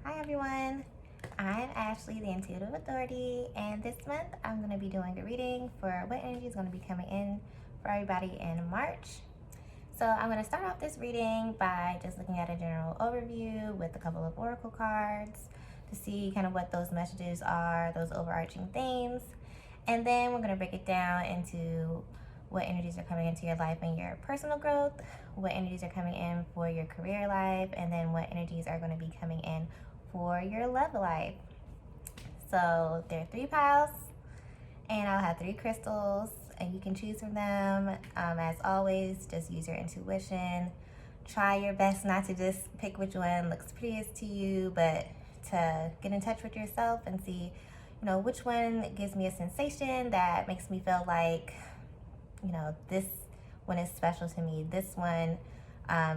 Hi everyone, I'm Ashley, the Intuitive Authority, and this month I'm going to be doing a reading for what energy is going to be coming in for everybody in March. So I'm going to start off this reading by just looking at a general overview with a couple of oracle cards to see kind of what those messages are, those overarching themes, and then we're going to break it down into what energies are coming into your life and your personal growth, what energies are coming in for your career life, and then what energies are going to be coming in for your love life. So there are 3 piles, and I'll have 3 crystals, and you can choose from them. As always, just use your intuition. Try your best not to just pick which one looks prettiest to you, but to get in touch with yourself and see, which one gives me a sensation that makes me feel like, this one is special to me. This one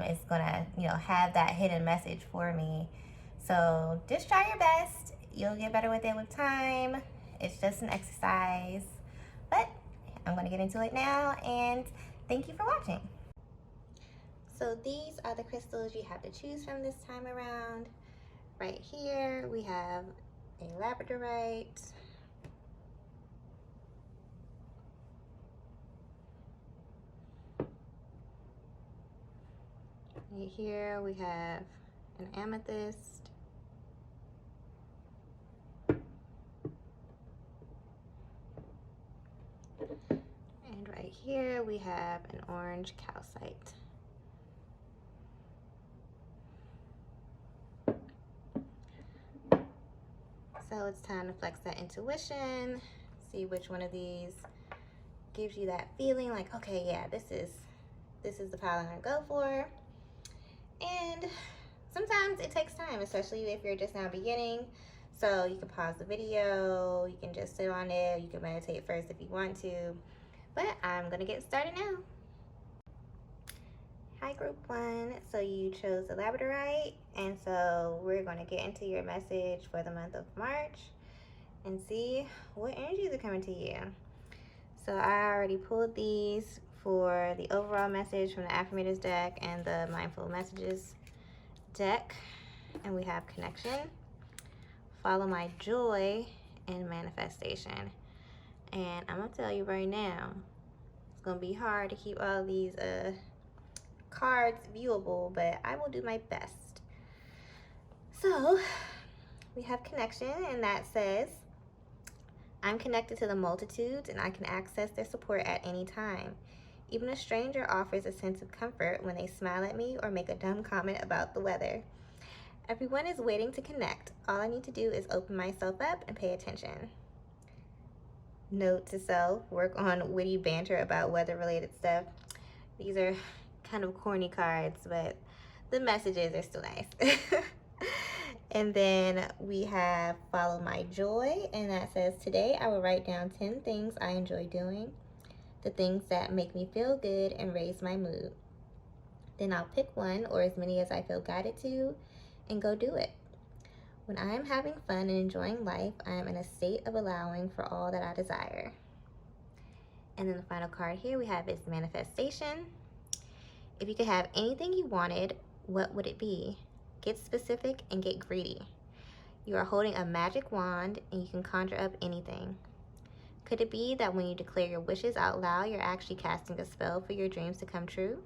is gonna, have that hidden message for me. So just try your best. You'll get better with it with time. It's just an exercise. But I'm going to get into it now, and thank you for watching. So these are the crystals you have to choose from this time around. Right here we have a Labradorite. Right here we have an Amethyst. And right here we have an orange Calcite. So it's time to flex that intuition, see which one of these gives you that feeling like, okay, yeah, this is the pile I'm gonna go for. And sometimes it takes time, especially if you're just now beginning. So you can pause the video, you can just sit on it, you can meditate first if you want to. But I'm gonna get started now. Hi group 1, so you chose the Labradorite, and so we're gonna get into your message for the month of March and see what energies are coming to you. So I already pulled these for the overall message from the Affirmators deck and the Mindful Messages deck. And we have connection, follow my joy, and manifestation. And I'm gonna tell you right now, it's gonna be hard to keep all these cards viewable, but I will do my best. So we have connection, and that says, I'm connected to the multitudes and I can access their support at any time. Even a stranger offers a sense of comfort when they smile at me or make a dumb comment about the weather. Everyone is waiting to connect. All I need to do is open myself up and pay attention. Note to self, work on witty banter about weather-related stuff. These are kind of corny cards, but the messages are still nice. And then we have follow my joy, and that says, today I will write down 10 things I enjoy doing, the things that make me feel good and raise my mood. Then I'll pick one or as many as I feel guided to and go do it. When I am having fun and enjoying life, I am in a state of allowing for all that I desire. And then the final card here we have is manifestation. If you could have anything you wanted, what would it be? Get specific and get greedy. You are holding a magic wand and you can conjure up anything. Could it be that when you declare your wishes out loud, you're actually casting a spell for your dreams to come true?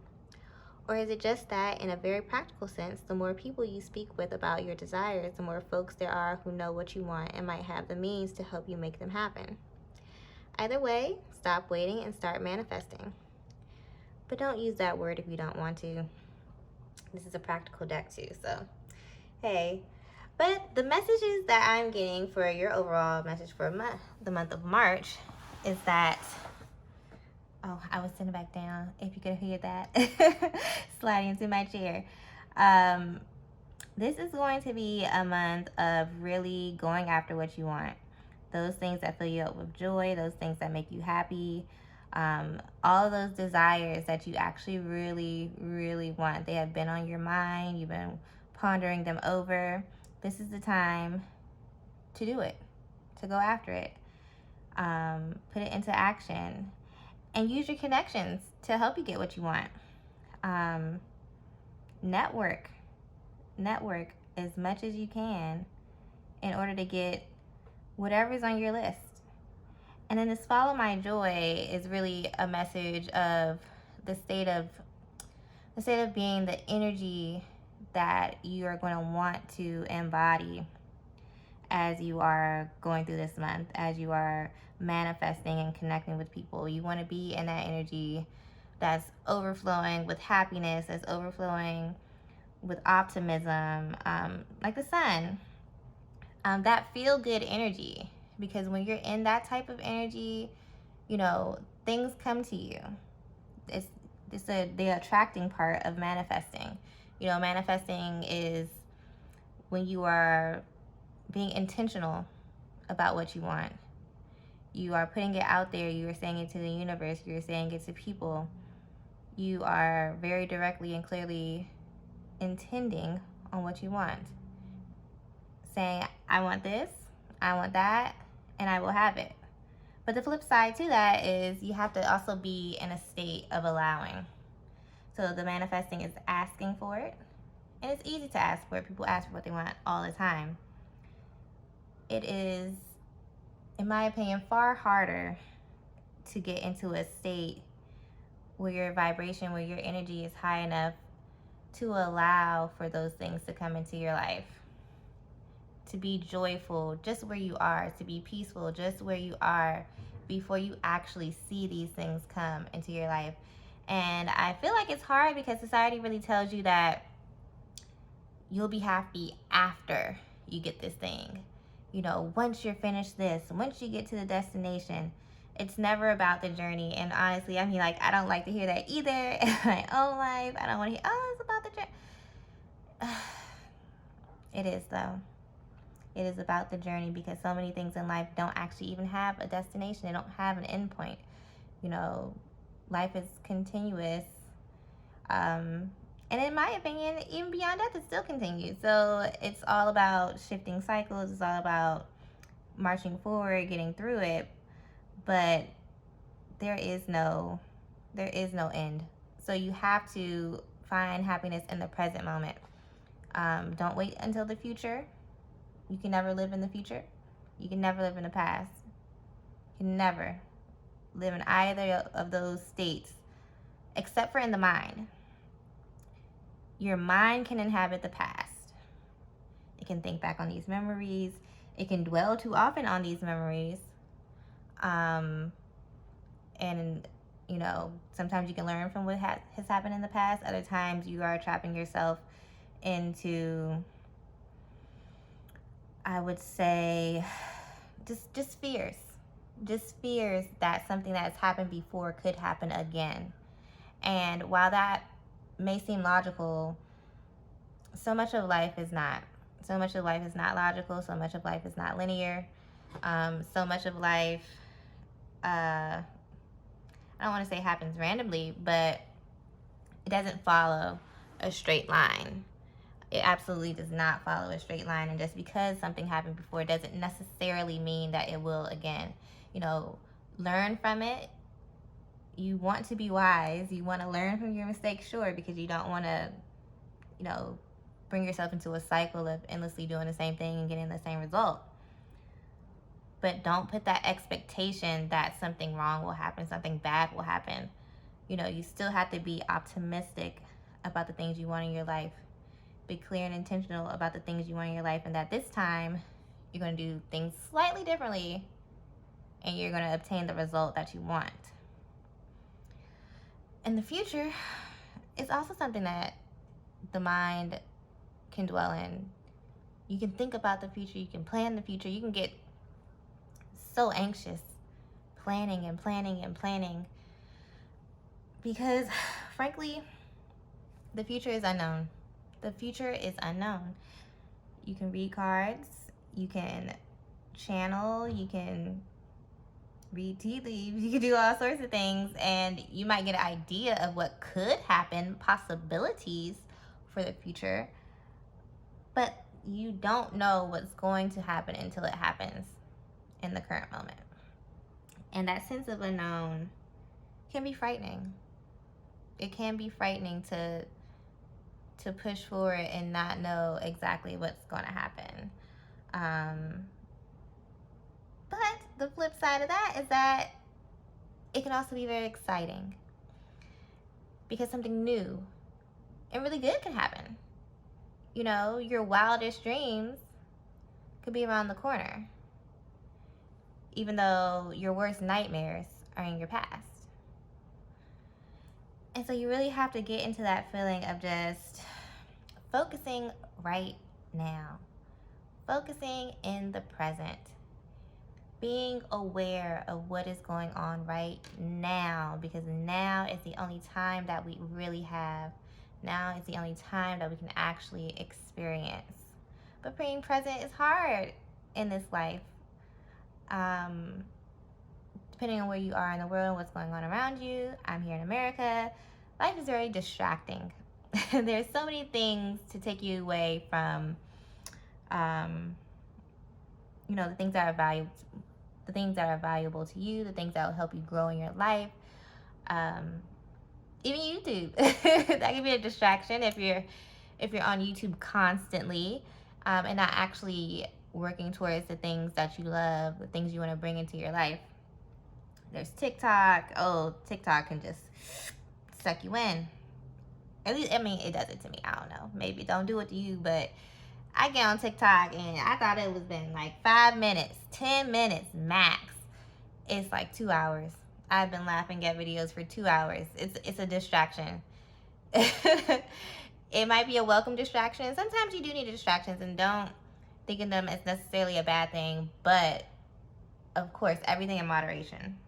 Or is it just that, in a very practical sense, the more people you speak with about your desires, the more folks there are who know what you want and might have the means to help you make them happen? Either way, stop waiting and start manifesting. But don't use that word if you don't want to. This is a practical deck too, so hey. But the messages that I'm getting for your overall message for the month of March is that, oh, I was sitting back down, if you could hear that, sliding into my chair. This is going to be a month of really going after what you want. Those things that fill you up with joy, those things that make you happy, all of those desires that you actually really, really want. They have been on your mind. You've been pondering them over. This is the time to do it, to go after it. Put it into action and use your connections to help you get what you want. Network. as much as you can in order to get whatever's on your list. And then this follow my joy is really a message of the state of being, the energy that you are going to want to embody as you are going through this month, as you are manifesting and connecting with people. You want to be in that energy that's overflowing with happiness, that's overflowing with optimism, like the sun. That feel good energy. Because when you're in that type of energy, you know, things come to you. It's the attracting part of manifesting. You know, manifesting is when you are being intentional about what you want. You are putting it out there. You are saying it to the universe. You're saying it to people. You are very directly and clearly intending on what you want. Saying, I want this, I want that, and I will have it. But the flip side to that is you have to also be in a state of allowing. So the manifesting is asking for it. And it's easy to ask for it. People ask for what they want all the time. It is, in my opinion, far harder to get into a state where your vibration, where your energy is high enough to allow for those things to come into your life. To be joyful just where you are, to be peaceful just where you are before you actually see these things come into your life. And I feel like it's hard because society really tells you that you'll be happy after you get this thing. You know, once you're finished this, once you get to the destination. It's never about the journey. And honestly, I mean, like, I don't like to hear that either in my own life. I don't want to hear, oh, it's about the journey. It is, though. It is about the journey because so many things in life don't actually even have a destination. They don't have an end point. You know, life is continuous. And in my opinion, even beyond death, it still continues. So it's all about shifting cycles. It's all about marching forward, getting through it. But there is no end. So you have to find happiness in the present moment. Don't wait until the future. You can never live in the future. You can never live in the past. You can never live in either of those states, except for in the mind. Your mind can inhabit the past. It can think back on these memories. It can dwell too often on these memories. And, you know, sometimes you can learn from what has happened in the past. Other times you are trapping yourself into, I would say, just fears. Just fears that something that has happened before could happen again. And while that may seem logical, so much of life is not. So much of life is not logical. So much of life is not linear. So much of life, I don't want to say happens randomly, but it doesn't follow a straight line. It absolutely does not follow a straight line. And just because something happened before doesn't necessarily mean that it will again. You know, learn from it. You want to be wise. You want to learn from your mistakes, sure, because you don't want to, you know, bring yourself into a cycle of endlessly doing the same thing and getting the same result. But don't put that expectation that something wrong will happen, something bad will happen. You know, you still have to be optimistic about the things you want in your life. Be clear and intentional about the things you want in your life, and that this time you're going to do things slightly differently and you're going to obtain the result that you want. And the future is also something that the mind can dwell in. You can think about the future, you can plan the future, you can get so anxious planning and planning and planning because frankly, the future is unknown. The future is unknown. You can read cards, you can channel, you can read tea leaves, you can do all sorts of things, and you might get an idea of what could happen, possibilities for the future, but you don't know what's going to happen until it happens in the current moment. And that sense of unknown can be frightening. It can be frightening to to push forward and not know exactly what's going to happen. But the flip side of that is that it can also be very exciting, because something new and really good can happen. You know, your wildest dreams could be around the corner, even though your worst nightmares are in your past. And so you really have to get into that feeling of just focusing right now, focusing in the present, being aware of what is going on right now, because now is the only time that we really have. Now is the only time that we can actually experience. But being present is hard in this life. Depending on where you are in the world, what's going on around you. I'm here in America. Life is very distracting. There's so many things to take you away from, the things that are valuable, to you, the things that will help you grow in your life. Even YouTube, that can be a distraction if you're on YouTube constantly, and not actually working towards the things that you love, the things you want to bring into your life. There's TikTok. Oh, TikTok can just suck you in. At least, it does it to me. I don't know. Maybe don't do it to you, but I get on TikTok and I thought it was been like 5 minutes, 10 minutes max. It's like 2 hours. I've been laughing at videos for 2 hours. It's a distraction. It might be a welcome distraction. Sometimes you do need distractions, and don't think of them as necessarily a bad thing, but of course, everything in moderation.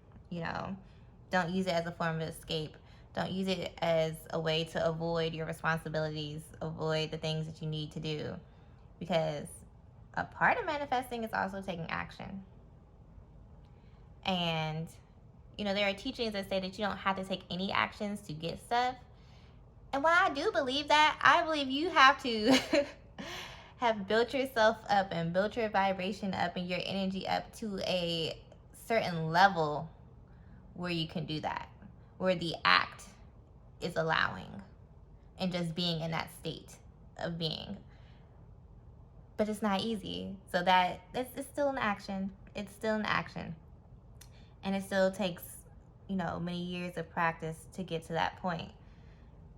Don't use it as a form of escape. Don't use it as a way to avoid your responsibilities, avoid the things that you need to do, because a part of manifesting is also taking action. And there are teachings that say that you don't have to take any actions to get stuff. And while I do believe that, I believe you have to have built yourself up and built your vibration up and your energy up to a certain level where you can do that, where the act is allowing and just being in that state of being. But it's not easy. So that it's still an action. It's still an action. And it still takes, many years of practice to get to that point.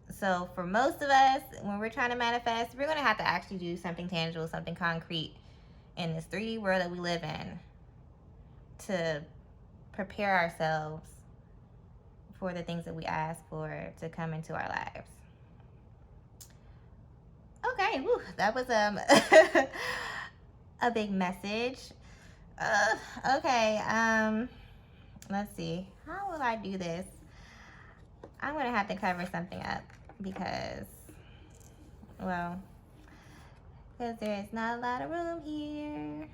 So for most of us, when we're trying to manifest, we're going to have to actually do something tangible, something concrete in this 3D world that we live in to prepare ourselves for the things that we ask for to come into our lives. Okay, that was a big message. Okay, let's see. How will I do this? I'm going to have to cover something up because there is not a lot of room here.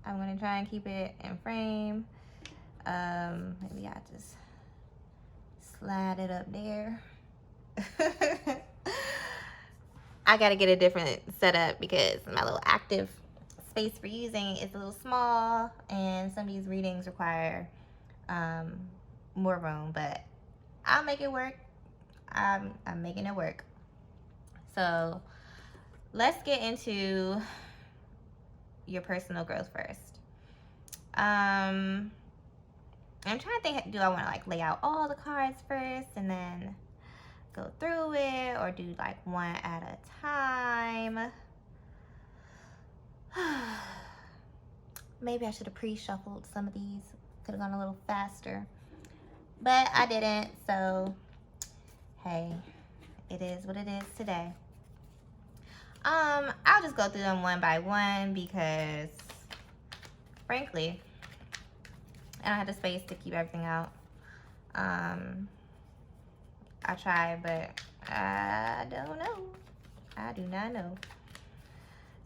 I'm going to try and keep it in frame. Maybe I just slide it up there. I got to get a different setup because my little active space for using is a little small, and some of these readings require more room, but I'll make it work. I'm making it work. So let's get into your personal growth first. I'm trying to think, do I want to lay out all the cards first and then go through it, or do one at a time? Maybe I should have pre-shuffled some of these. Could have gone a little faster, but I didn't. So hey, it is what it is today. I'll just go through them one by one because frankly, I don't have the space to keep everything out. I try, but I don't know. I do not know.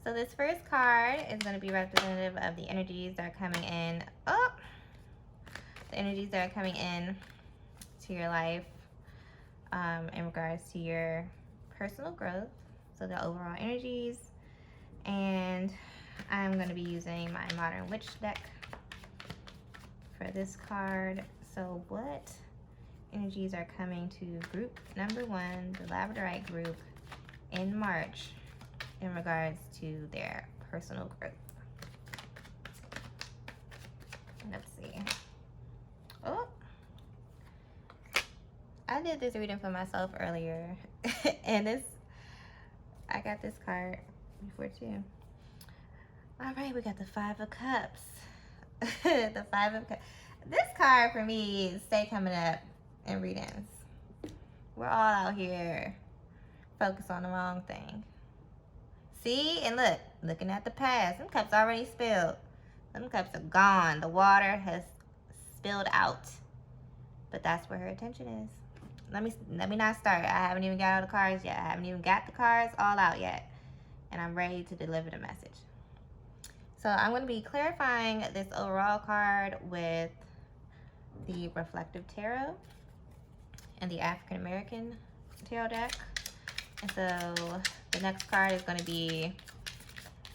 So this first card is going to be representative of the energies that are coming in. The energies that are coming in to your life in regards to your personal growth. So the overall energies. And I'm going to be using my Modern Witch deck for this card. So what energies are coming to group number 1, the Labradorite group, in March in regards to their personal growth. Let's see. Oh, I did this reading for myself earlier, and I got this card before too. All right, we got the 5 of Cups. The 5 of Cups. This card for me stay coming up in readings. We're all out here focused on the wrong thing. See, and look, looking at the past. Them cups already spilled. Them cups are gone. The water has spilled out. But that's where her attention is. Let me not start. I haven't even got all the cards yet. I haven't even got the cards all out yet. And I'm ready to deliver the message. So I'm going to be clarifying this overall card with the Reflective Tarot and the African American Tarot deck. And so the next card is going to be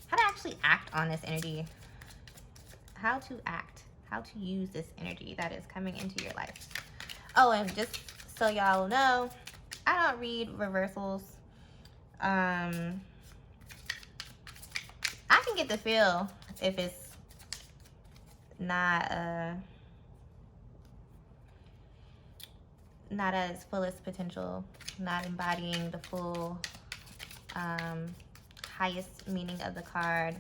how to actually act on this energy. How to act. How to use this energy that is coming into your life. Oh, and just so y'all know, I don't read reversals. I can get the feel if it's not at its fullest potential, not embodying the full highest meaning of the card.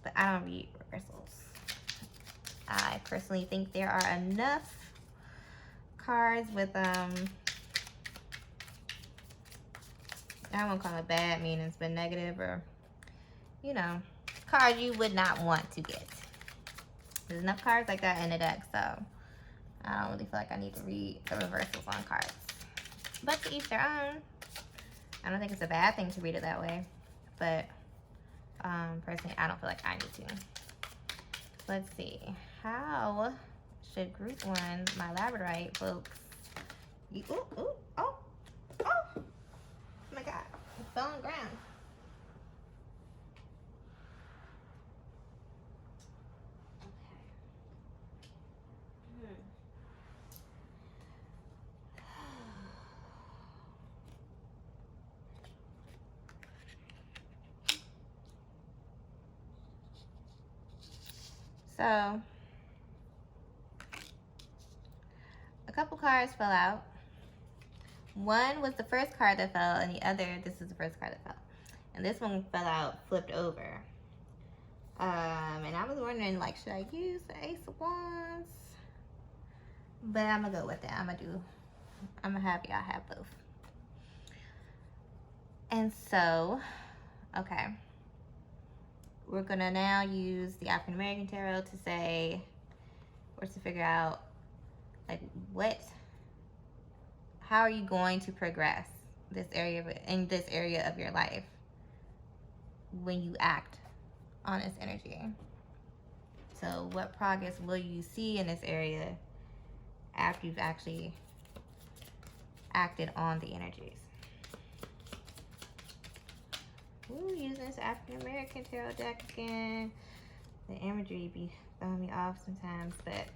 But I don't read reversals. I personally think there are enough cards with I won't call it bad meanings, but negative, or you know, cards you would not want to get. There's enough cards like that in the deck, so I don't really feel like I need to read the reversals on cards. But to each their own. I don't think it's a bad thing to read it that way, but personally, I don't feel like I need to. Let's see. How should group 1, my Labradorite folks? Oh my God, it fell on the ground. So, a couple cards fell out. One was the first card that fell, and the other, this is the first card that fell. And this one fell out, flipped over. And I was wondering, like, should I use the Ace of Wands? But I'm gonna go with it. I'm gonna have y'all have both. And so, okay. We're gonna now use the African American Tarot to say, or to figure out, like, how are you going to progress in this area of your life when you act on this energy? So what progress will you see in this area after you've actually acted on the energies? Ooh, using this African American Tarot deck again. The imagery be throwing me off sometimes, but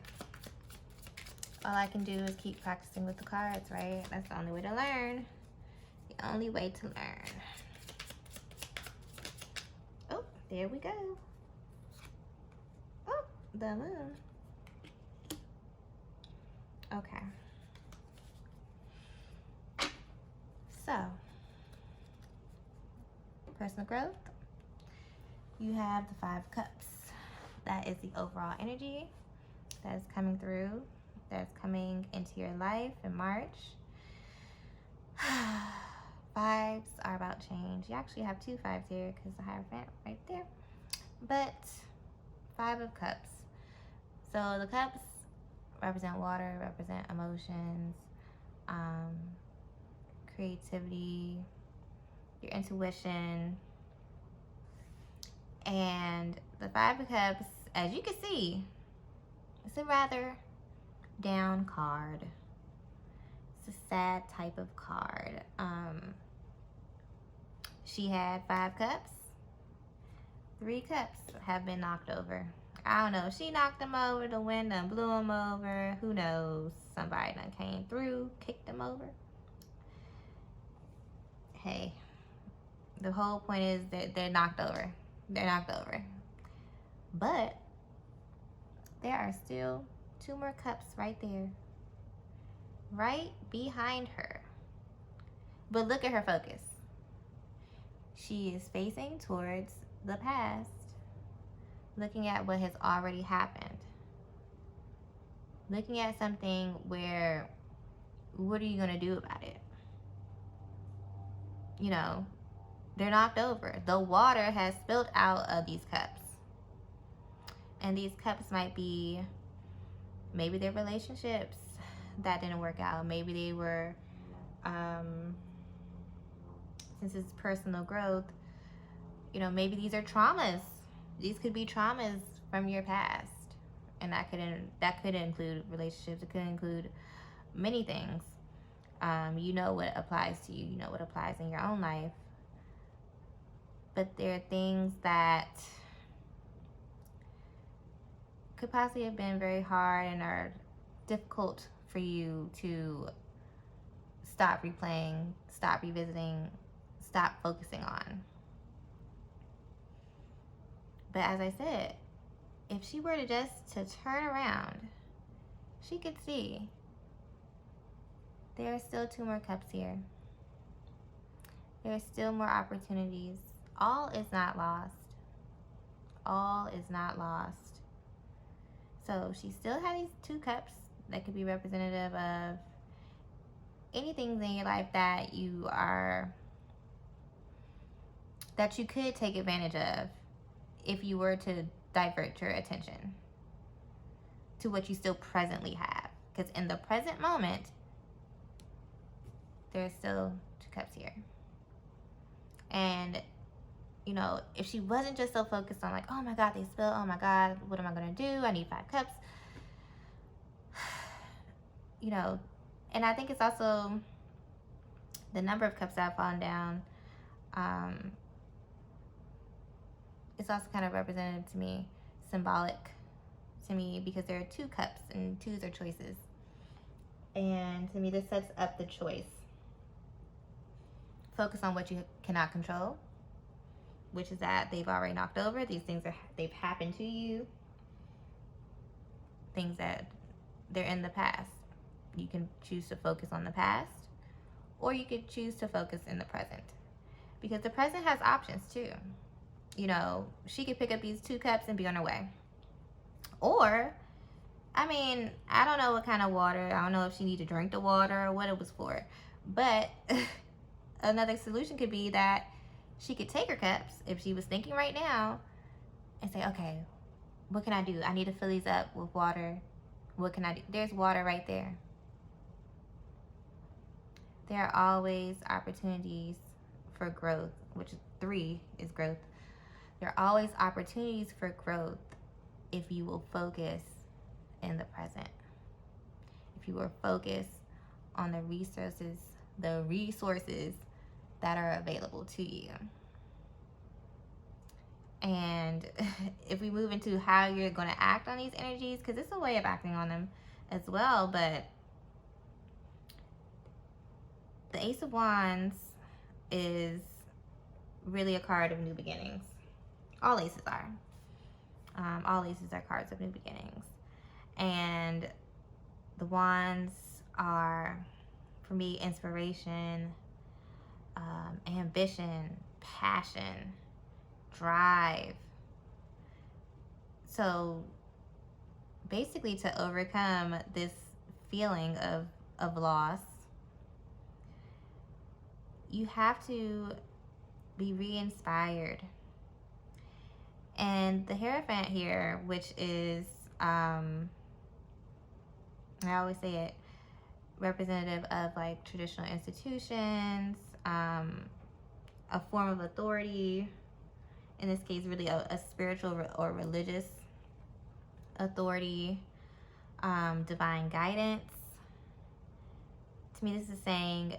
all I can do is keep practicing with the cards, right? That's the only way to learn. The only way to learn. Oh, there we go. Oh, the moon. Okay. So, personal growth. You have the 5 cups. That is the overall energy that is coming through. That's coming into your life in March. 5s are about change. You actually have 2 5s here because the Hierophant right there. But 5 of Cups. So the cups represent water, represent emotions, creativity, your intuition. And the 5 of Cups, as you can see, it's a rather down card. It's a sad type of card. She had 5 cups. 3 cups have been knocked over. I don't know. She knocked him over. The wind done blew him over. Who knows? Somebody done came through, kicked him over. Hey, the whole point is that they're knocked over. They're knocked over. But there are still 2 more cups right there. Right behind her. But look at her focus. She is facing towards the past, looking at what has already happened. Looking at something where, what are you going to do about it? You know, they're knocked over. The water has spilled out of these cups. And these cups might be, maybe their relationships that didn't work out. Maybe they were, since it's personal growth, you know, maybe these are traumas. These could be traumas from your past. And that could include relationships. It could include many things. You know what applies to you. You know what applies in your own life. But there are things that could possibly have been very hard and are difficult for you to stop replaying, stop revisiting, stop focusing on. But as I said, if she were to turn around, she could see there are still 2 more cups here. There are still more opportunities. All is not lost. All is not lost. So she still has these 2 cups that could be representative of anything in your life that you could take advantage of if you were to divert your attention to what you still presently have. Because in the present moment, there's still 2 cups here. And, you know, if she wasn't just so focused on like, oh my God, they spilled, oh my God, what am I going to do? I need 5 cups. You know, and I think it's also the number of cups that have fallen down. It's also kind of representative to me, symbolic to me, because there are 2 cups and 2s are choices. And to me, this sets up the choice. Focus on what you cannot control, which is that they've already knocked over. These things they've happened to you. Things that they're in the past. You can choose to focus on the past, or you could choose to focus in the present, because the present has options too. You know, she could pick up these 2 cups and be on her way. Or, I mean, I don't know what kind of water. I don't know if she needed to drink the water or what it was for. But another solution could be that she could take her cups, if she was thinking right now, and say, okay, what can I do? I need to fill these up with water. What can I do? There's water right there. There are always opportunities for growth, which 3 is growth. There are always opportunities for growth if you will focus in the present. If you will focus on the resources that are available to you. And if we move into how you're going to act on these energies, because it's a way of acting on them as well, but the Ace of Wands is really a card of new beginnings. All aces are. All aces are cards of new beginnings. And the wands are, for me, inspiration, ambition, passion, drive. So basically, to overcome this feeling of loss, you have to be re-inspired. And the Hierophant here, which is, I always say it, representative of like traditional institutions, a form of authority, in this case really a spiritual or religious authority, divine guidance. To me, this is saying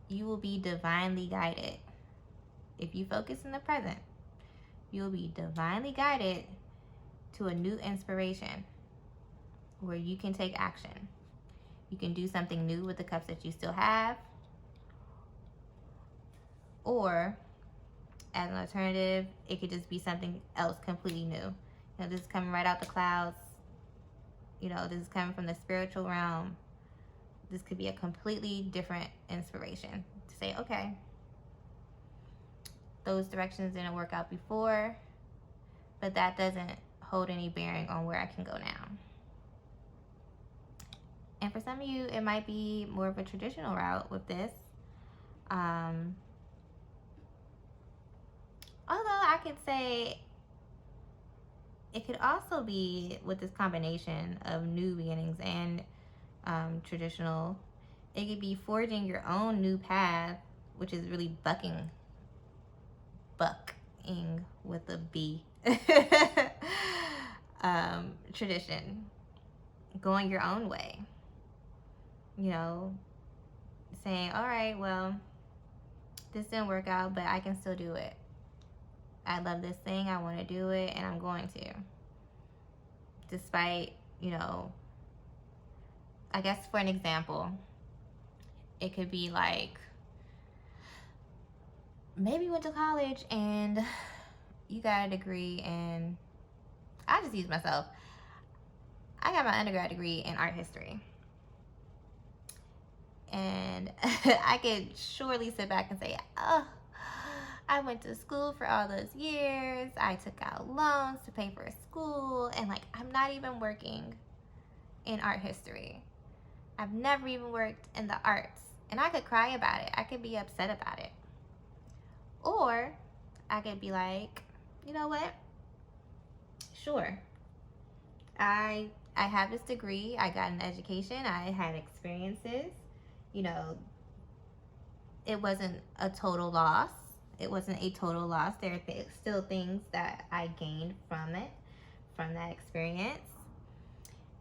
you will be divinely guided. If you focus in the present, you will be divinely guided to a new inspiration where you can take action. You can do something new with the cups that you still have, or as an alternative, it could just be something else completely new. You know, this is coming right out the clouds. You know, this is coming from the spiritual realm. This could be a completely different inspiration to say, okay, those directions didn't work out before, but that doesn't hold any bearing on where I can go now. And for some of you, it might be more of a traditional route with this. Although I could say it could also be with this combination of new beginnings and traditional. It could be forging your own new path, which is really bucking with a B. Tradition, going your own way. You know, saying, all right, well, this didn't work out, but I can still do it. I love this thing, I want to do it, and I'm going to. Despite, you know, I guess for an example, it could be like, maybe you went to college and you got a degree, and I just use myself. I got my undergrad degree in art history. And I could surely sit back and say, oh, I went to school for all those years. I took out loans to pay for school. And like, I'm not even working in art history. I've never even worked in the arts. And I could cry about it. I could be upset about it. Or I could be like, you know what? Sure. I have this degree. I got an education. I had experiences. You know, it wasn't a total loss. It wasn't a total loss. There are still things that I gained from it, from that experience.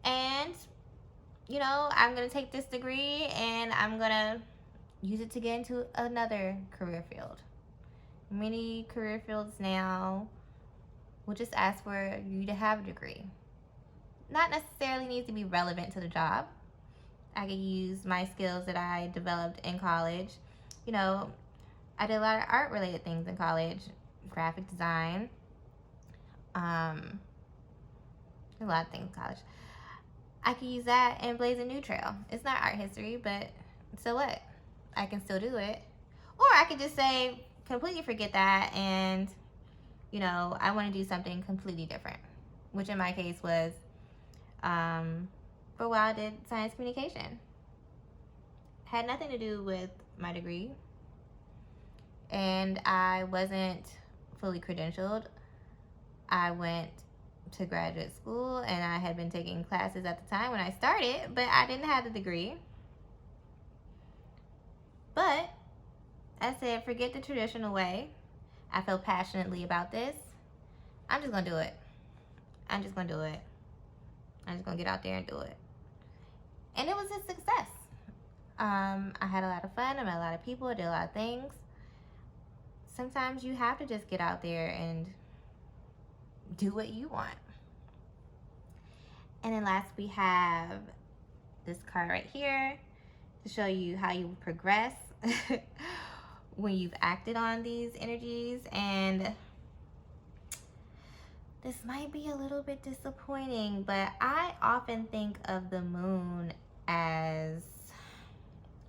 And, you know, I'm going to take this degree and I'm going to use it to get into another career field. Many career fields now will just ask for you to have a degree. Not necessarily needs to be relevant to the job. I could use my skills that I developed in college. You know, I did a lot of art related things in college, graphic design, a lot of things in college. I could use that and blaze a new trail. It's not art history, but so what? I can still do it. Or I could just say, completely forget that, and, you know, I want to do something completely different, which in my case was, for a while I did science communication. Had nothing to do with my degree, and I wasn't fully credentialed. I went to graduate school, and I had been taking classes at the time when I started, but I didn't have the degree. But I said, forget the traditional way. I feel passionately about this. I'm just going to do it. I'm just going to do it. I'm just going to get out there and do it. And it was a success. I had a lot of fun. I met a lot of people. I did a lot of things. Sometimes you have to just get out there and do what you want. And then last, we have this card right here to show you how you progress when you've acted on these energies. And this might be a little bit disappointing, but I often think of the moon as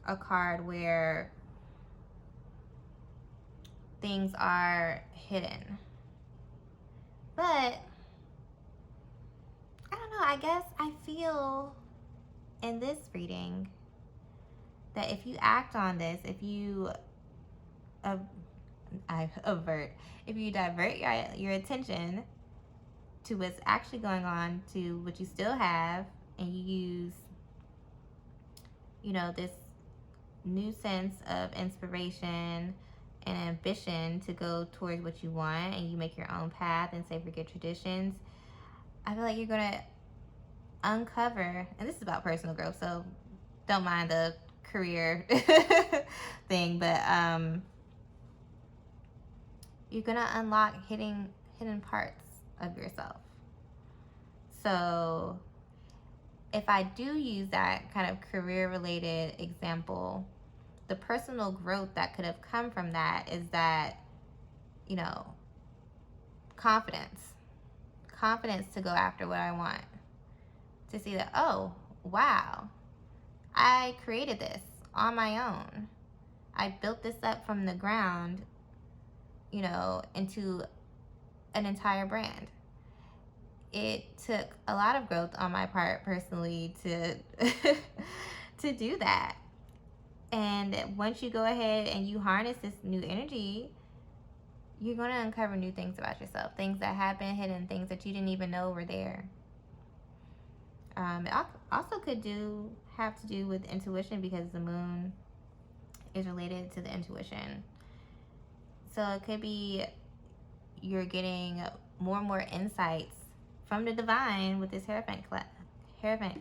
a card where things are hidden. But I don't know, I guess I feel in this reading that if you act on this, if you if you divert your attention to what's actually going on, to what you still have, and you use, you know, this new sense of inspiration and ambition to go towards what you want, and you make your own path and say forget traditions, I feel like you're going to uncover, and this is about personal growth, so don't mind the career thing, but you're going to unlock hidden parts of yourself. So if I do use that kind of career-related example, the personal growth that could have come from that is that, you know, confidence to go after what I want, to see that, oh, wow, I created this on my own. I built this up from the ground, you know, into an entire brand. It took a lot of growth on my part personally to to do that. And once you go ahead and you harness this new energy, you're going to uncover new things about yourself, things that have been hidden, things that you didn't even know were there. It also could have to do with intuition, because the moon is related to the intuition. So it could be you're getting more and more insights from the divine with this Hierophant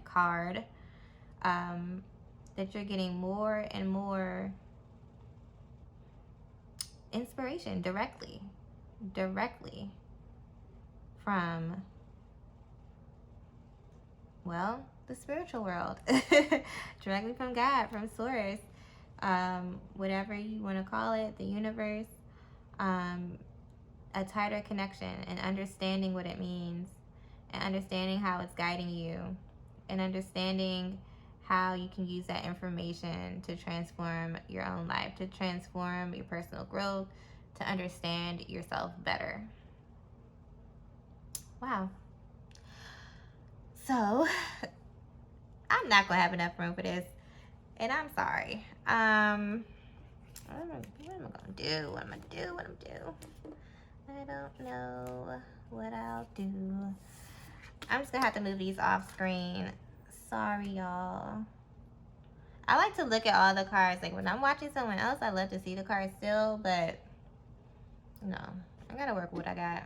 card, that you're getting more and more inspiration directly from, well, the spiritual world, directly from God, from source, whatever you want to call it, the universe, a tighter connection and understanding what it means, and understanding how it's guiding you, and understanding how you can use that information to transform your own life, to transform your personal growth, to understand yourself better. Wow. So, I'm not going to have enough room for this, and I'm sorry. What am I going to do? I don't know what I'll do. I'm just going to have to move these off screen. Sorry, y'all. I like to look at all the cards. Like when I'm watching someone else, I love to see the cards still, but no, I gotta work with what I got.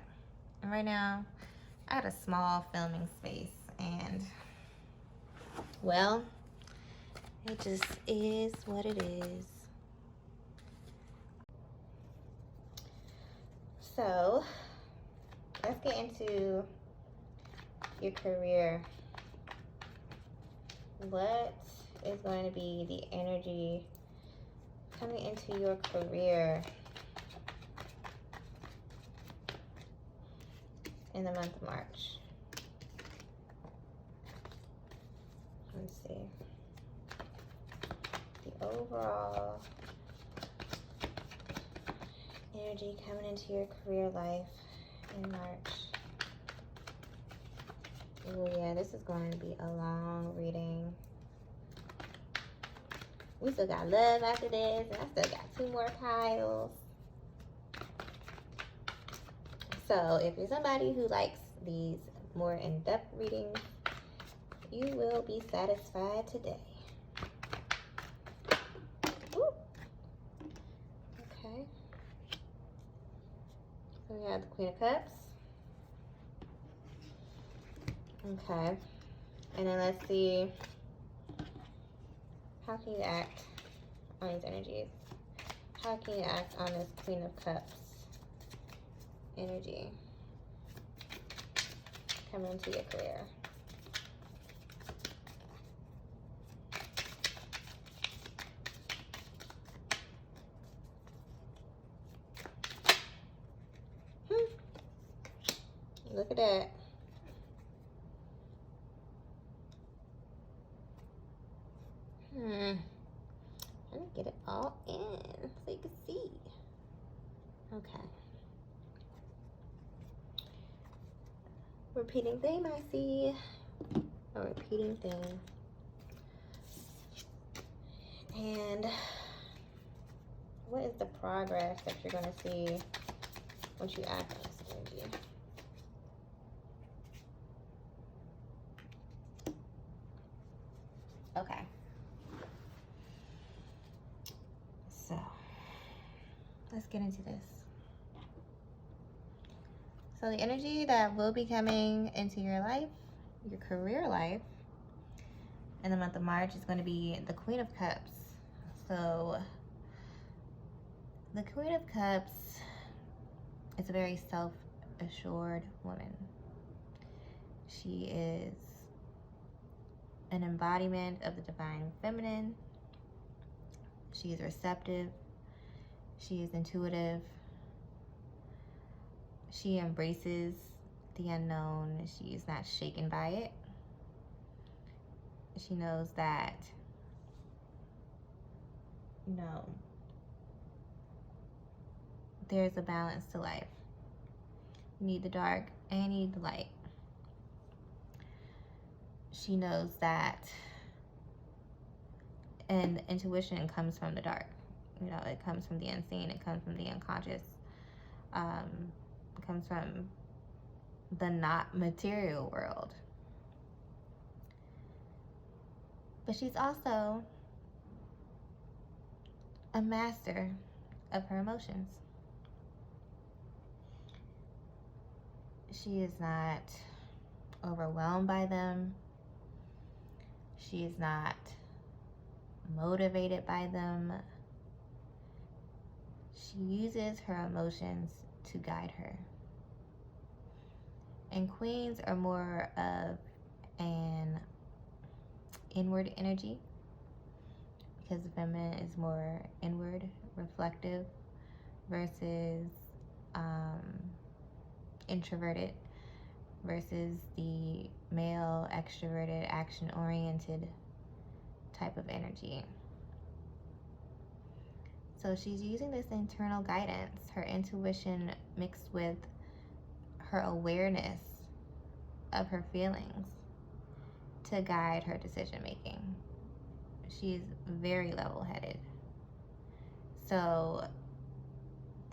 And right now, I got a small filming space, and well, it just is what it is. So, let's get into your career. What is going to be the energy coming into your career in the month of March? Let's see. The overall energy coming into your career life in March. Oh yeah, this is going to be a long reading. We still got love after this, and I still got 2 more piles. So if you're somebody who likes these more in-depth readings, you will be satisfied today. Ooh. Okay. So we have the Queen of Cups. Okay. And then let's see, how can you act on these energies? How can you act on this Queen of Cups energy coming into your career? Look at that. Let me get it all in so you can see. Okay. Repeating theme, I see. A repeating theme. And what is the progress that you're going to see once you act on this energy? Okay. So, let's get into this. So the energy that will be coming into your life, your career life, in the month of March is going to be the Queen of Cups. So the Queen of Cups is a very self-assured woman. She is an embodiment of the divine feminine. She is receptive. She is intuitive. She embraces the unknown. She is not shaken by it. She knows that, there's a balance to life. You need the dark and you need the light. She knows that, and intuition comes from the dark. It comes from the unseen. It comes from the unconscious. It comes from the not material world. But she's also a master of her emotions. She is not overwhelmed by them. She is not motivated by them. She uses her emotions to guide her. And queens are more of an inward energy, because the feminine is more inward, reflective, versus introverted, versus the male, extroverted, action-oriented type of energy. So she's using this internal guidance, her intuition mixed with her awareness of her feelings to guide her decision making. She's very level-headed. So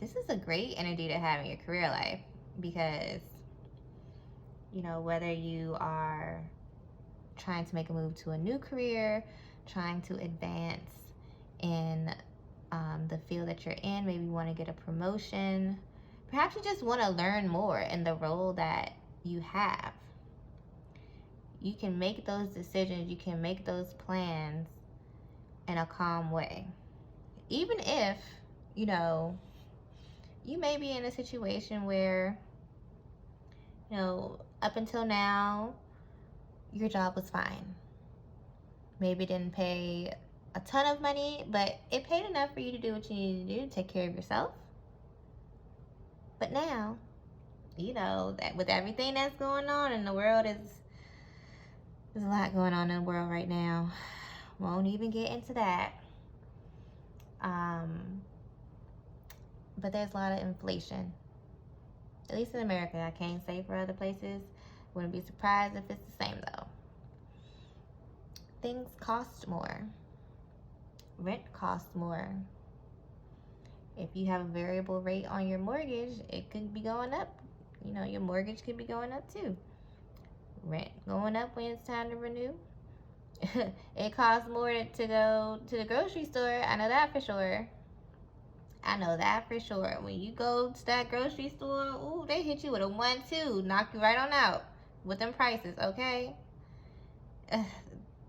this is a great energy to have in your career life, because whether you are trying to make a move to a new career, trying to advance in the field that you're in, maybe you want to get a promotion, perhaps you just want to learn more in the role that you have, you can make those decisions, you can make those plans in a calm way. Even if, you may be in a situation where, up until now, your job was fine. Maybe it didn't pay a ton of money, but it paid enough for you to do what you needed to do to take care of yourself. But now, that with everything that's going on in the world, there's a lot going on in the world right now. Won't even get into that. But there's a lot of inflation. At least in America. I can't say for other places. Wouldn't be surprised if it's the same though. Things cost more. Rent costs more. If you have a variable rate on your mortgage, it could be going up. Your mortgage could be going up too. Rent going up when it's time to renew. It costs more to go to the grocery store. I know that for sure. When you go to that grocery store, ooh, they hit you with a 1-2, knock you right on out with them prices, okay?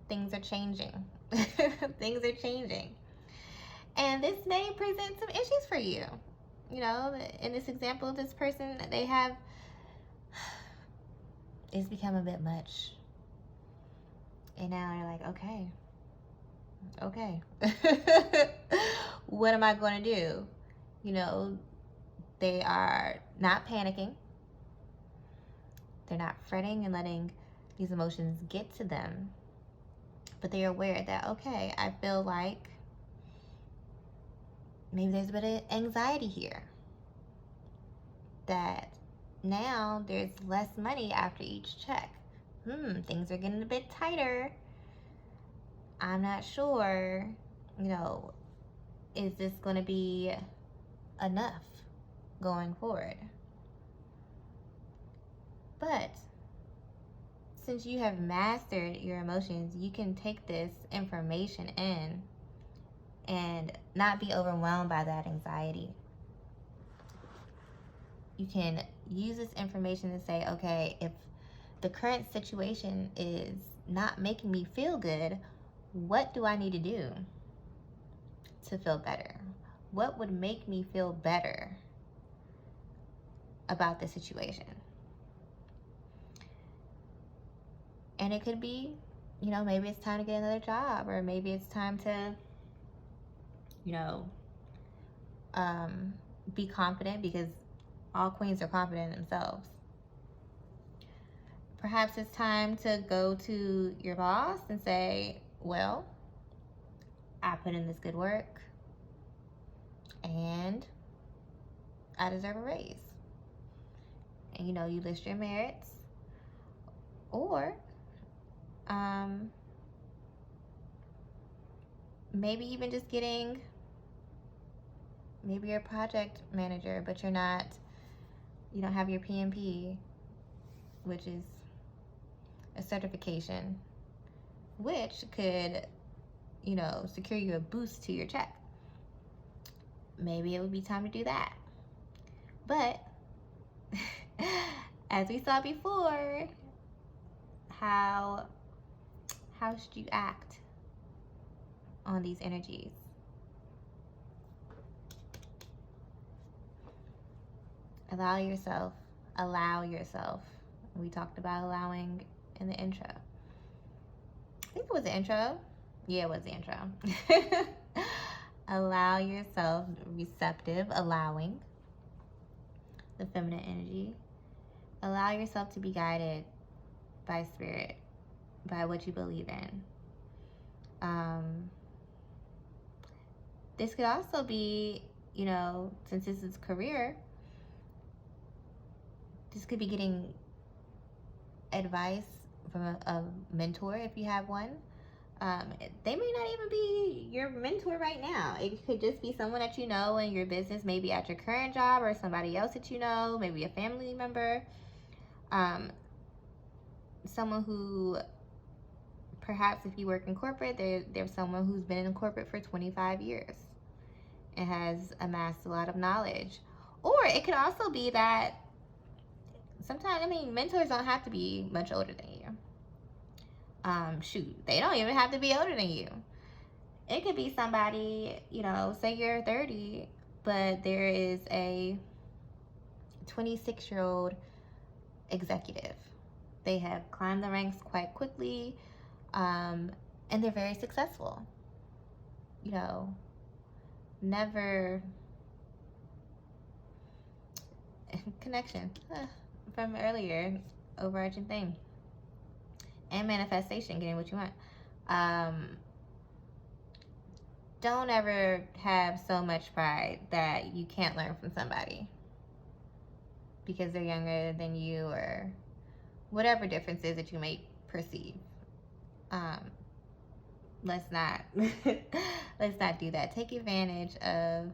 Things are changing. Things are changing. And this may present some issues for you. In this example, this person, they have, it's become a bit much. And now you're like, okay. What am I going to do? They are not panicking. They're not fretting and letting these emotions get to them. But they're aware that, okay, I feel like maybe there's a bit of anxiety here. That now there's less money after each check. Things are getting a bit tighter. I'm not sure, is this going to be enough going forward? But since you have mastered your emotions, you can take this information in and not be overwhelmed by that anxiety. You can use this information to say, okay, if the current situation is not making me feel good, what do I need to do to feel better? What would make me feel better about the situation? And it could be, maybe it's time to get another job, or maybe it's time to, you know, be confident, because all queens are confident in themselves. Perhaps it's time to go to your boss and say, well, I put in this good work and I deserve a raise. And you list your merits. Or maybe even just getting, maybe you're a project manager, but you don't have your PMP, which is a certification, which could, secure you a boost to your check. Maybe it would be time to do that. But as we saw before, how should you act on these energies? Allow yourself. We talked about allowing in the intro. I think it was the intro. Yeah, it was the intro. Allow yourself, receptive, allowing the feminine energy. Allow yourself to be guided by spirit, by what you believe in. This could also be, since this is career, this could be getting advice from a mentor if you have one. They may not even be your mentor right now. It could just be someone that you know in your business, maybe at your current job, or somebody else that you know, maybe a family member. Someone who, perhaps if you work in corporate, there's someone who's been in corporate for 25 years and has amassed a lot of knowledge. Or it could also be that sometimes, mentors don't have to be much older than you. They don't even have to be older than you. It could be somebody, say you're 30, but there is a 26-year-old executive. They have climbed the ranks quite quickly, and they're very successful. Never connection from earlier, overarching thing. And manifestation, getting what you want. Don't ever have so much pride that you can't learn from somebody because they're younger than you, or whatever differences that you may perceive. Let's not do that. Take advantage of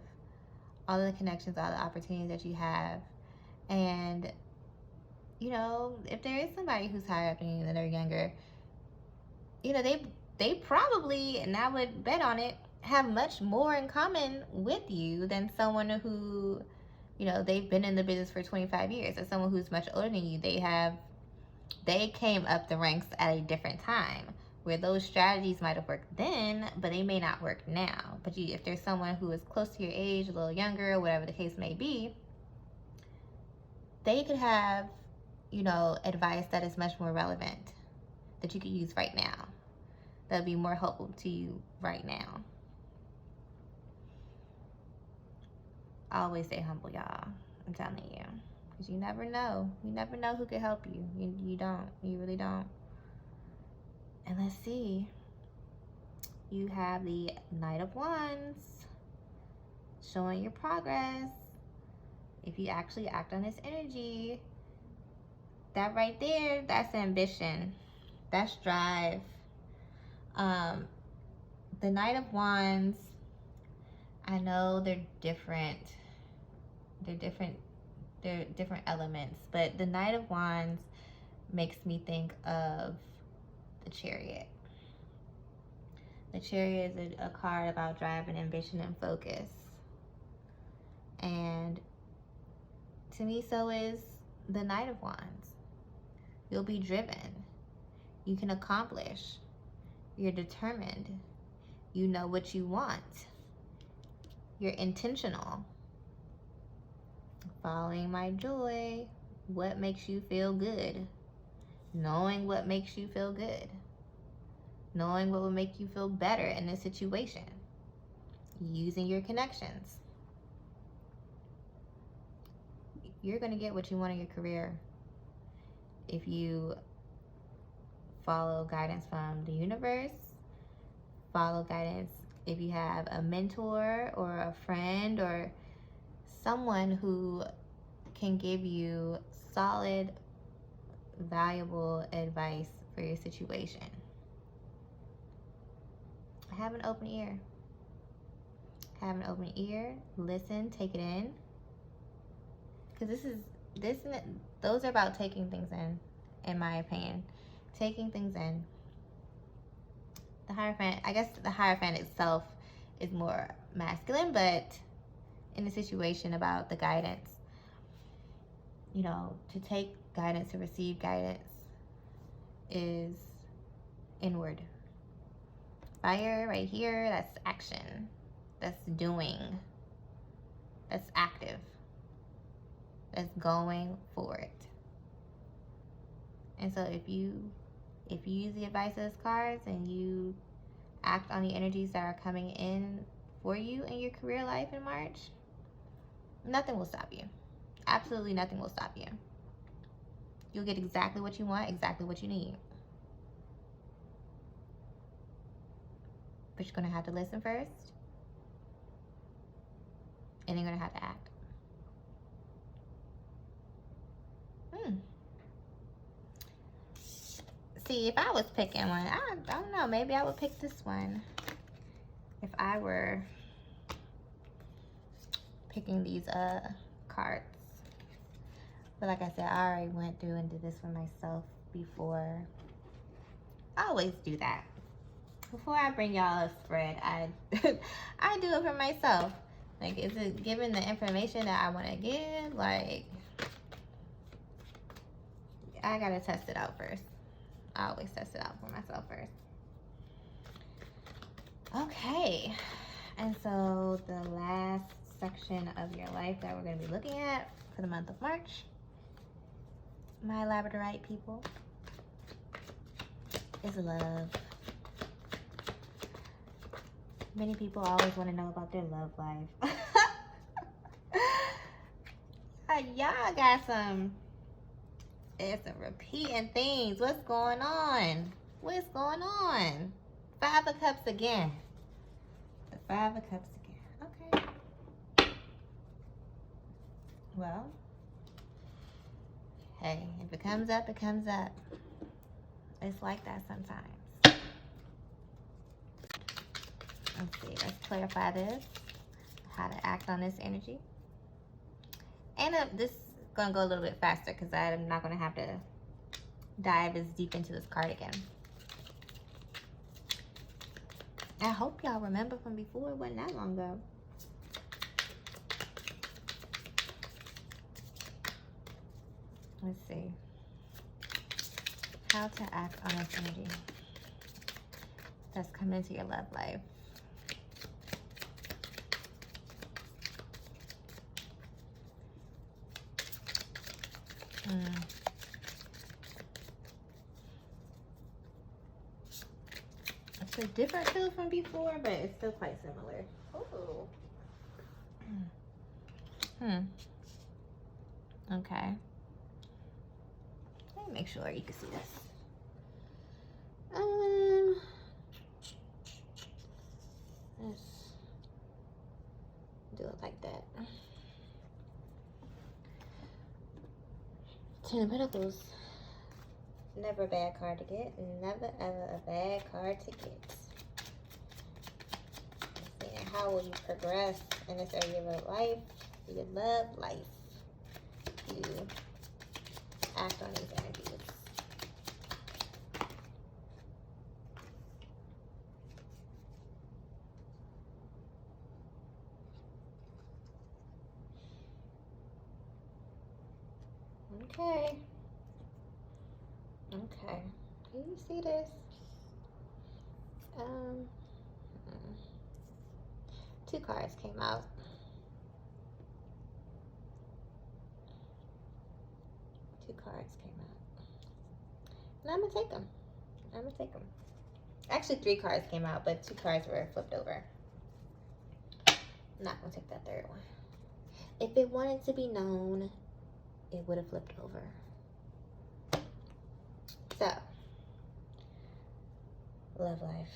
all the connections, all the opportunities that you have. And if there is somebody who's higher up than you, that they're younger, they probably, and I would bet on it, have much more in common with you than someone who, they've been in the business for 25 years. Or someone who's much older than you, they came up the ranks at a different time, where those strategies might have worked then, but they may not work now. But if there's someone who is close to your age, a little younger, whatever the case may be, they could have, advice that is much more relevant that you could use right now. That would be more helpful to you right now. Always stay humble, y'all. I'm telling you. Because you never know. You never know who could help you. You don't. You really don't. And let's see. You have the Knight of Wands. Showing your progress. If you actually act on this energy, that right there, that's ambition. That's drive. The Knight of Wands, I know they're different. They're different elements, but the Knight of Wands makes me think of the Chariot. The Chariot is a card about drive and ambition and focus. And to me, so is the Knight of Wands. You'll be driven. You can accomplish. You're determined. You know what you want. You're intentional. Following my joy. What makes you feel good? knowing what makes you feel good, knowing what will make you feel better in this situation, using your connections. You're going to get what you want in your career if you follow guidance from the universe, follow guidance if you have a mentor or a friend or someone who can give you solid, valuable advice for your situation. Have an open ear. Have an open ear. Listen, take it in. Because those are about taking things in my opinion. Taking things in. The Hierophant, I guess the Hierophant itself is more masculine, but in the situation about the guidance, you know, to take guidance, to receive guidance is inward. Fire right here, that's action. That's doing. That's active. That's going for it. And so if you use the advice of those cards and you act on the energies that are coming in for you in your career life in March, nothing will stop you. Absolutely nothing will stop you. You'll get exactly what you want, exactly what you need. But you're going to have to listen first. And you're going to have to act. See, if I was picking one, I don't know, maybe I would pick this one. If I were picking these cards. But like I said, I already went through and did this for myself before. I always do that. Before I bring y'all a spread, I I do it for myself. Like, is it giving the information that I want to give? Like, I gotta test it out first. I always test it out for myself first. Okay, and so the last section of your life that we're going to be looking at for the month of March, my Labradorite people, is love. Many people always want to know about their love life. Y'all got some repeating things. What's going on? What's going on? Five of Cups again. The Five of Cups again. Okay. Well, hey, if it comes up, it comes up. It's like that sometimes. Let's see. Let's clarify this. How to act on this energy. And this is going to go a little bit faster because I'm not going to have to dive as deep into this card again. I hope y'all remember from before. It wasn't that long ago. Let's see. How to act on this energy that's coming into your love life. It's a different feel from before, but it's still quite similar. Oh. Okay. Let me make sure you can see this. Let's do it like that. Ten of Pentacles. Never a bad card to get. Never ever a bad card to get. And how will you progress in this area of your life, your love life? You act on these energies. Okay. Okay. Can you see this? Two cards came out. Two cards came out. And I'm gonna take them. I'm gonna take them. Actually, 3 cards came out, but 2 cards were flipped over. I'm not gonna take that third one. If it wanted to be known, it would have flipped over. So, love life.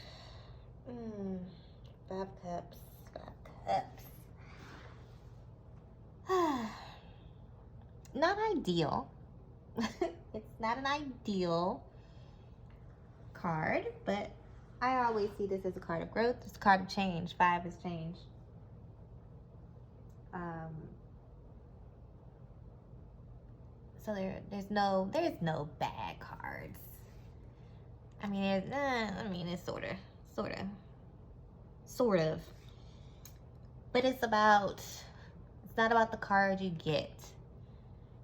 5 cups. 5 cups. Not ideal. It's not an ideal card, but I always see this as a card of growth. It's a card of change. 5 is change. So there's no bad cards. I mean, it's sort of. But it's not about the card you get.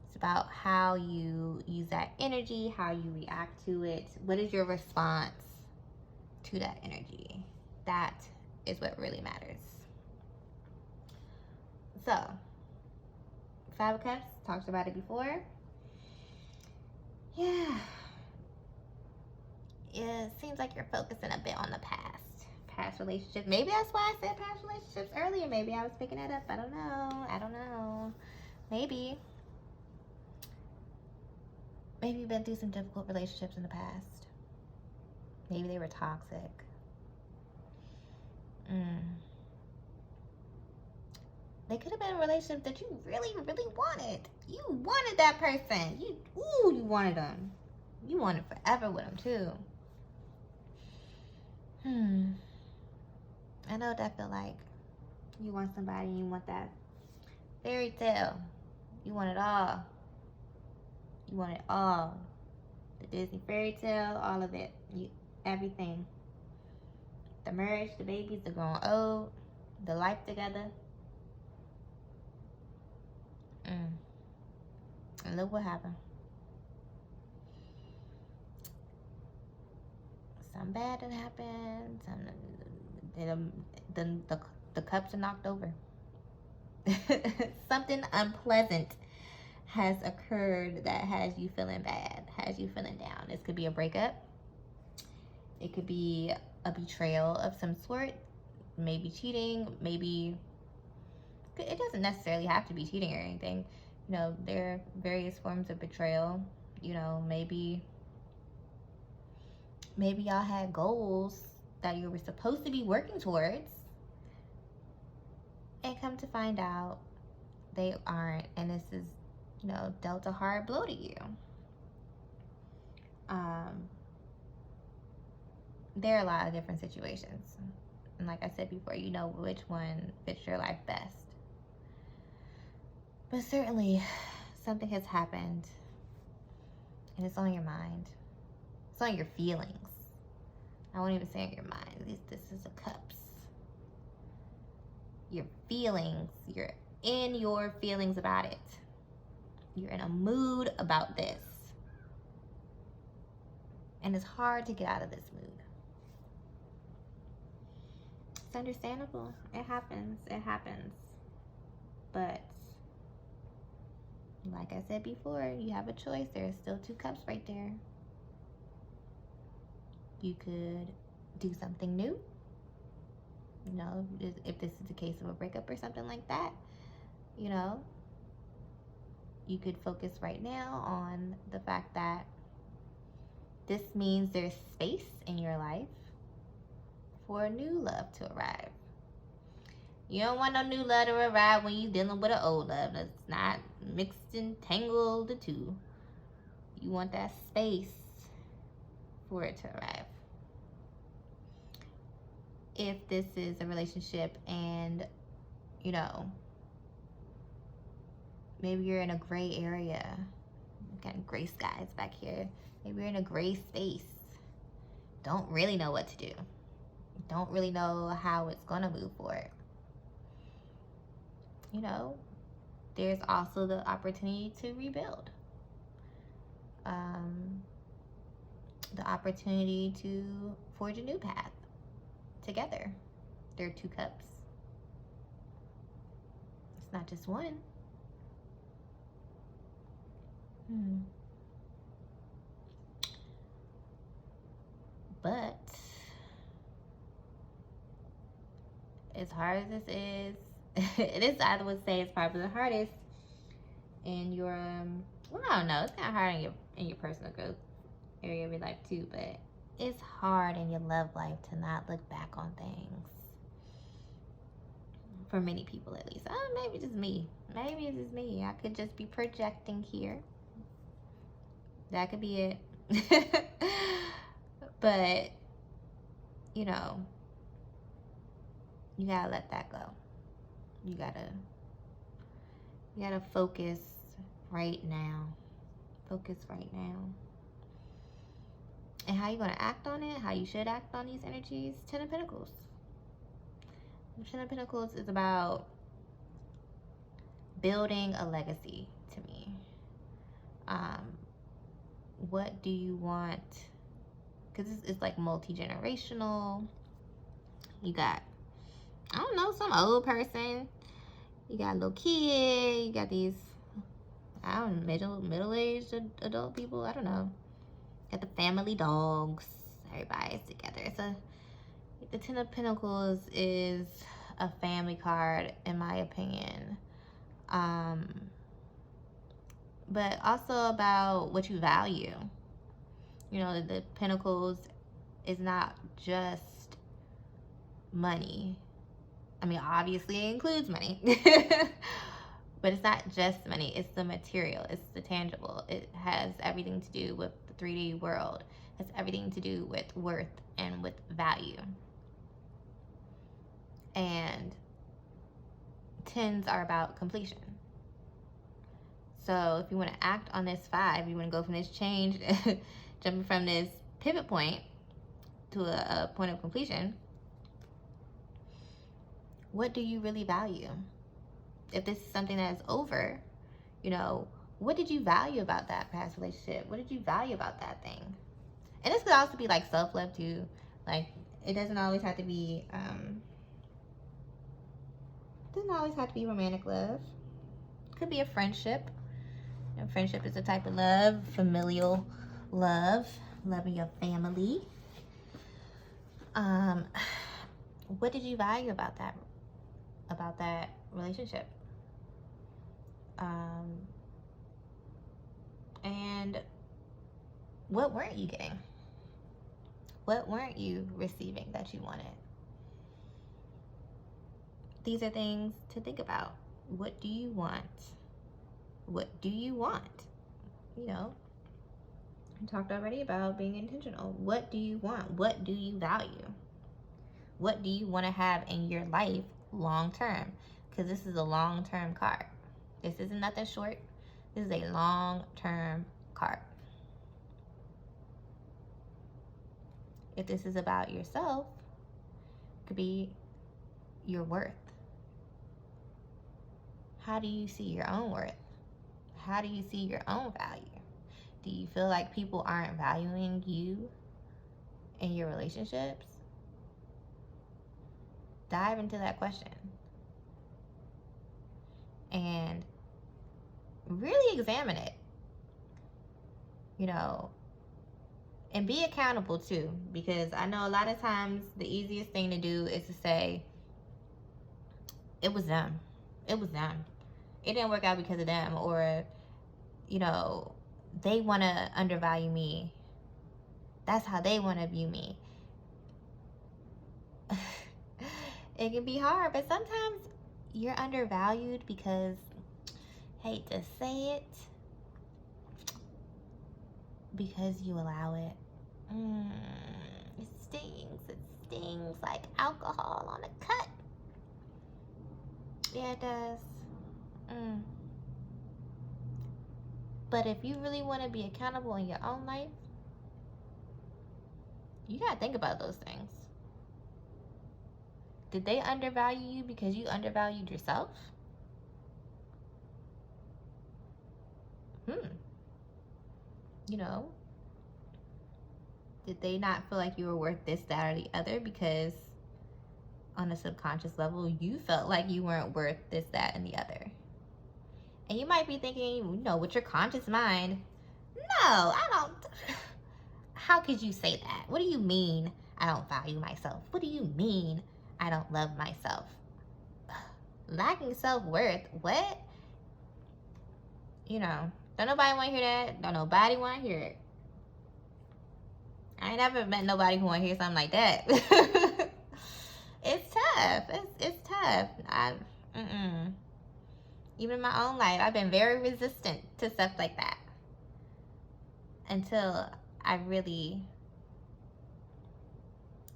It's about how you use that energy, how you react to it. What is your response to that energy? That is what really matters. So, 5 of Cups, talked about it before. Yeah. It seems like you're focusing a bit on the past relationships. Maybe that's why I said past relationships earlier. Maybe I was picking it up. I don't know. Maybe you've been through some difficult relationships in the past. Maybe they were toxic. They could have been a relationship that you really, really wanted. You wanted that person. You wanted them. You wanted forever with them too. I know what that feel like. You want somebody and you want that fairy tale. You want it all. You want it all. The Disney fairy tale, all of it. Everything. The marriage, the babies, the growing old, the life together. And look what happened. Something bad didn't happen. The cups are knocked over. Something unpleasant has occurred that has you feeling bad, has you feeling down. This could be a breakup. It could be a betrayal of some sort. Maybe cheating. Maybe it doesn't necessarily have to be cheating or anything. You know, there are various forms of betrayal. You know, maybe y'all had goals that you were supposed to be working towards, and come to find out they aren't, and this is, you know, dealt a hard blow to you. There are a lot of different situations, and like I said before, you know which one fits your life best. But certainly something has happened, and it's on your mind. It's on your feelings. I won't even say on your mind. This is a cups. Your feelings. You're in your feelings about it. You're in a mood about this. And it's hard to get out of this mood. It's understandable. It happens. But like I said before, you have a choice. There's still 2 cups right there. You could do something new. You know, if this is the case of a breakup or something like that, you know, you could focus right now on the fact that this means there's space in your life for a new love to arrive. You don't want no new love to arrive when you're dealing with an old love. That's not mixed and tangled the two. You want that space for it to arrive. If this is a relationship and, you know, maybe you're in a gray area, kind of gray skies back here. Maybe you're in a gray space. Don't really know what to do. Don't really know how it's gonna move forward. You know, there's also the opportunity to rebuild. The opportunity to forge a new path together. There are 2 cups. It's not just one. as hard as this is, this I would say is probably the hardest in your well, I don't know, it's kind of hard in your personal growth area of your life too, but it's hard in your love life to not look back on things. For many people, at least. Maybe just me. Maybe it's just me. I could just be projecting here. That could be it. But, you know, you gotta let that go. You gotta focus right now. Focus right now. And how you gonna act on it, how you should act on these energies. 10 of Pentacles. The 10 of Pentacles is about building a legacy to me. What do you want? Because it's like multi-generational. You got, I don't know, some old person. You got a little kid. You got these, I don't know, middle-aged adult people. I don't know. Got the family dogs. Everybody's together. The 10 of Pentacles is a family card, in my opinion. But also about what you value. You know, the Pentacles is not just money. I mean, obviously it includes money. But it's not just money. It's the material. It's the tangible. It has everything to do with the 3D world. It has everything to do with worth and with value. And 10s are about completion. So if you want to act on this 5, you want to go from this change, jumping from this pivot point to a point of completion, what do you really value? If this is something that is over, you know, what did you value about that past relationship? What did you value about that thing? And this could also be like self-love too. Like, it doesn't always have to be romantic love. Could be a friendship. You know, friendship is a type of love. Familial love. Loving your family. What did you value about that relationship? And what weren't you getting? What weren't you receiving that you wanted? These are things to think about. What do you want? What do you want? You know, I talked already about being intentional. What do you want? What do you value? What do you want to have in your life long term? Because this is a long-term card. This isn't nothing short. This is a long-term card. If this is about yourself, it could be your worth. How do you see your own worth? How do you see your own value? Do you feel like people aren't valuing you in your relationships? Dive into that question. And really examine it. You know, and be accountable too. Because I know a lot of times the easiest thing to do is to say, it was them. It was them. It didn't work out because of them. Or, you know, they want to undervalue me. That's how they want to view me. It can be hard, but sometimes you're undervalued because, hate to say it, because you allow it. It stings. It stings like alcohol on a cut. Yeah, it does. But if you really want to be accountable in your own life, you gotta think about those things. Did they undervalue you because you undervalued yourself? You know, did they not feel like you were worth this, that, or the other because on a subconscious level you felt like you weren't worth this, that, and the other? And you might be thinking, you know, with your conscious mind, no, I don't. How could you say that? What do you mean I don't value myself? What do you mean I don't love myself. Lacking self-worth, what? You know, don't nobody want to hear that. Don't nobody want to hear it. I ain't never met nobody who want to hear something like that. It's tough. It's tough. Even in my own life, I've been very resistant to stuff like that until I really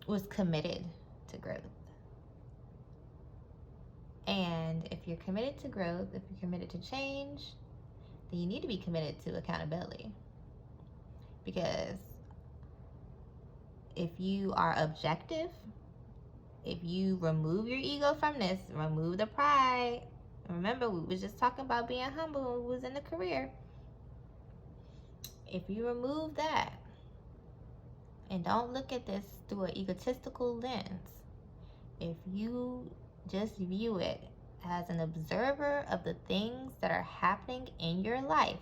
was committed to growth. And if you're committed to growth, if you're committed to change, then you need to be committed to accountability. Because if you are objective, if you remove your ego from this, remove the pride. Remember, we was just talking about being humble when we was in the career. If you remove that and don't look at this through an egotistical lens, if you just view it as an observer of the things that are happening in your life,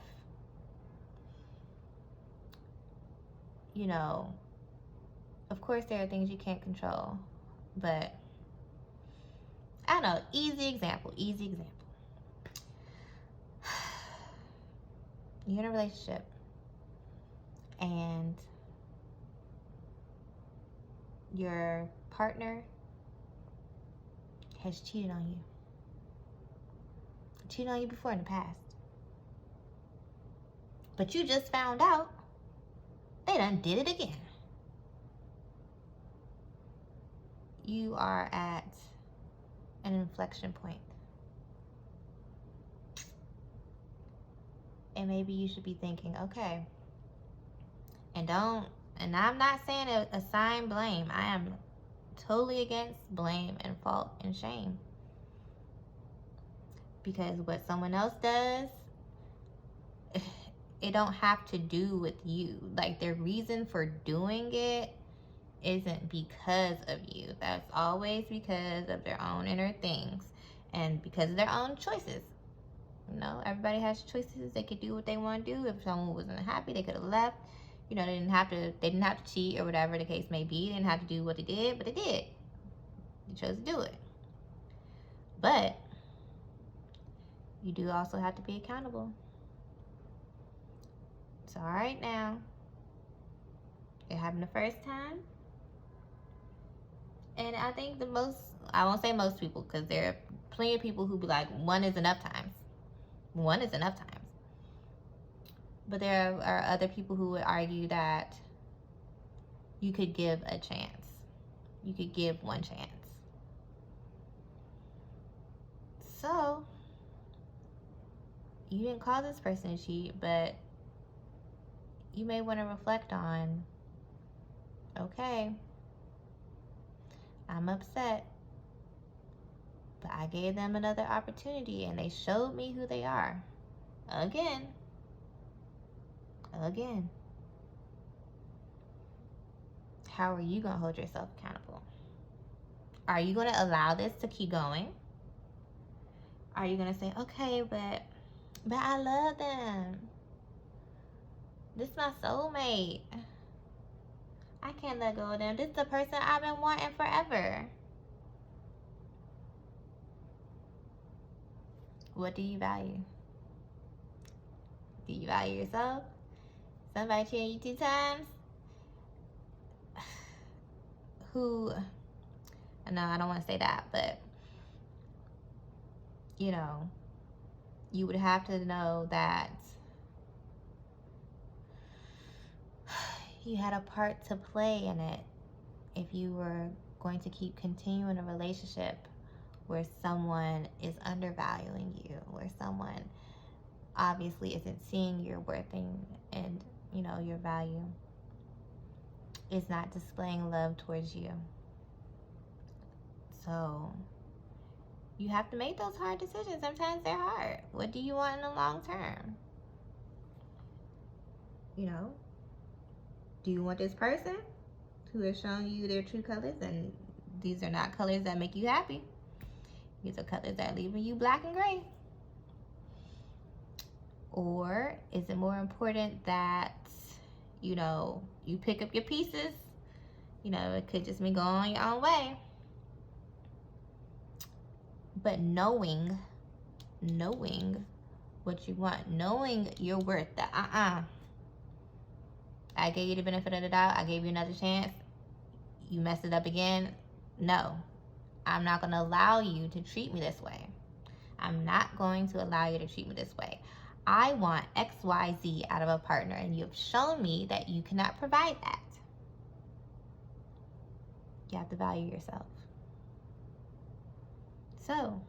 you know, of course there are things you can't control, but I don't know, easy example. You're in a relationship and your partner has cheated on you. Cheated on you before in the past. But you just found out they done did it again. You are at an inflection point. And maybe you should be thinking, okay, and I'm not saying assign blame. I am totally against blame and fault and shame. Because what someone else does, it don't have to do with you. Like, their reason for doing it isn't because of you. That's always because of their own inner things and because of their own choices. You know, everybody has choices. They could do what they want to do. If someone wasn't happy, they could have left. You know, they didn't have to cheat or whatever the case may be. They didn't have to do what they did, but they did. They chose to do it. But you do also have to be accountable. So, all right, now, it happened the first time. And I think I won't say most people, because there are plenty of people who be like, one is enough times. One is enough times. But there are other people who would argue that you could give a chance. You could give one chance. So, you didn't cause this person to cheat, but you may want to reflect on, okay, I'm upset, but I gave them another opportunity and they showed me who they are. Again. How are you going to hold yourself accountable? Are you going to allow this to keep going? Are you going to say, okay, but I love them. This is my soulmate. I can't let go of them. This is the person I've been wanting forever. What do you value? Do you value yourself? Somebody cheating you 2 times? Who, no, I don't want to say that, but, you know, you would have to know that you had a part to play in it if you were going to keep continuing a relationship where someone is undervaluing you, where someone obviously isn't seeing your worth and you know, your value, is not displaying love towards you. So you have to make those hard decisions. Sometimes they're hard. What do you want in the long term? You know, do you want this person who has shown you their true colors, and these are not colors that make you happy? These are colors that are leaving you black and gray. Or is it more important that, you know, you pick up your pieces? You know, it could just mean going your own way. But knowing what you want, knowing your worth, that I gave you the benefit of the doubt, I gave you another chance, you messed it up again. No, I'm not going to allow you to treat me this way. I'm not going to allow you to treat me this way. I want XYZ out of a partner, and you have shown me that you cannot provide that. You have to value yourself. So,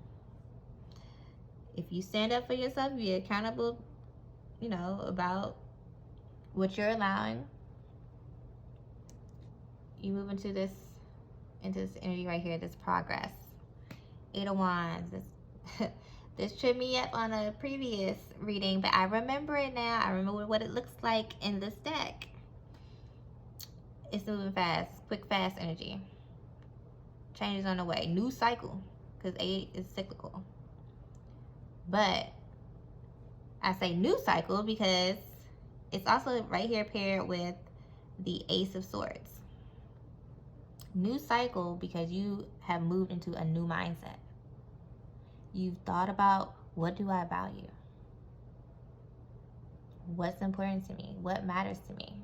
if you stand up for yourself, be accountable, about what you're allowing, you move into this energy right here, this progress. 8 of Wands. This tripped me up on a previous reading, but I remember it now. I remember what it looks like in this deck. It's moving fast, quick, fast energy. Changes on the way. New cycle, because 8 is cyclical. But I say new cycle because it's also right here paired with the Ace of Swords. New cycle because you have moved into a new mindset. You've thought about, what do I value? What's important to me? What matters to me?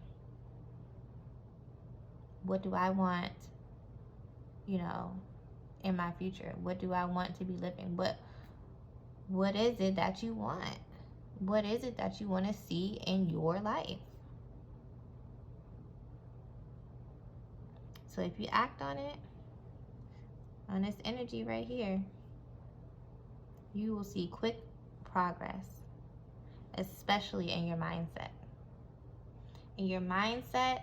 What do I want, in my future? What do I want to be living? What is it that you want? What is it that you want to see in your life? So if you act on it, on this energy right here, you will see quick progress, especially in your mindset. In your mindset,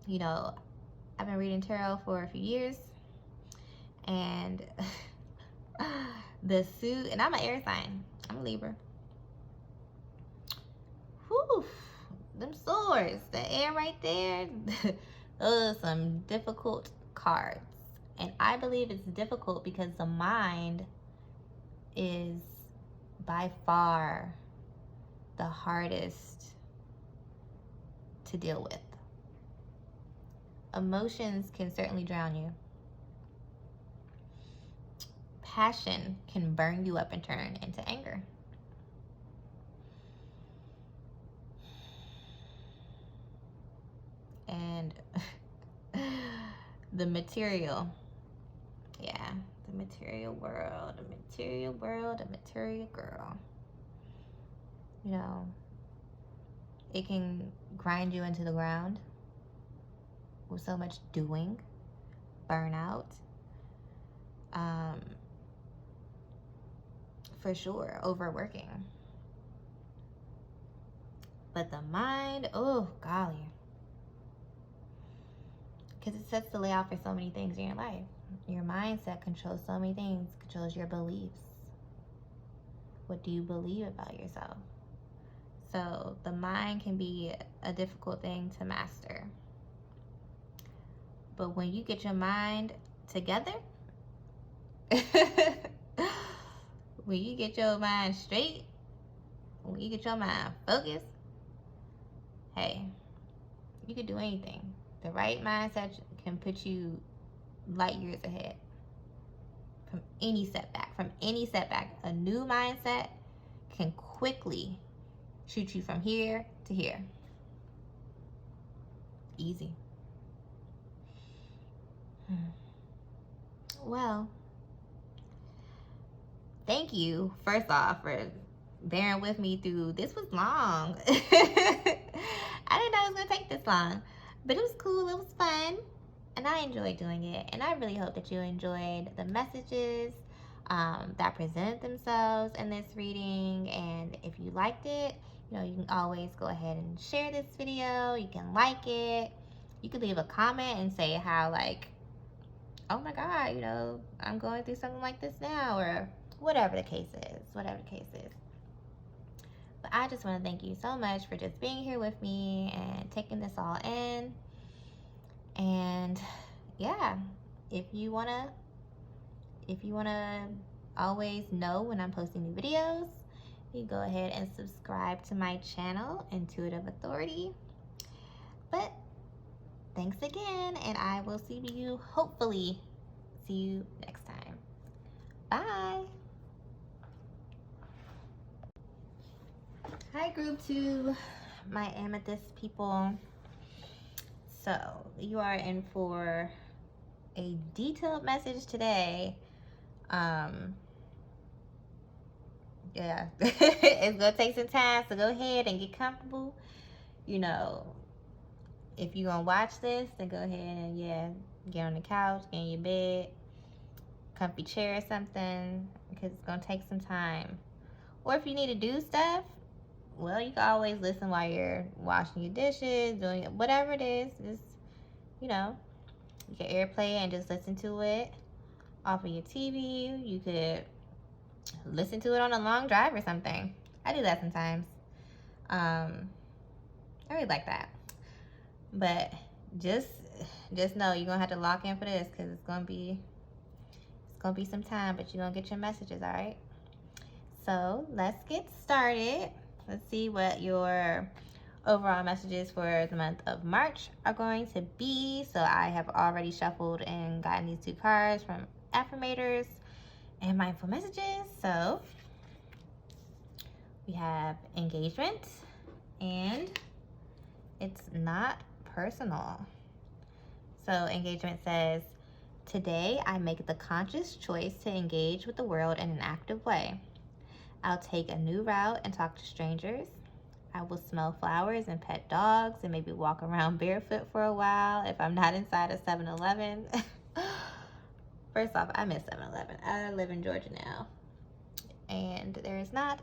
I've been reading tarot for a few years, and the suit, and I'm an air sign. I'm a Libra. Whew, them swords, the air right there, those are some difficult cards. And I believe it's difficult because the mind is by far the hardest to deal with. Emotions can certainly drown you. Passion can burn you up and turn into anger. And the material, the material world, the material girl, it can grind you into the ground with so much doing, burnout, for sure, overworking. But the mind, oh golly, because it sets the layout for so many things in your life. Your mindset controls so many things, controls your beliefs. What do you believe about yourself? So the mind can be a difficult thing to master. But when you get your mind together, when you get your mind straight, when you get your mind focused, hey, you can do anything. The right mindset can put you light years ahead from any setback. A new mindset can quickly shoot you from here to here. Easy. Well, thank you, first off, for bearing with me through, this was long. I didn't know it was going to take this long. But it was cool, it was fun, and I enjoyed doing it. And I really hope that you enjoyed the messages that presented themselves in this reading. And if you liked it, you can always go ahead and share this video. You can like it. You can leave a comment and say how, oh my God, I'm going through something like this now, or whatever the case is. But I just want to thank you so much for just being here with me and taking this all in. And yeah, if you wanna always know when I'm posting new videos, you go ahead and subscribe to my channel, Intuitive Authority. But thanks again, and I will hopefully see you next time. Bye. Hi, group 2, my Amethyst people. So you are in for a detailed message today. Yeah, it's gonna take some time, so go ahead and get comfortable. You know, if you're gonna watch this, then go ahead and get on the couch, get in your bed, comfy chair or something, because it's gonna take some time. Or if you need to do stuff, well, you can always listen while you're washing your dishes, doing whatever it is. Just, you know, you can airplay and just listen to it off of your TV. You could listen to it on a long drive or something. I do that sometimes. I really like that. But just know you're gonna have to lock in for this, because it's gonna be some time, but you're gonna get your messages, all right? So let's get started. Let's see what your overall messages for the month of March are going to be. So I have already shuffled and gotten these 2 cards from Affirmators and Mindful Messages. So we have engagement, and it's not personal. So engagement says, today I make the conscious choice to engage with the world in an active way. I'll take a new route and talk to strangers. I will smell flowers and pet dogs and maybe walk around barefoot for a while if I'm not inside a 7-Eleven. First off, I miss 7-Eleven. I live in Georgia now, and there is not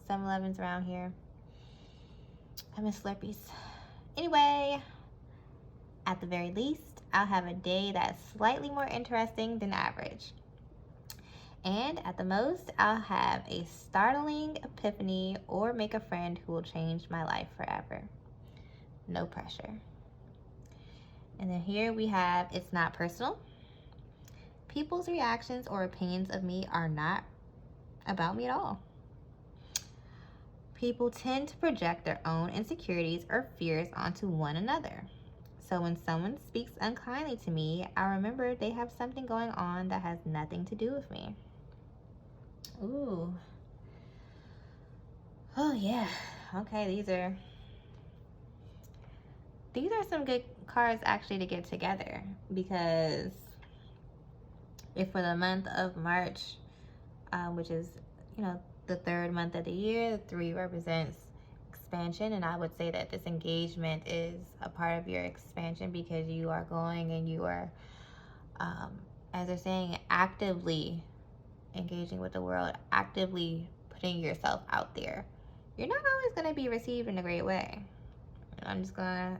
7-Elevens around here. I miss Slurpees. Anyway, at the very least, I'll have a day that's slightly more interesting than average. And at the most, I'll have a startling epiphany or make a friend who will change my life forever. No pressure. And then here we have, it's not personal. People's reactions or opinions of me are not about me at all. People tend to project their own insecurities or fears onto one another. So when someone speaks unkindly to me, I remember they have something going on that has nothing to do with me. Ooh. Oh yeah. Okay, these are some good cards actually to get together, because if for the month of March, which is, you know, the 3rd month of the year, 3 represents expansion, and I would say that this engagement is a part of your expansion, because you are going and you are, as they're saying, actively engaging with the world, actively putting yourself out there. You're not always going to be received in a great way. I'm gonna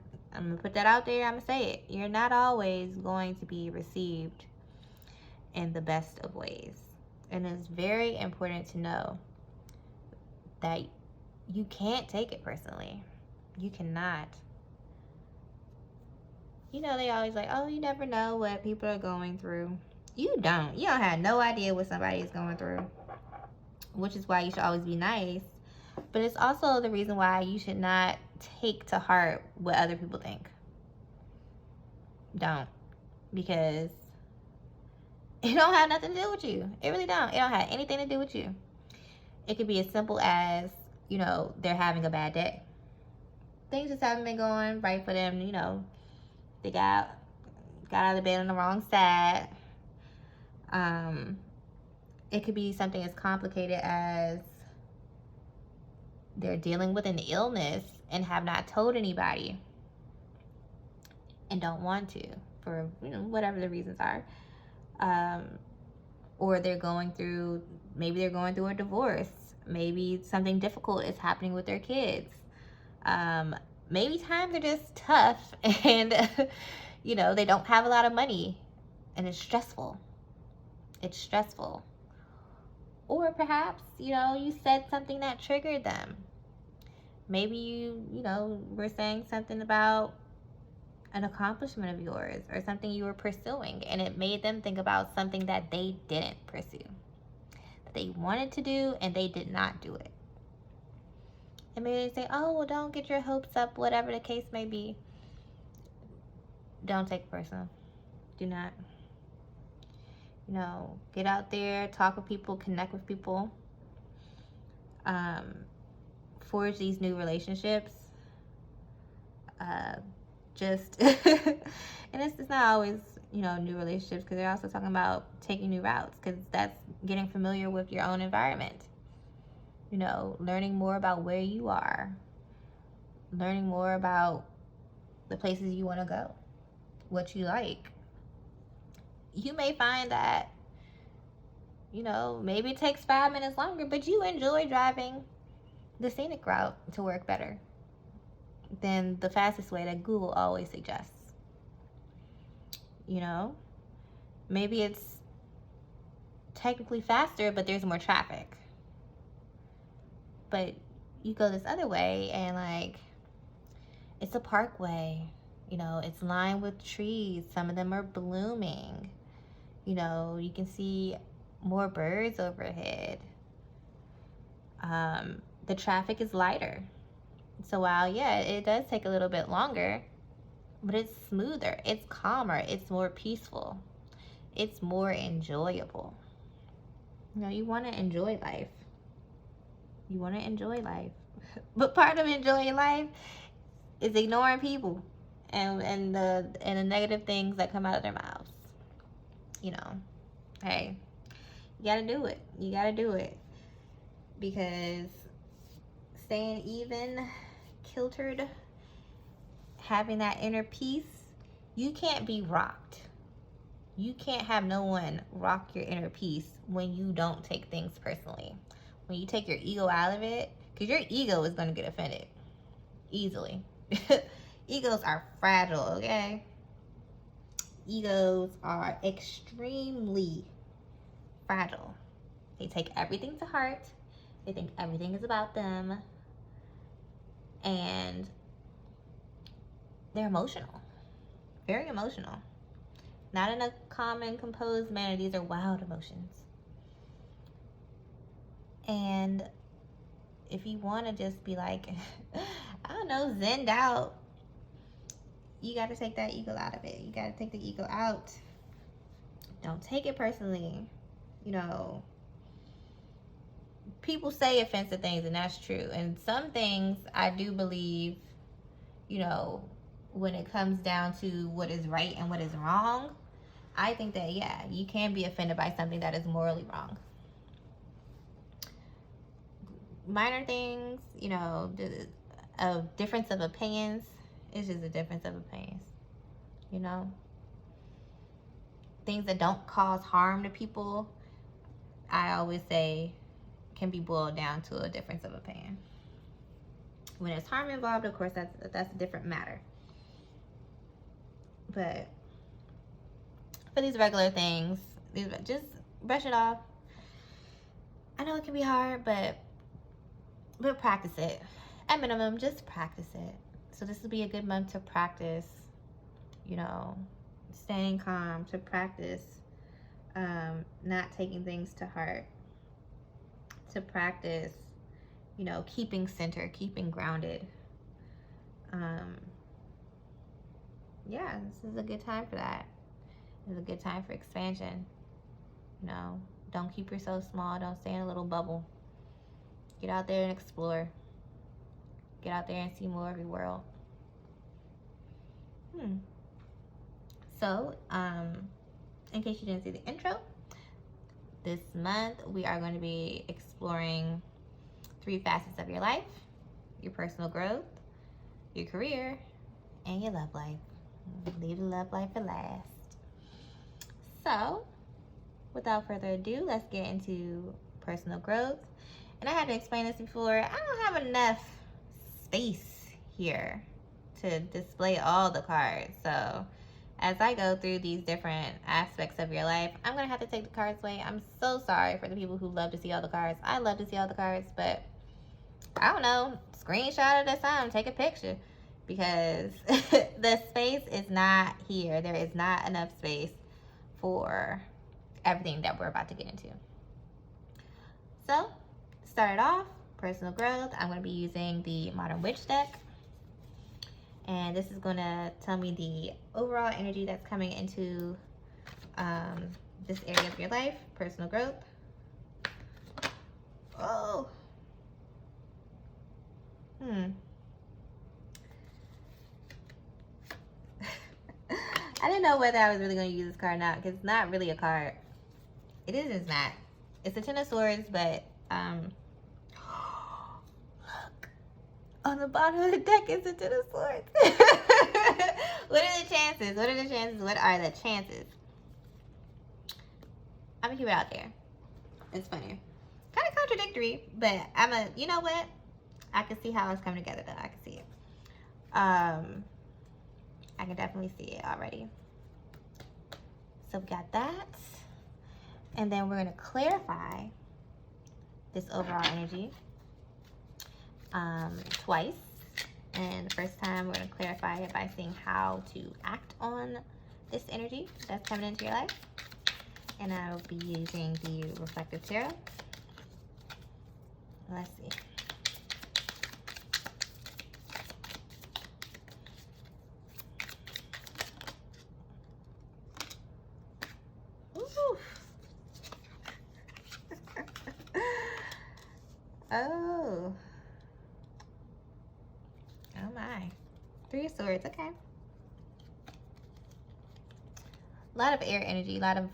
put that out there. I'm gonna say it. You're not always going to be received in the best of ways. And it's very important to know that you can't take it personally. You cannot. You know, they always like, oh, you never know what people are going through. You don't have no idea what somebody is going through, which is why you should always be nice. But it's also the reason why you should not take to heart what other people think. Don't. Because it don't have nothing to do with you. It really don't. It don't have anything to do with you. It could be as simple as, you know, they're having a bad day. Things just haven't been going right for them. You know, they got out of the bed on the wrong side. It could be something as complicated as they're dealing with an illness and have not told anybody and don't want to, for, you know, whatever the reasons are. Or they're going through a divorce. Maybe something difficult is happening with their kids. Maybe times are just tough and, you know, they don't have a lot of money and it's stressful. Or perhaps, you know, you said something that triggered them. Maybe you know, were saying something about an accomplishment of yours or something you were pursuing, and it made them think about something that they didn't pursue, that they wanted to do and they did not do it. And maybe they say, oh, well, don't get your hopes up, whatever the case may be. Don't take it personal. Do not. You know, get out there, talk with people, connect with people, forge these new relationships. Just and it's not always, you know, new relationships, because they're also talking about taking new routes, because that's getting familiar with your own environment. You know, learning more about where you are, learning more about the places you want to go, what you like. You may find that, you know, maybe it takes 5 minutes longer, but you enjoy driving the scenic route to work better than the fastest way that Google always suggests. You know, maybe it's technically faster, but there's more traffic. But you go this other way, and like, it's a parkway, you know, it's lined with trees. Some of them are blooming. You know, you can see more birds overhead. The traffic is lighter. So while, yeah, it does take a little bit longer, but it's smoother, it's calmer, it's more peaceful, it's more enjoyable. You know, you want to enjoy life. You want to enjoy life. But part of enjoying life is ignoring people and the negative things that come out of their mouths. You know, hey, you gotta do it. You gotta do it. Because staying even, kiltered, having that inner peace, you can't be rocked. You can't have no one rock your inner peace when you don't take things personally. When you take your ego out of it, because your ego is going to get offended easily. Egos are fragile, okay? Egos are extremely fragile. They take everything to heart. They think everything is about them. And they're emotional. Very emotional. Not in a calm and composed manner. These are wild emotions. And if you want to just be like, I don't know, zenned out, you got to take that ego out of it. You got to take the ego out. Don't take it personally. You know, people say offensive things, and that's true. And some things I do believe, you know, when it comes down to what is right and what is wrong, I think that, yeah, you can be offended by something that is morally wrong. Minor things, you know, a difference of opinions is just a difference of opinions, you know. Things that don't cause harm to people, I always say, can be boiled down to a difference of opinion. When there's harm involved, of course, that's a different matter. But for these regular things, just brush it off. I know it can be hard, but practice it. At minimum, just practice it. So this will be a good month to practice, you know, staying calm, to practice not taking things to heart, to practice, you know, keeping center, keeping grounded. Yeah, this is a good time for that. It's a good time for expansion. You know, don't keep yourself small. Don't stay in a little bubble. Get out there and explore. Get out there and see more of your world. So, in case you didn't see the intro, this month we are going to be exploring 3 facets of your life: your personal growth, your career, and your love life. Leave the love life for last. So, without further ado, let's get into personal growth. And I had to explain this before. I don't have enough space here to display all the cards. So as I go through these different aspects of your life, I'm going to have to take the cards away. I'm so sorry for the people who love to see all the cards. I love to see all the cards, but I don't know, screenshot it or something, take a picture, because the space is not here. There is not enough space for everything that we're about to get into. So, start it off, personal growth. I'm going to be using the Modern Witch deck. And this is going to tell me the overall energy that's coming into this area of your life, personal growth. Oh. I didn't know whether I was really going to use this card or not, because it's not really a card. It is, it's not. It's a Ten of Swords, but look, on the bottom of the deck is a Ten of Swords. What are the chances? What are the chances? What are the chances? I'm gonna keep it out there. It's funny. Kind of contradictory, but you know what? I can see how it's coming together though. I can see it. I can definitely see it already. So we got that. And then we're gonna clarify this overall energy twice. And the first time we're gonna clarify it by seeing how to act on this energy that's coming into your life. And I will be using the reflective tarot. Let's see. Oh. Oh my. Three of Swords, okay. A lot of air energy, a lot of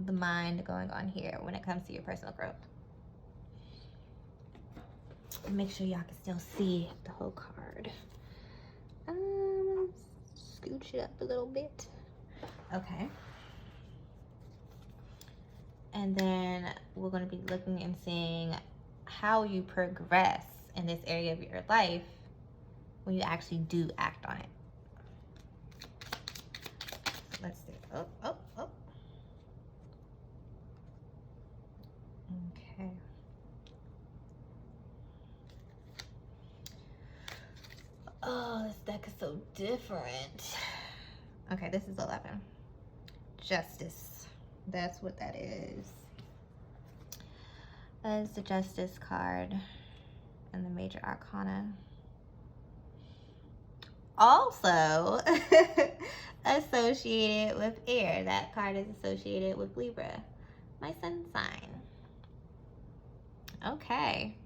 the mind going on here when it comes to your personal growth. Make sure y'all can still see the whole card. Scooch it up a little bit. Okay. And then we're going to be looking and seeing how you progress in this area of your life when you actually do act on it. Let's see. Oh. Okay. Oh, this deck is so different. Okay, this is 11. Justice. That's what that is. That is the Justice card and the Major Arcana. Also associated with air. That card is associated with Libra, my sun sign. Okay.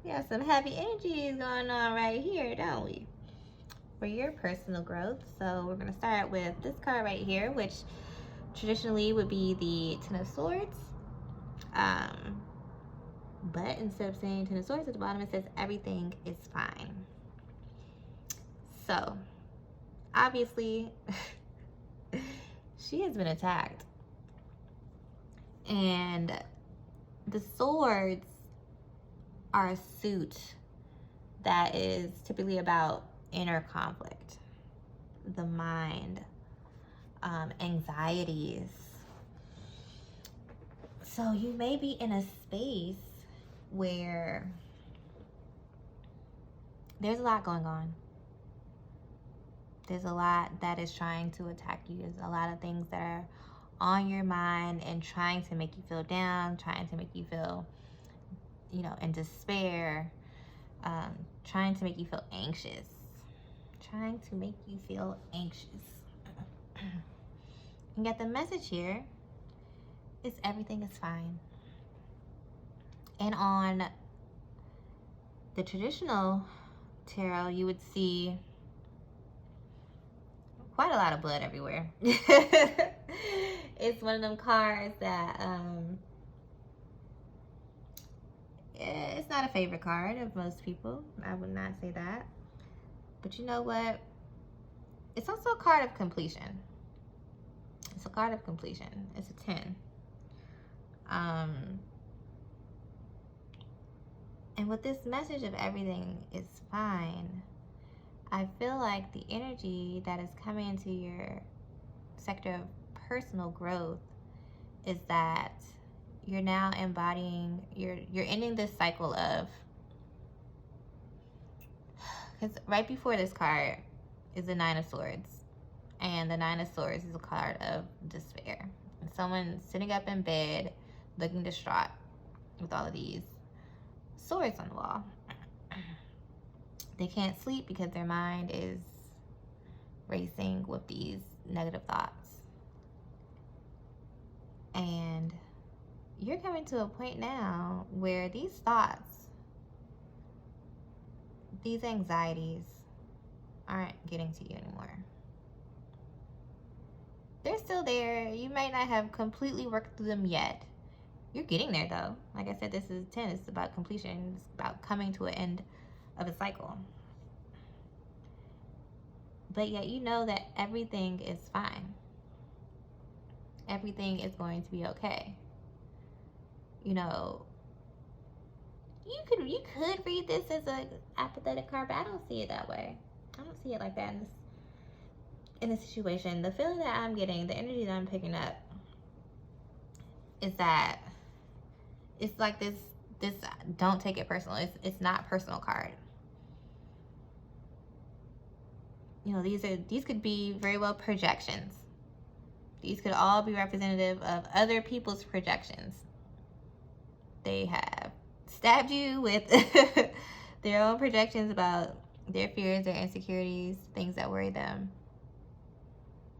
We have some heavy energies going on right here, don't we? For your personal growth. So we're going to start with this card right here, which traditionally would be the Ten of Swords. But instead of saying Ten of Swords at the bottom, it says everything is fine. So, obviously, she has been attacked. And the swords are a suit that is typically about inner conflict, the mind, anxieties. So you may be in a space where there's a lot going on. There's a lot that is trying to attack you. There's a lot of things that are on your mind and trying to make you feel down, trying to make you feel, in despair, trying to make you feel anxious. And yet the message here is everything is fine. And on the traditional tarot, you would see quite a lot of blood everywhere. It's one of them cards that it's not a favorite card of most people. I would not say that. But you know what? It's also a card of completion. It's a card of completion. It's a 10. And with this message of everything is fine, I feel like the energy that is coming into your sector of personal growth is that you're now embodying, you're ending this cycle of, because right before this card is the Nine of Swords. And the Nine of Swords is a card of despair. And someone sitting up in bed looking distraught with all of these swords on the wall. They can't sleep because their mind is racing with these negative thoughts. And you're coming to a point now where these thoughts, these anxieties aren't getting to you anymore. They're still there. You might not have completely worked through them yet. You're getting there though. Like I said, this is 10. It's about completion. It's about coming to an end of a cycle. But yet you know that everything is fine. Everything is going to be okay. You know, you could read this as a apathetic card, but I don't see it that way. I don't see it like that in this situation. The feeling that I'm getting, the energy that I'm picking up, is that it's like this don't take it personal. It's not personal card. You know, these could be very well projections. These could all be representative of other people's projections. They have stabbed you with their own projections about their fears, their insecurities, things that worry them.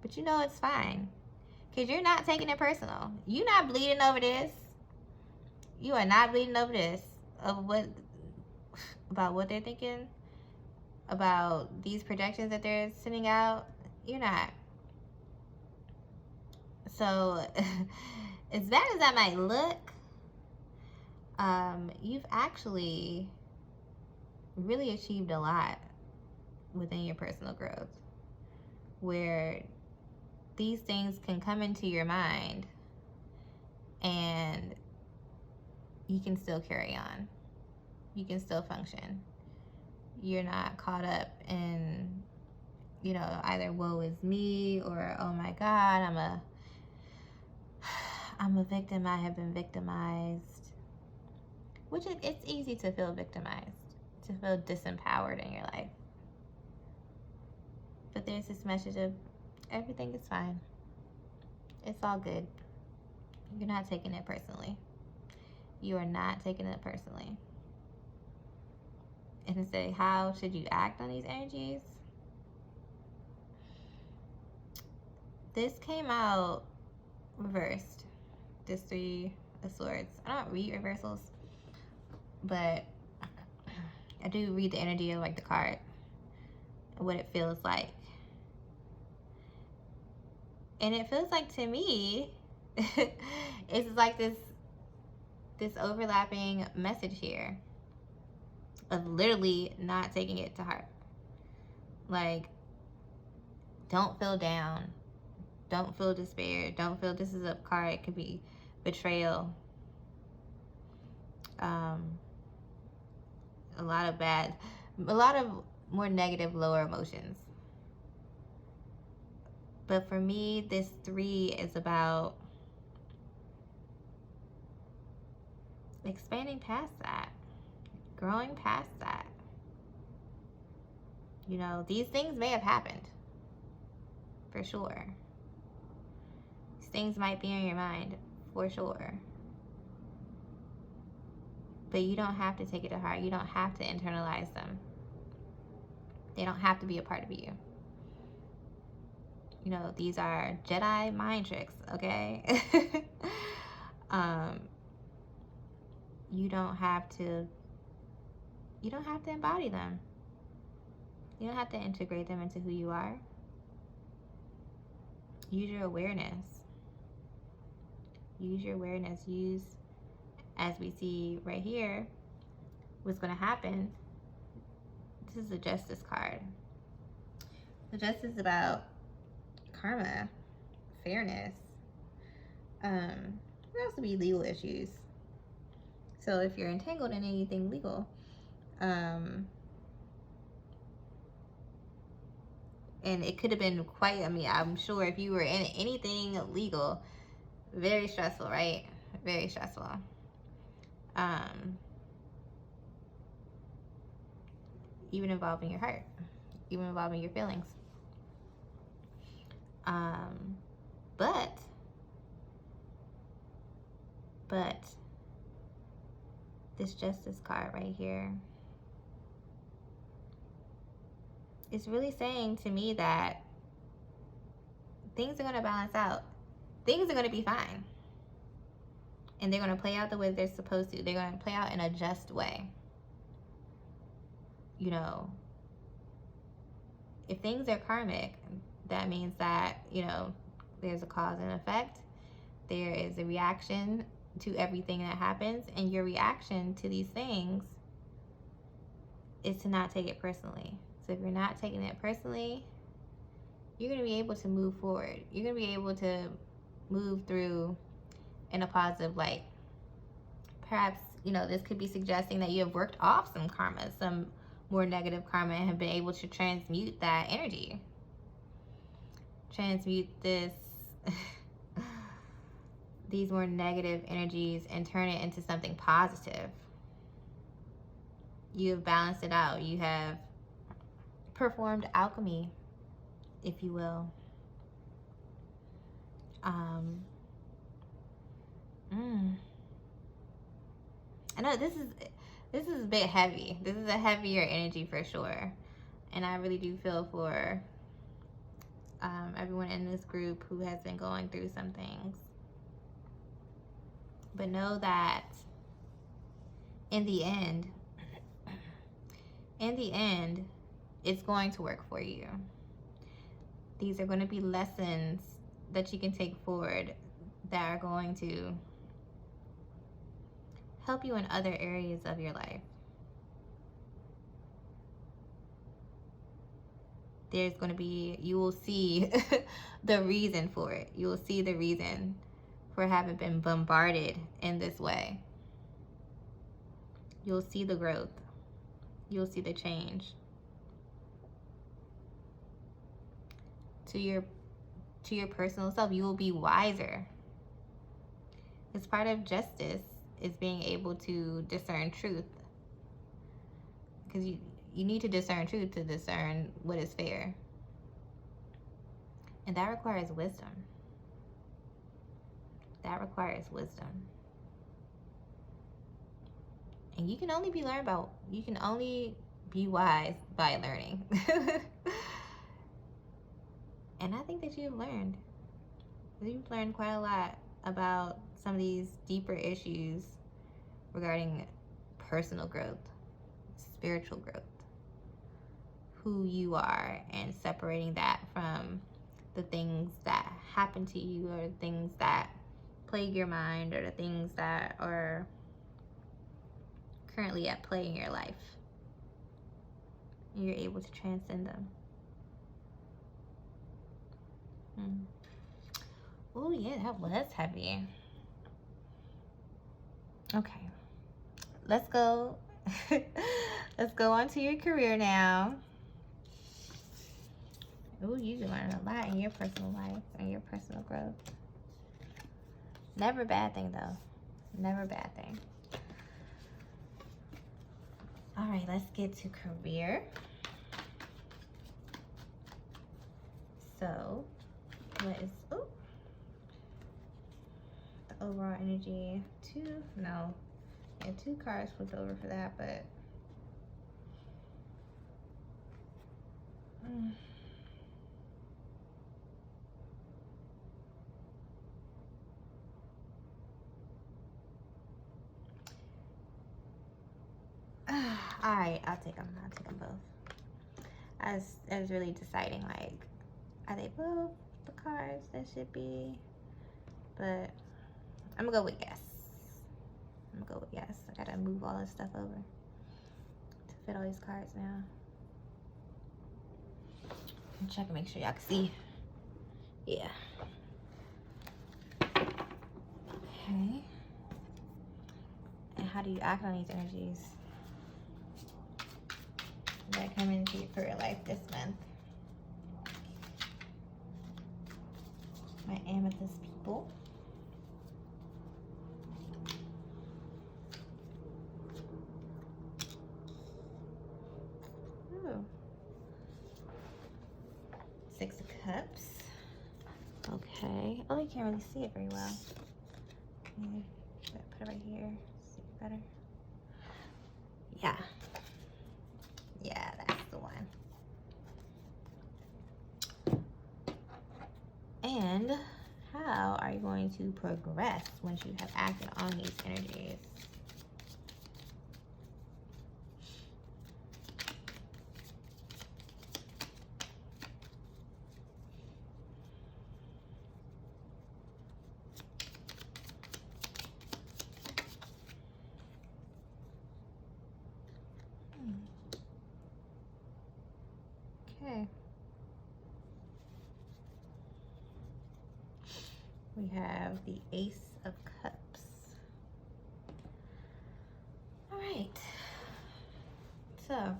But you know it's fine. Because you're not taking it personal. You're not bleeding over this. You are not bleeding over this. About what they're thinking. About these projections that they're sending out. You're not. So, as bad as that might look, you've actually really achieved a lot within your personal growth, where these things can come into your mind and you can still carry on. You can still function. You're not caught up in, you know, either woe is me or oh my God, I'm a victim, I have been victimized. Which it's easy to feel victimized, to feel disempowered in your life. But there's this message of everything is fine. It's all good. You're not taking it personally. You are not taking it personally. And to say, how should you act on these energies? This came out reversed. This 3 of Swords. I don't read reversals, but I do read the energy of like the card and what it feels like. And it feels like to me, it's like this overlapping message here of literally not taking it to heart. Like, don't feel down. Don't feel despair. Don't feel, this is a card. It could be betrayal. A lot of more negative, lower emotions. But for me, this 3 is about expanding past that, growing past that. You know, these things may have happened, for sure. These things might be in your mind, for sure. But you don't have to take it to heart. You don't have to internalize them. They don't have to be a part of you. You know, these are Jedi mind tricks, okay? You don't have to embody them. You don't have to integrate them into who you are. Use your awareness. Use your awareness. Use, as we see right here, what's going to happen. This is the Justice card. The Justice is about karma, fairness. There also be legal issues. So if you're entangled in anything legal, and it could have been quite, I mean, I'm sure if you were in anything legal, very stressful, right? Very stressful. Even involving your heart, even involving your feelings. But this Justice card right here is really saying to me that things are going to balance out. Things are going to be fine. And they're going to play out the way they're supposed to. They're going to play out in a just way. You know, if things are karmic, that means that, you know, there's a cause and effect. There is a reaction to everything that happens. And your reaction to these things is to not take it personally. So if you're not taking it personally, you're going to be able to move forward. You're going to be able to move through in a positive light. Perhaps, you know, this could be suggesting that you have worked off some karma, some more negative karma, and have been able to transmute that energy. Transmute these more negative energies and turn it into something positive. You have balanced it out. You have performed alchemy, if you will. I know this is a bit heavy. This is a heavier energy for sure. And I really do feel for everyone in this group who has been going through some things. But know that in the end, it's going to work for you. These are going to be lessons that you can take forward that are going to help you in other areas of your life. There's going to be, you will see the reason for it. You will see the reason for having been bombarded in this way. You'll see the growth. You'll see the change. To your personal self, you will be wiser. It's part of justice is being able to discern truth. Because you need to discern truth to discern what is fair. And that requires wisdom. That requires wisdom. And you can only be wise by learning. And I think that you've learned. You've learned quite a lot about some of these deeper issues regarding personal growth, spiritual growth, who you are, and separating that from the things that happen to you, or things that plague your mind, or the things that are currently at play in your life. And you're able to transcend them. Oh yeah, that was heavy. Okay, let's go. Let's go on to your career now. Oh, you learn a lot in your personal life and your personal growth. Never a bad thing though. Never a bad thing. All right, let's get to career. So, what is the overall energy? Two cards flipped over for that, but all right, I'll take them both. I was really deciding, like, are they both the cards that should be? But I'm gonna go with yes. I gotta move all this stuff over to fit all these cards now. Check and make sure y'all can see. Yeah. Okay. And how do you act on these energies that come into your career life this month? My amethyst people. Six of Cups. Okay. Oh, you can't really see it very well. Okay. Put it right here. See it better. Yeah. Yeah, that's the one. going to progress once you have acted on these energies? Okay. We have the Ace of Cups. All right. So,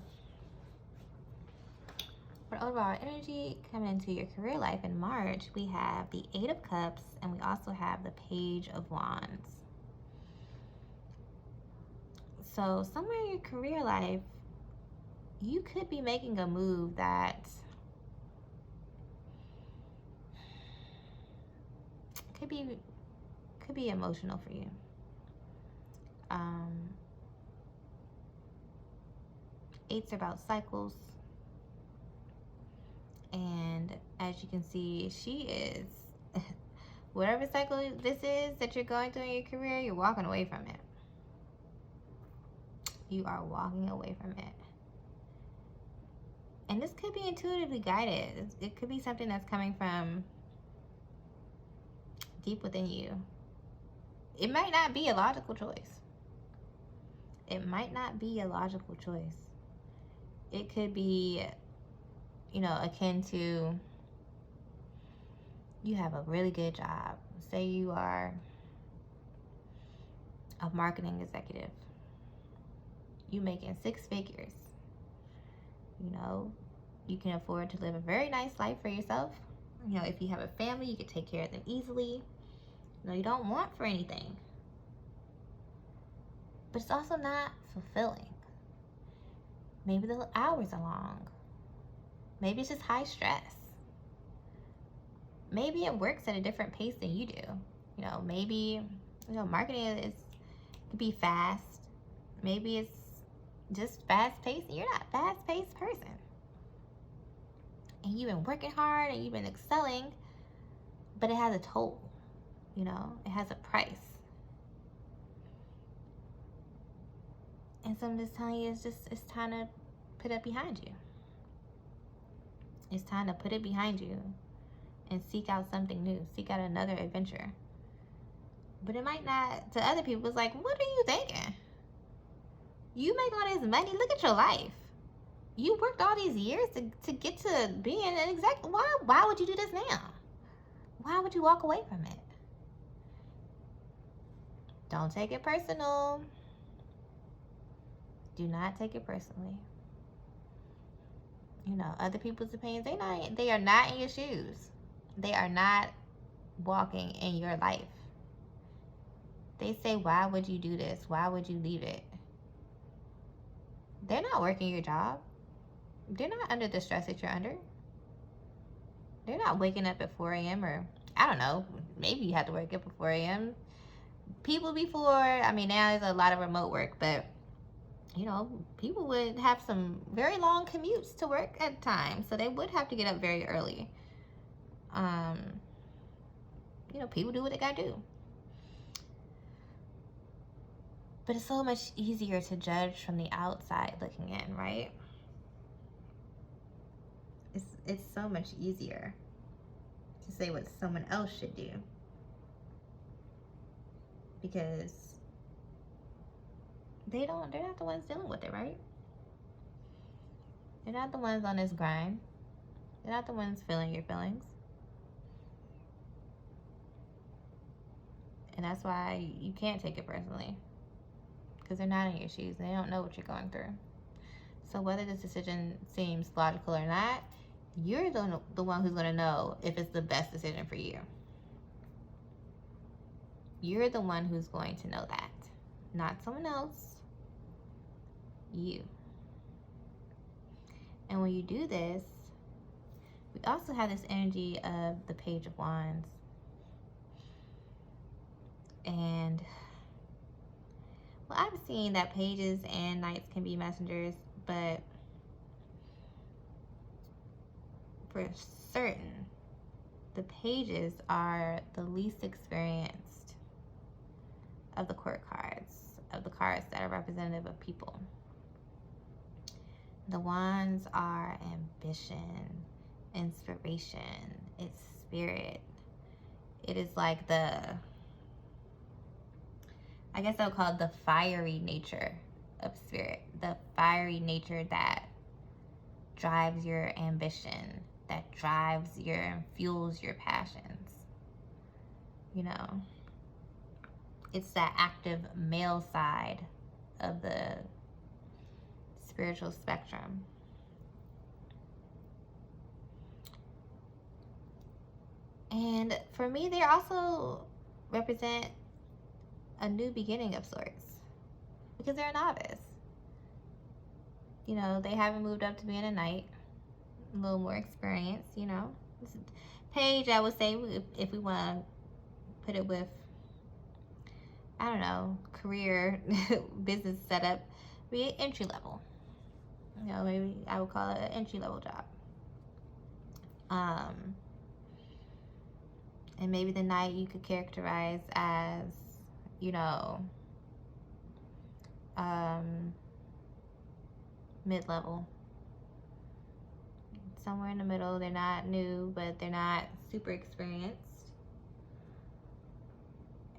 for overall energy coming into your career life in March, we have the Eight of Cups and we also have the Page of Wands. So, somewhere in your career life, you could be making a move that could be emotional for you. Eights are about cycles, and as you can see, she is whatever cycle this is that you're going through in your career, you're walking away from it. You are walking away from it. And this could be intuitively guided. It could be something that's coming from deep within you. It might not be a logical choice. It might not be a logical choice. It could be, you know, akin to you have a really good job. Say you are a marketing executive. You making 6 figures. You know, you can afford to live a very nice life for yourself. You know, if you have a family, you can take care of them easily. You know, you don't want for anything. But it's also not fulfilling. Maybe the hours are long. Maybe it's just high stress. Maybe it works at a different pace than you do. You know, maybe, you know, marketing could be fast. Maybe it's just fast-paced and you're not a fast-paced person. And you've been working hard and you've been excelling, but it has a toll, you know, it has a price. And so I'm just telling you, it's time to put it behind you. It's time to put it behind you and seek out something new, seek out another adventure. But it might not, to other people, it's like, what are you thinking? You make all this money, look at your life. You worked all these years to get to being an exec. Why would you do this now? Why would you walk away from it? Don't take it personal. Do not take it personally. You know, other people's opinions, they are not in your shoes. They are not walking in your life. They say, why would you do this? Why would you leave it? They're not working your job. They're not under the stress that you're under. They're not waking up at 4 a.m. or, I don't know, maybe you have to wake up at 4 a.m. People before, I mean, now there's a lot of remote work, but, you know, people would have some very long commutes to work at times, so they would have to get up very early. You know, people do what they gotta do. But it's so much easier to judge from the outside looking in, right? It's so much easier to say what someone else should do. Because they're not the ones dealing with it, right? They're not the ones on this grind. They're not the ones feeling your feelings. And that's why you can't take it personally. Because they're not in your shoes and they don't know what you're going through. So whether this decision seems logical or not, you're the one who's going to know if it's the best decision for you. You're the one who's going to know that. Not someone else. You. And when you do this, we also have this energy of the Page of Wands. And well, I've seen that pages and knights can be messengers, but for certain, the pages are the least experienced of the court cards, of the cards that are representative of people. The wands are ambition, inspiration, it's spirit. It is like I guess I would call it the fiery nature of spirit, the fiery nature that drives your ambition, that drives and fuels your passions. You know, it's that active male side of the spiritual spectrum. And for me, they also represent a new beginning of sorts, because they're a novice. You know, they haven't moved up to being a knight, a little more experience, you know. Page, I would say, if we want to put it with, I don't know, career, business setup, be entry level. You know, maybe I would call it an entry level job. And maybe the knight you could characterize as, you know, mid-level. Somewhere in the middle. They're not new, but they're not super experienced.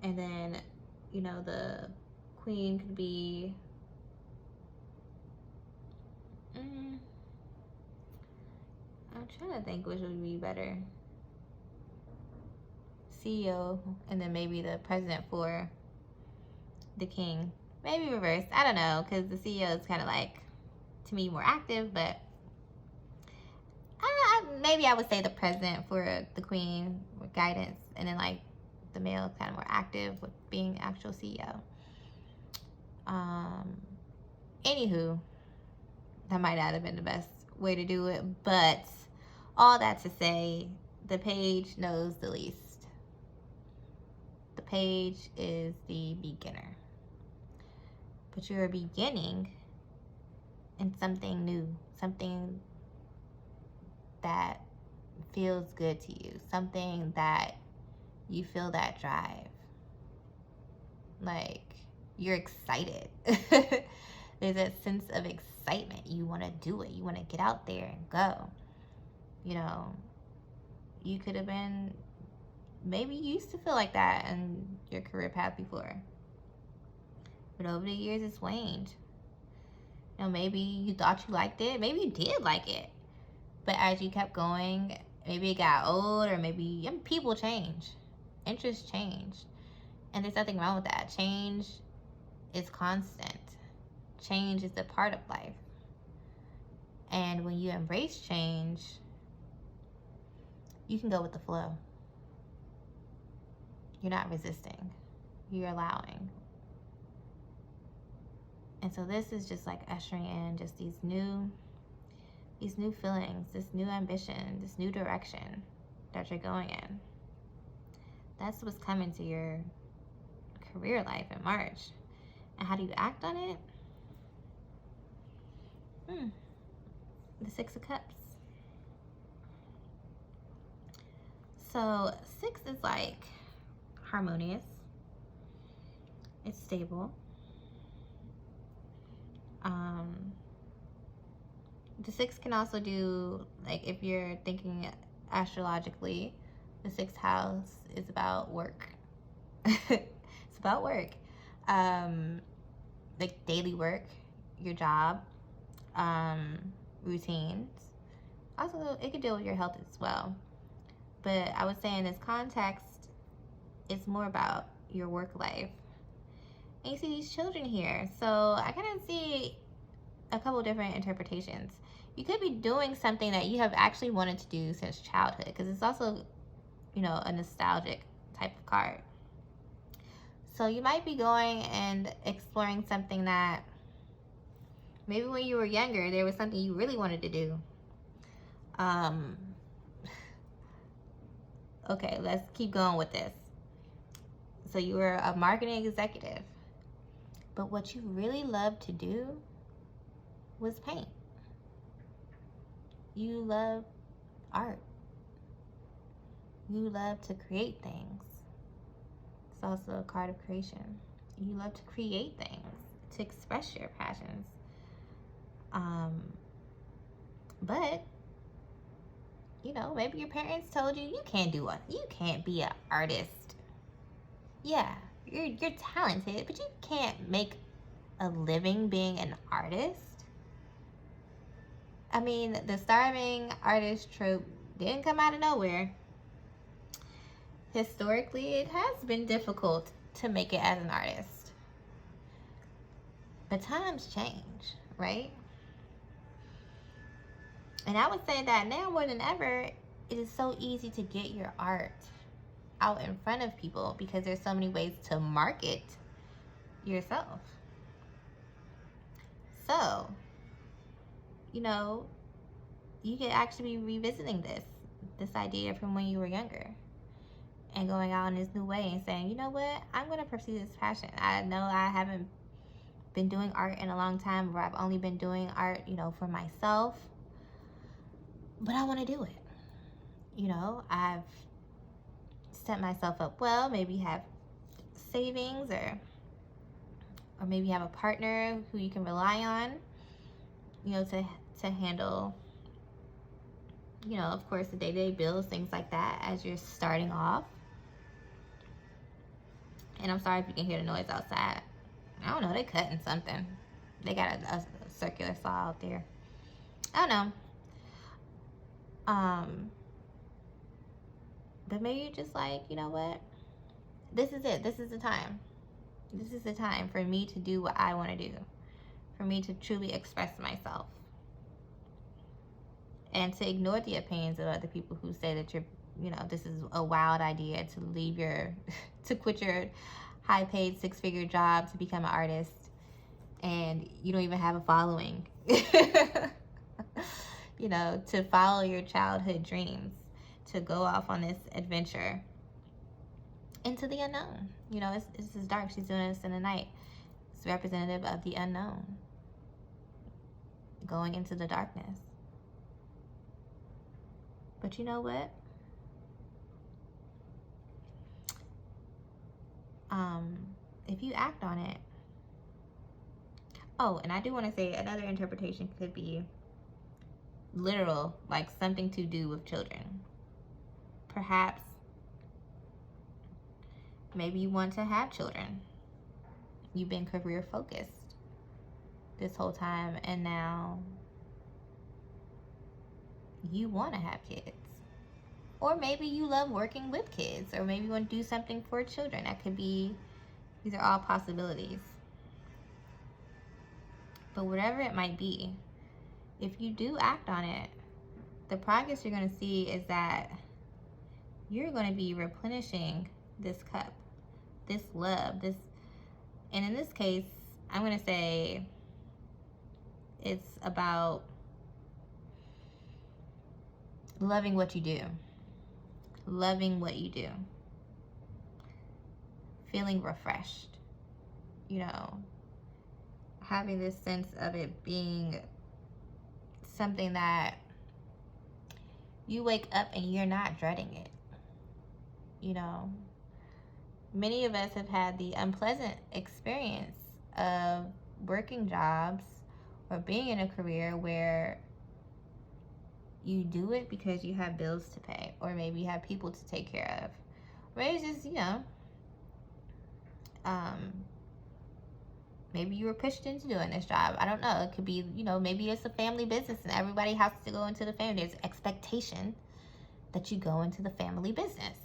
And then, you know, the queen could be, I'm trying to think which would be better. CEO, and then maybe the president for the king. Maybe reverse. I don't know, because the CEO is kind of like, to me, more active, but maybe I would say the president for the queen with guidance, and then like the male kind of more active with being actual CEO. Anywho, that might not have been the best way to do it, but all that to say, the page knows the least. The page is the beginner, but you're beginning in something new, something that feels good to you, something that you feel that drive, like you're excited. There's that sense of excitement. You want to do it. You want to get out there and go. You know, you could have been, maybe you used to feel like that in your career path before, but over the years it's waned. You know, maybe you thought you liked it. Maybe you did like it, but as you kept going, maybe it got old, or maybe people change, interests change, and there's nothing wrong with that. Change is constant. Change is a part of life, and when you embrace change, you can go with the flow. You're not resisting, you're allowing. And so this is just like ushering in just these new feelings, this new ambition, this new direction that you're going in. That's what's coming to your career life in March. And how do you act on it? The Six of Cups. So 6 is like harmonious. It's stable. The 6 can also do, like, if you're thinking astrologically, the 6th house is about work. It's about work. Like daily work, your job, routines. Also, it could deal with your health as well. But I would say in this context, it's more about your work life. And you see these children here. So I kind of see a couple different interpretations. You could be doing something that you have actually wanted to do since childhood, because it's also, you know, a nostalgic type of card. So you might be going and exploring something that maybe when you were younger, there was something you really wanted to do. Okay, let's keep going with this. So you were a marketing executive, but what you really loved to do was paint. You love art. You love to create things. It's also a card of creation. You love to create things, to express your passions. But you know, maybe your parents told you you can't be an artist. Yeah, you're talented, but you can't make a living being an artist. I mean, the starving artist trope didn't come out of nowhere. Historically, it has been difficult to make it as an artist. But times change, right? And I would say that now more than ever, it is so easy to get your art out in front of people because there's so many ways to market yourself. So, you know, you could actually be revisiting this idea from when you were younger and going out in this new way and saying, you know what, I'm going to pursue this passion. I know I haven't been doing art in a long time, or I've only been doing art, you know, for myself, but I want to do it. You know, I've set myself up well, maybe have savings, or maybe have a partner who you can rely on, you know, to handle, you know, of course, the day-to-day bills, things like that, as you're starting off. And I'm sorry if you can hear the noise outside. I don't know, they cutting something. They got a circular saw out there. I don't know. But maybe you're just like, you know what? This is it. This is the time. This is the time for me to do what I want to do. For me to truly express myself. And to ignore the opinions of other people who say that this is a wild idea to leave to quit your high-paid 6-figure job to become an artist, and you don't even have a following. You know, to follow your childhood dreams, to go off on this adventure into the unknown. You know, it's dark. She's doing this in the night. It's representative of the unknown, going into the darkness. But you know what? If you act on it. Oh, and I do want to say another interpretation could be literal, like something to do with children. Perhaps, maybe you want to have children. You've been career focused this whole time, and now you want to have kids. Or maybe you love working with kids, or maybe you want to do something for children. That could be, these are all possibilities. But whatever it might be, if you do act on it, the progress you're going to see is that you're going to be replenishing this cup, this love, and in this case, I'm going to say it's about loving what you do. Loving what you do. Feeling refreshed. You know, having this sense of it being something that you wake up and you're not dreading it. You know, many of us have had the unpleasant experience of working jobs or being in a career where you do it because you have bills to pay, or maybe you have people to take care of, or it's just, you know, maybe you were pushed into doing this job. I don't know. It could be, you know, maybe it's a family business and everybody has to go into the family. There's expectation that you go into the family business.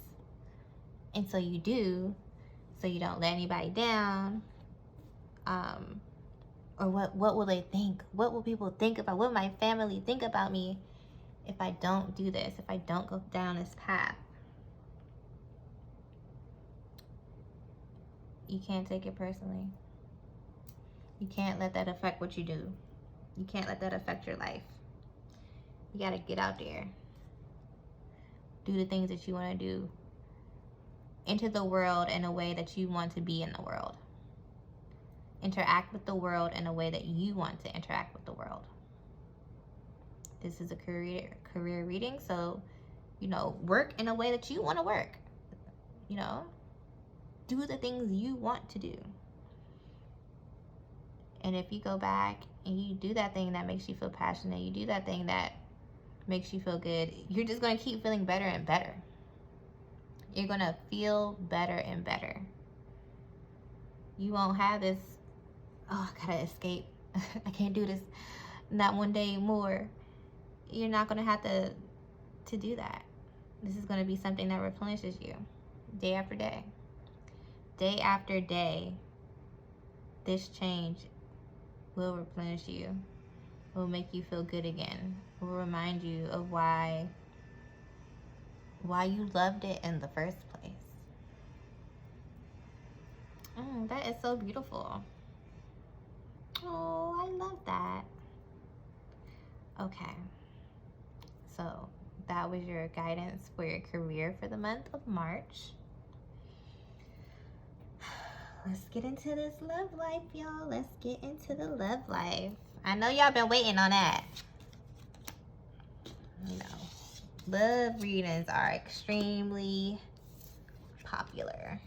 And so you do, so you don't let anybody down. Or what will they think? What will people think about? What will my family think about me if I don't do this, if I don't go down this path? You can't take it personally. You can't let that affect what you do. You can't let that affect your life. You gotta get out there. Do the things that you want to do. Enter the world in a way that you want to be in the world. Interact with the world in a way that you want to interact with the world. This is a career reading, so you know, work in a way that you want to work. You know, do the things you want to do. And if you go back and you do that thing that makes you feel passionate, you do that thing that makes you feel good, you're just going to keep feeling better and better. You're going to feel better and better. You won't have this, oh, I gotta escape. I can't do this. Not one day more. You're not going to have to do that. This is going to be something that replenishes you day after day. Day after day, this change will replenish you, will make you feel good again, will remind you of why you loved it in the first place. That is so beautiful. Oh, I love that. Okay, so that was your guidance for your career for the month of March. Let's get into this love life, y'all. Let's get into the love life. I know y'all been waiting on that. You know, love readings are extremely popular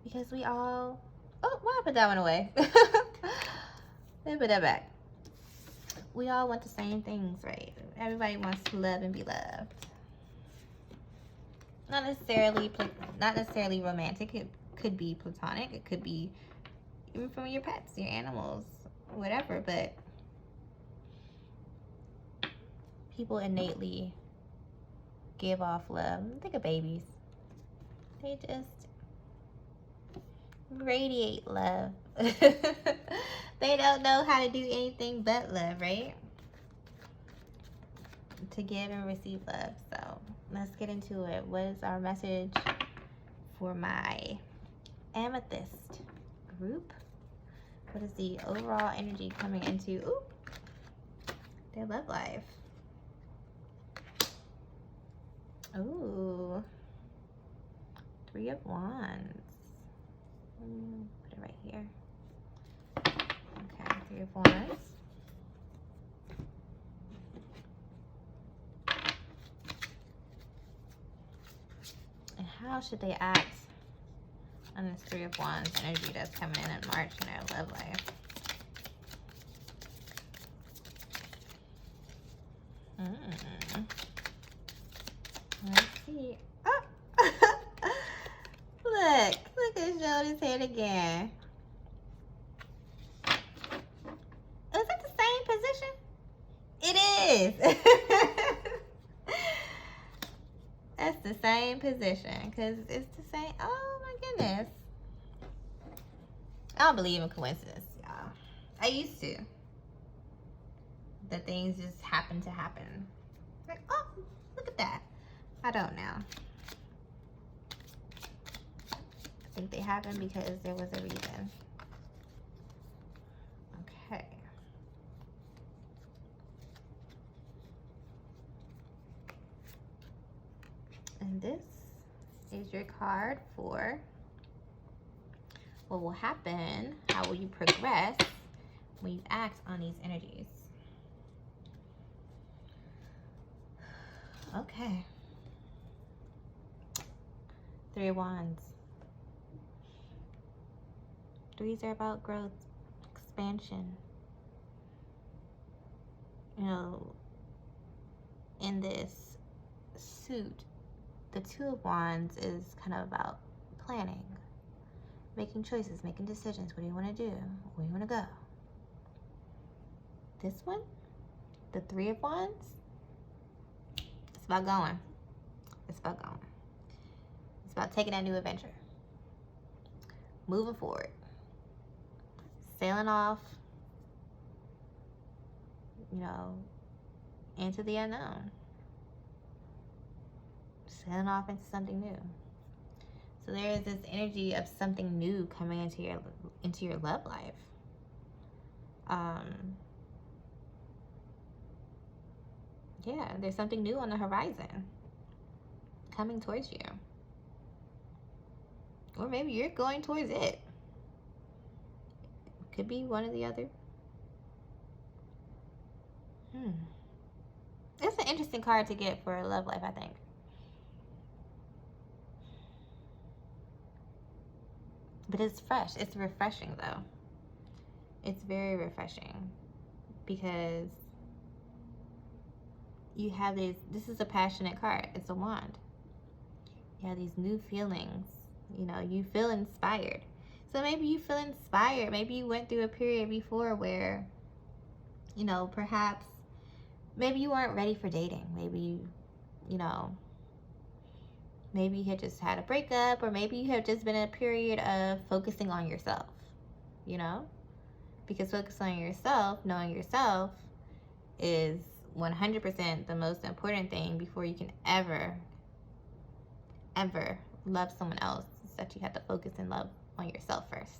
because we all, oh, why I put that one away? Let me put that back. We all want the same things, right? Everybody wants to love and be loved. Not necessarily romantic. It could be platonic. It could be even from your pets, your animals, whatever. But people innately give off love. Think of babies. They just radiate love. They don't know how to do anything but love, right? To give and receive love. So let's get into it. What is our message for my Amethyst group? What is the overall energy coming into their love life? Ooh, 3 of Wands. Put it right here. Okay, 3 of Wands. And how should they act on this 3 of Wands energy that's coming in March in their love life? Let's see. Oh. Look at Jody's head again. Is it the same position? It is. That's the same position because it's the same. Oh my goodness. I don't believe in coincidence, y'all. I used to. That things just happen to happen. Like, oh, look at that. I don't know. I think they happen because there was a reason. Okay. And this is your card for what will happen, how will you progress when you act on these energies. Okay. 3 of Wands. 3s are about growth, expansion. You know, in this suit, the 2 of Wands is kind of about planning, making choices, making decisions. What do you want to do? Where do you want to go? This one, the 3 of Wands, it's about going. It's about going. It's about taking that new adventure. Moving forward. Sailing off, you know, into the unknown. Sailing off into something new. So there is this energy of something new coming into your love life. Yeah, there's something new on the horizon coming towards you. Or maybe you're going towards it. Could be one or the other. It's an interesting card to get for a love life, I think. But it's fresh. It's refreshing, though. It's very refreshing because you have this is a passionate card. It's a wand. You have these new feelings. You know, you feel inspired. So maybe you feel inspired. Maybe you went through a period before where, you know, perhaps, maybe you weren't ready for dating. Maybe, you know, maybe you had just had a breakup, or maybe you have just been in a period of focusing on yourself, you know? Because focusing on yourself, knowing yourself, is 100% the most important thing before you can ever love someone else. Is that you have to focus and love on yourself first.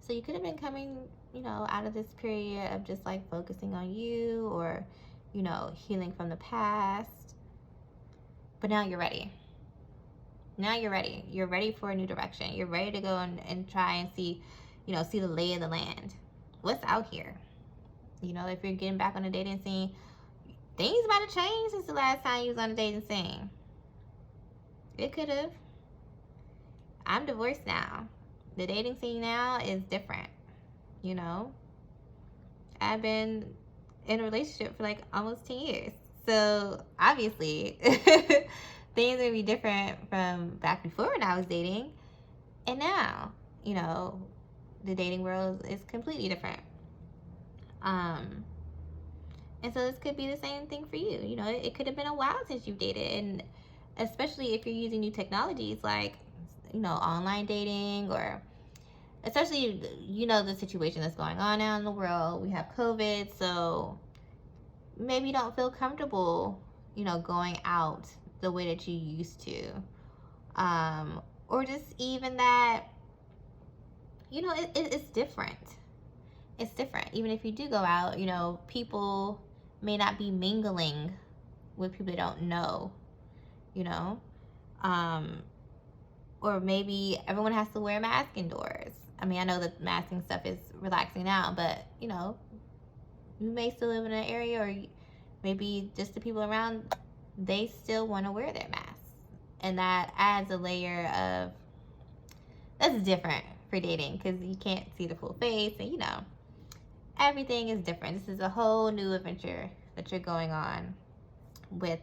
So you could have been coming, you know, out of this period of just like focusing on you, or, you know, healing from the past. But now you're ready. Now you're ready. You're ready for a new direction. You're ready to go and try and see, you know, see the lay of the land. What's out here? You know, if you're getting back on the dating scene, things might have changed since the last time you was on the dating scene. It could have. I'm divorced now. The dating scene now is different. You know, I've been in a relationship for like almost 10 years. So obviously, things would be different from back before when I was dating. And now, you know, the dating world is completely different. And so this could be the same thing for you. You know, it could have been a while since you've dated. And especially if you're using new technologies like, you know, online dating, or especially, you know, the situation that's going on now in the world. We have COVID, so maybe you don't feel comfortable, you know, going out the way that you used to. Or just even that, you know, it's different. It's different. Even if you do go out, you know, people may not be mingling with people they don't know, you know. Or maybe everyone has to wear a mask indoors. I mean, I know that masking stuff is relaxing now, but, you know, you may still live in an area, or maybe just the people around, they still want to wear their masks. And that adds a layer of, that's different for dating, because you can't see the full face, and, you know, everything is different. This is a whole new adventure that you're going on, with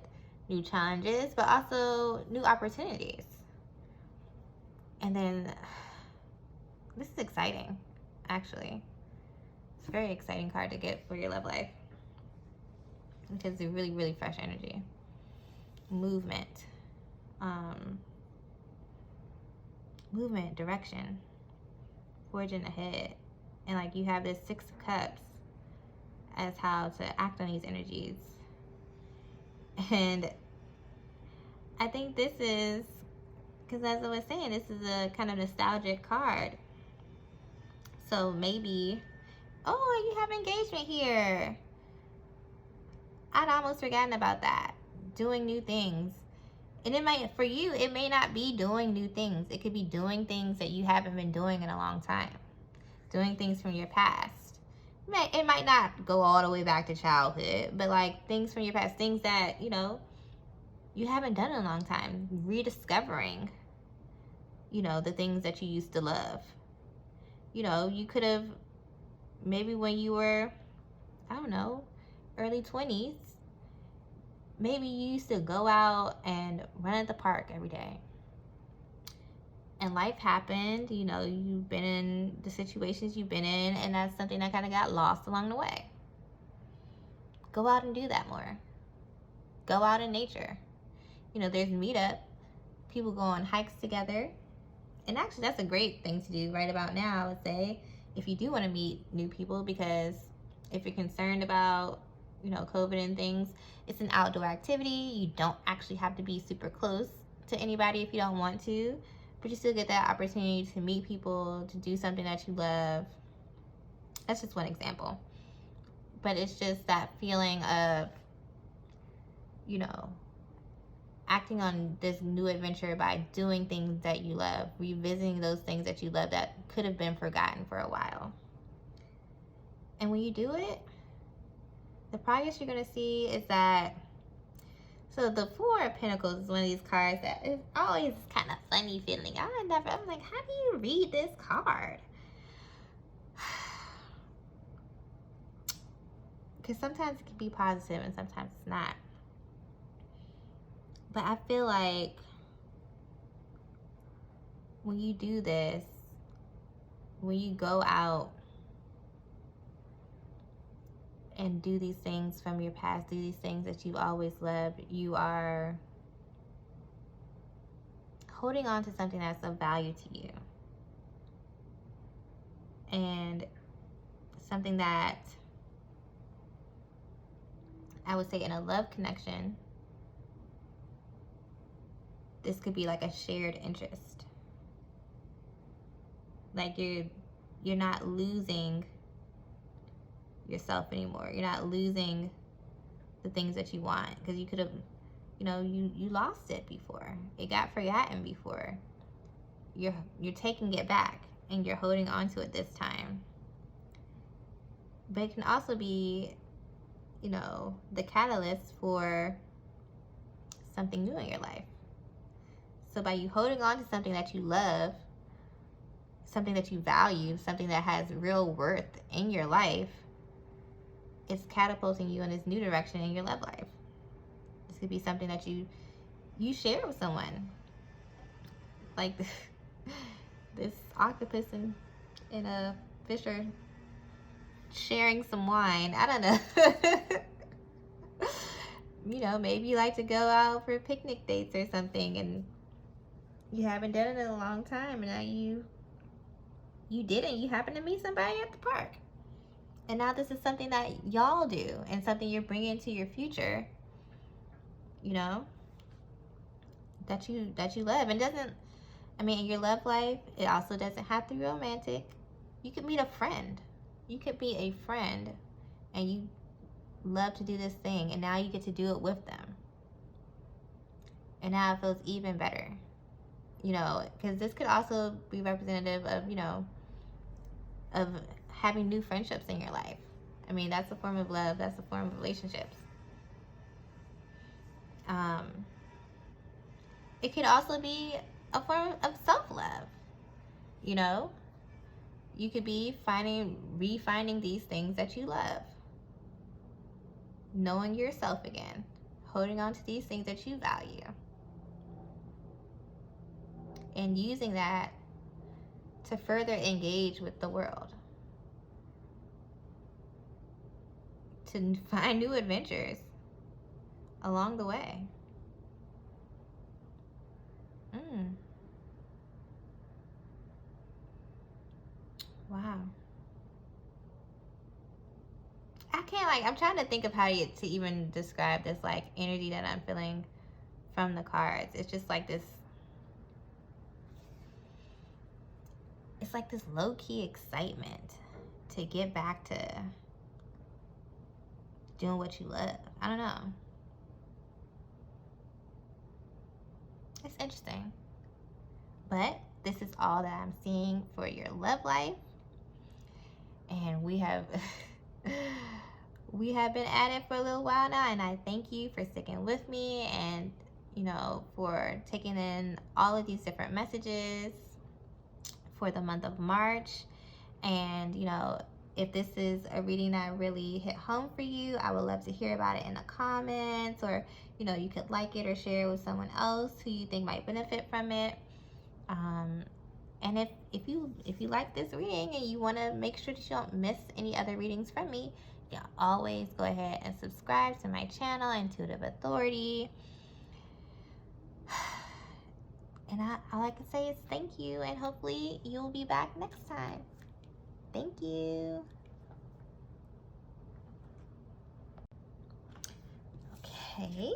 new challenges, but also new opportunities. And then, this is exciting, actually. It's a very exciting card to get for your love life, because it's really, really fresh energy. Movement. Movement, direction, forging ahead. And like, you have this 6 of Cups as how to act on these energies. And I think this is, because as I was saying, this is a kind of nostalgic card. So maybe, oh, you have engagement here. I'd almost forgotten about that. Doing new things. And it might, for you, it may not be doing new things. It could be doing things that you haven't been doing in a long time. Doing things from your past. It might not go all the way back to childhood, but like things from your past, things that, you know, you haven't done in a long time. Rediscovering, you know, the things that you used to love. You know, you could have, maybe when you were, I don't know, early 20s, maybe you used to go out and run at the park every day. And life happened, you know, you've been in the situations you've been in, and that's something that kind of got lost along the way. Go out and do that more. Go out in nature. You know, there's meetup. People go on hikes together. And actually, that's a great thing to do right about now, I would say, if you do want to meet new people, because if you're concerned about, you know, COVID and things, it's an outdoor activity. You don't actually have to be super close to anybody if you don't want to, but you still get that opportunity to meet people, to do something that you love. That's just one example. But it's just that feeling of, you know, acting on this new adventure by doing things that you love, revisiting those things that you love that could have been forgotten for a while. And when you do it, the progress you're going to see is that, so the Four of Pentacles is one of these cards that is always kind of funny feeling. I'm like, how do you read this card? Because sometimes it can be positive and sometimes it's not. But I feel like when you do this, when you go out and do these things from your past, do these things that you've always loved, you are holding on to something that's of value to you. And something that I would say in a love connection, this could be like a shared interest. Like you're not losing yourself anymore. You're not losing the things that you want, because you could have, you know, you lost it before. It got forgotten before. You're taking it back and you're holding on to it this time. But it can also be, you know, the catalyst for something new in your life. So by you holding on to something that you love, something that you value, something that has real worth in your life, it's catapulting you in this new direction in your love life. This could be something that you share with someone. Like this octopus and a fish are sharing some wine. I don't know. You know, maybe you like to go out for picnic dates or something, and you haven't done it in a long time, and now you didn't. You happen to meet somebody at the park. And now this is something that y'all do and something you're bringing into your future, you know, that you love. And doesn't, I mean, in your love life, it also doesn't have to be romantic. You could meet a friend. You could be a friend and you love to do this thing, and now you get to do it with them. And now it feels even better, you know, because this could also be representative of, you know, of having new friendships in your life. I mean, that's a form of love. That's a form of relationships. It could also be a form of self-love. You know, you could be refinding these things that you love. Knowing yourself again. Holding on to these things that you value. And using that to further engage with the world. To find new adventures along the way. Wow. I can't, like, I'm trying to think of how to even describe this, like, energy that I'm feeling from the cards. It's just like this, it's like this low-key excitement to get back to doing what you love. I don't know. It's interesting. But this is all that I'm seeing for your love life. And we have been at it for a little while now, and I thank you for sticking with me and, you know, for taking in all of these different messages for the month of March. And, you know, if this is a reading that really hit home for you, I would love to hear about it in the comments, or, you know, you could like it or share it with someone else who you think might benefit from it. And if you like this reading and you want to make sure that you don't miss any other readings from me, you can always go ahead and subscribe to my channel, Intuitive Authority. And all I can say is thank you, and hopefully you'll be back next time. Thank you. Okay.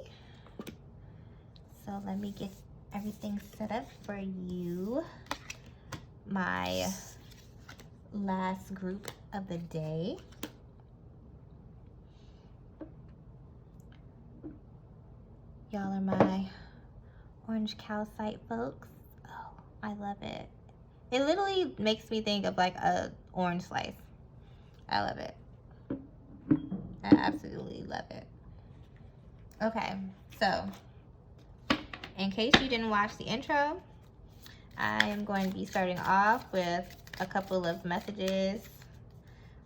So let me get everything set up for you. My last group of the day. Y'all are my orange calcite folks. Oh, I love it. It literally makes me think of like a orange slice. I love it. I absolutely love it. Okay, so in case you didn't watch the intro, I am going to be starting off with a couple of messages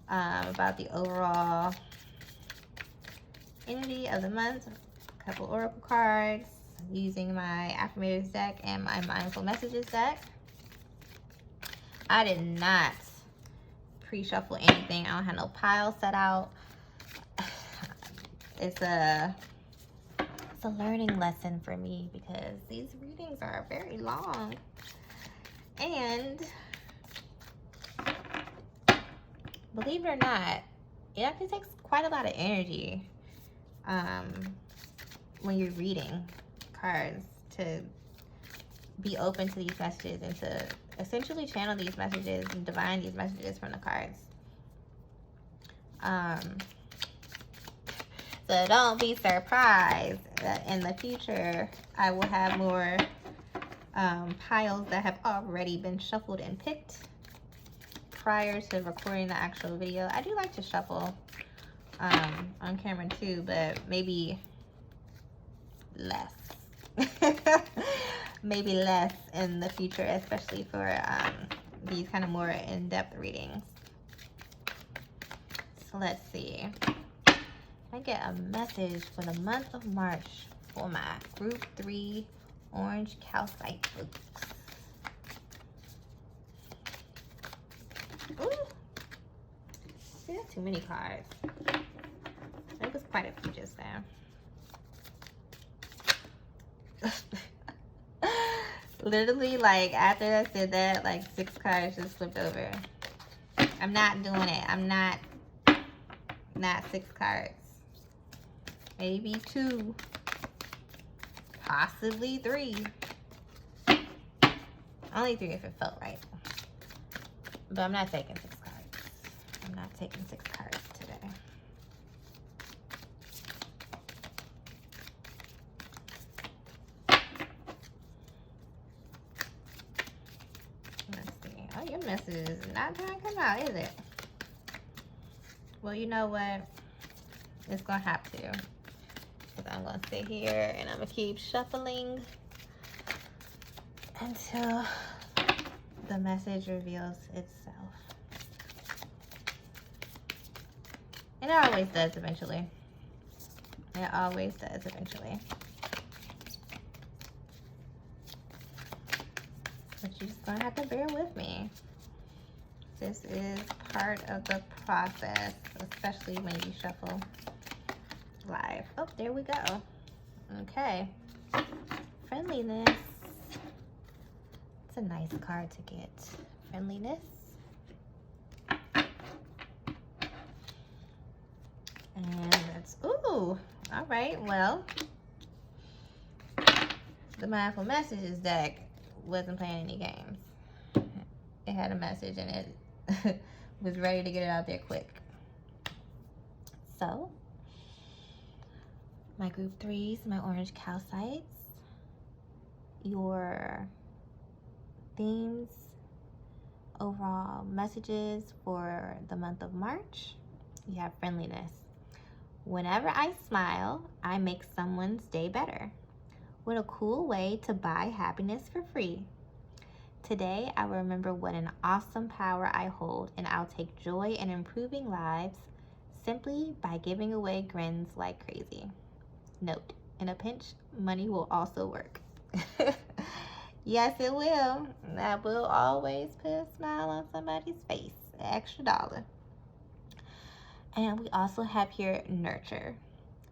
about the overall energy of the month, a couple oracle cards using my Affirmators deck and my Mindful Messages deck. I did not pre-shuffle anything. I don't have no pile set out. It's a learning lesson for me because these readings are very long, and believe it or not, it actually takes quite a lot of energy when you're reading cards to be open to these messages and to essentially channel these messages and divine these messages from the cards. So don't be surprised that in the future I will have more piles that have already been shuffled and picked prior to recording the actual video. I do like to shuffle on camera too, but maybe less. Maybe less in the future, especially for these kind of more in-depth readings. So let's see. I get a message for the month of March for my Group 3 Orange Calcite books. Ooh. See, that's too many cards. It was quite a few just now. Literally, like, after I said that, like, 6 cards just flipped over. I'm not doing it. I'm not 6 cards. Maybe 2. Possibly 3. Only 3 if it felt right. But I'm not taking 6 cards. I'm not taking 6 cards today. Let's see. Oh, your message is not trying to come out, is it? Well, you know what? It's going to have to. Because I'm going to sit here and I'm going to keep shuffling until the message reveals itself. And it always does eventually. It always does eventually. But you're just going to have to bear with me. This is part of the process, especially when you shuffle live. Oh, there we go. Okay. Friendliness. It's a nice card to get. Friendliness. And that's, ooh, all right, well, the Mindful Messages deck wasn't playing any games. It had a message and it was ready to get it out there quick. So, my Group 3s, my Orange Calcites, your themes, overall messages for the month of March. You have friendliness. Whenever I smile, I make someone's day better. What a cool way to buy happiness for free. Today, I will remember what an awesome power I hold, and I'll take joy in improving lives simply by giving away grins like crazy. Note, in a pinch, money will also work. Yes, it will. That will always put a smile on somebody's face. An extra $1. And we also have here nurture.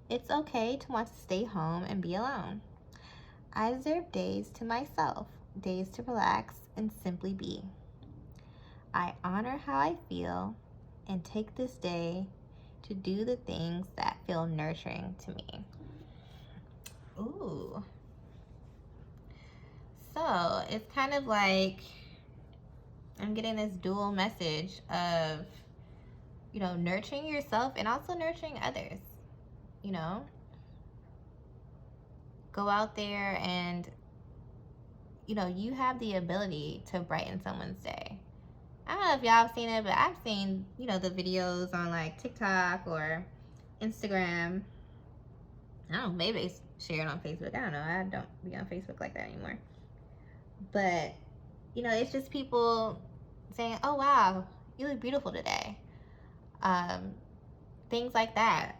It's okay to want to stay home and be alone. I deserve days to myself, days to relax and simply be. I honor how I feel and take this day to do the things that feel nurturing to me. Ooh. So it's kind of like I'm getting this dual message of, you know, nurturing yourself and also nurturing others. You know, go out there and, you know, you have the ability to brighten someone's day. I don't know if y'all have seen it, but I've seen, you know, the videos on like TikTok or Instagram. I don't know, maybe they share it on Facebook. I don't know. I don't be on Facebook like that anymore. But, you know, it's just people saying, oh, wow, you look beautiful today. Things like that.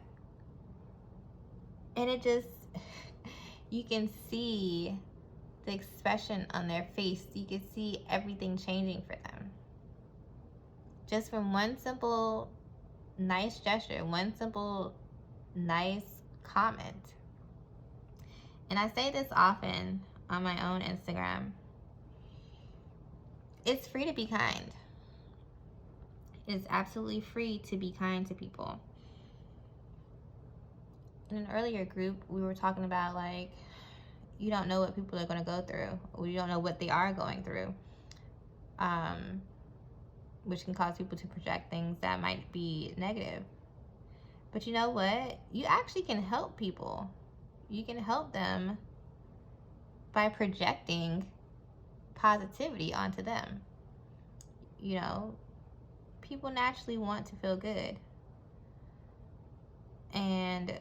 And it just, you can see the expression on their face. You can see everything changing for them. Just from one simple, nice gesture, one simple, nice comment. And I say this often on my own Instagram. It's free to be kind. It's absolutely free to be kind to people. In an earlier group, we were talking about, like, you don't know what people are going to go through, or you don't know what they are going through, which can cause people to project things that might be negative. But you know what? You actually can help people. You can help them by projecting positivity onto them. You know, people naturally want to feel good. And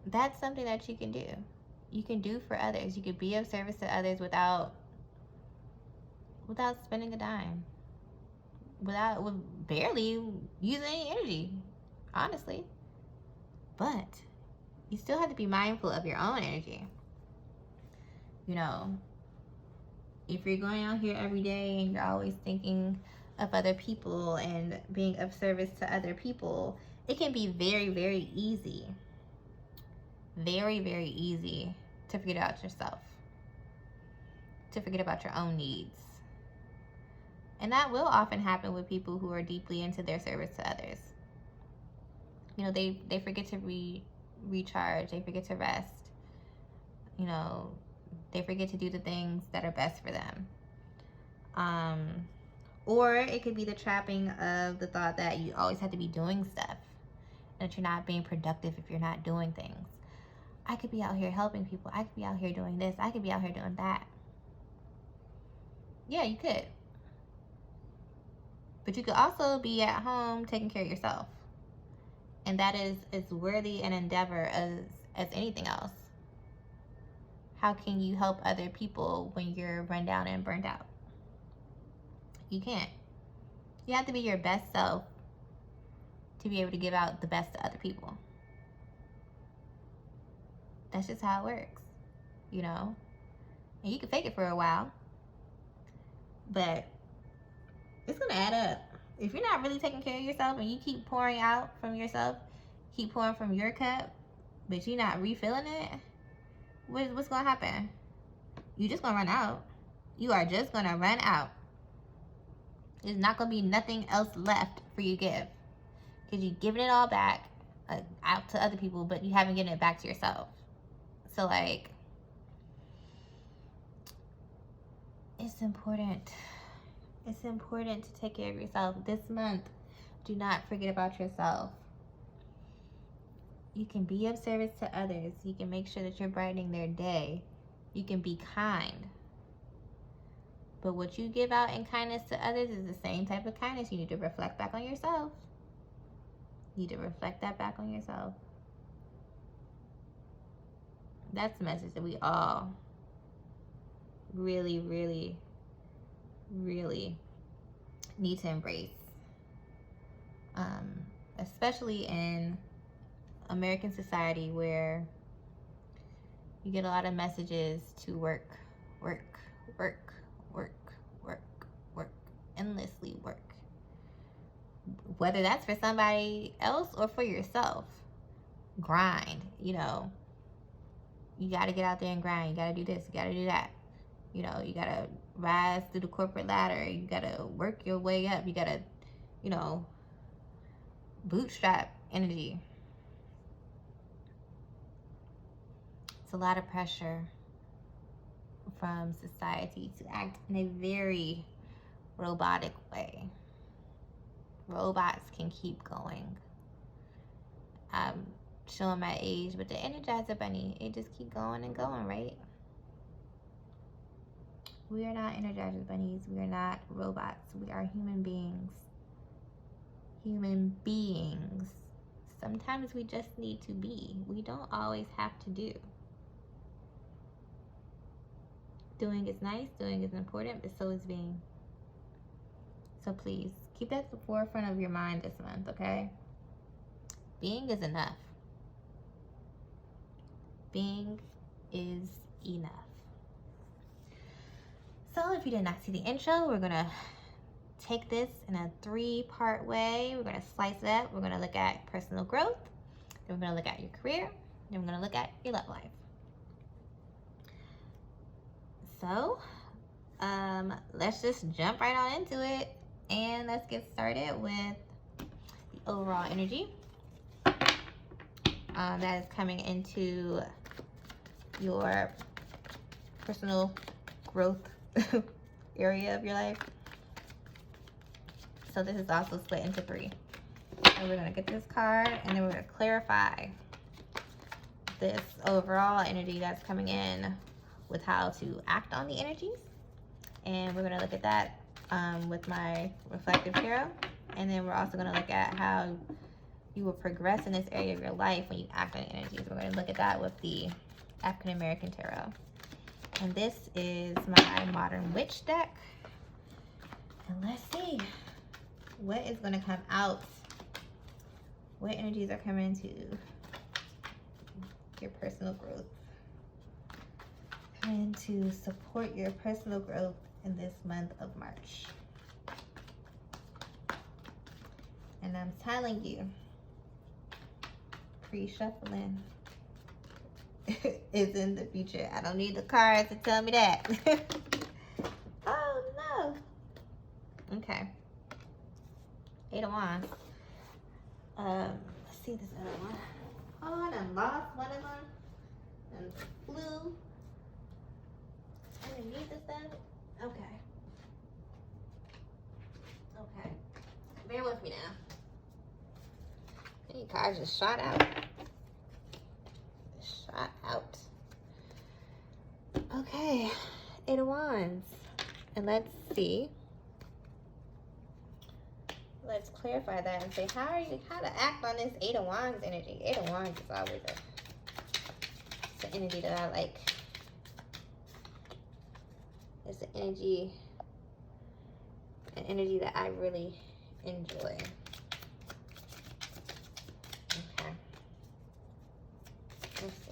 that's something that you can do. You can do for others. You can be of service to others without spending a dime. With barely using any energy, honestly. But you still have to be mindful of your own energy. You know, if you're going out here every day and you're always thinking of other people and being of service to other people, it can be very, very easy. Very, very easy to forget about yourself. To forget about your own needs. And that will often happen with people who are deeply into their service to others. You know, they forget to recharge. They forget to rest. You know, they forget to do the things that are best for them. Or it could be the trapping of the thought that you always have to be doing stuff. And that you're not being productive if you're not doing things. I could be out here helping people. I could be out here doing this. I could be out here doing that. Yeah, you could. But you could also be at home taking care of yourself. And that is as worthy an endeavor as anything else. How can you help other people when you're run down and burned out? You can't. You have to be your best self to be able to give out the best to other people. That's just how it works, you know? And you can fake it for a while, but it's going to add up. If you're not really taking care of yourself and you keep pouring out from yourself, keep pouring from your cup, but you're not refilling it, what's going to happen? You're just going to run out. You are just going to run out. There's not going to be nothing else left for you to give. Because you're giving it all back out to other people, but you haven't given it back to yourself. So, like, it's important. It's important to take care of yourself. This month, do not forget about yourself. You can be of service to others. You can make sure that you're brightening their day. You can be kind. But what you give out in kindness to others is the same type of kindness you need to reflect back on yourself. You need to reflect that back on yourself. That's the message that we all really, really, really need to embrace. Especially in American society where you get a lot of messages to work, endlessly work. Whether that's for somebody else or for yourself. Grind, you know. You got to get out there and grind. You got to do this. You got to do that. You know, you got to rise through the corporate ladder. You got to work your way up. You got to, you know, bootstrap energy. It's a lot of pressure from society to act in a very robotic way. Robots can keep going. I'm showing my age, but the Energizer Bunny, it just keep going and going, right? We are not Energizer Bunnies. We are not robots. We are human beings. Human beings. Sometimes we just need to be. We don't always have to do. Doing is nice, doing is important, but so is being. So please, keep that at the forefront of your mind this month, okay? Being is enough. Being is enough. So if you did not see the intro, we're gonna take this in a 3-part way. We're gonna slice it up. We're gonna look at personal growth. Then we're gonna look at your career. Then we're gonna look at your love life. So let's just jump right on into it, and let's get started with the overall energy that is coming into your personal growth area of your life. So this is also split into 3. So we're gonna get this card, and then we're gonna clarify this overall energy that's coming in with how to act on the energies. And we're gonna look at that with my reflective tarot. And then we're also gonna look at how you will progress in this area of your life when you act on the energies. We're gonna look at that with the African American Tarot. And this is my Modern Witch deck. And let's see what is gonna come out. What energies are coming to your personal growth? Coming to support your personal growth in this month of March. And I'm telling you, pre-shuffling is in the future. I don't need the cards to tell me that. Oh no. Okay. 8 of Wands. Let's see this other one. Oh, I done lost one of them. And flew underneath the stuff. Okay. Okay. Bear with me now. Any cards just shot out. Shot out. Okay. 8 of Wands. And let's see. Let's clarify that and say, how to act on this 8 of Wands energy. 8 of Wands is always it's an energy that I like. It's an energy that I really enjoy. Okay. Let's see.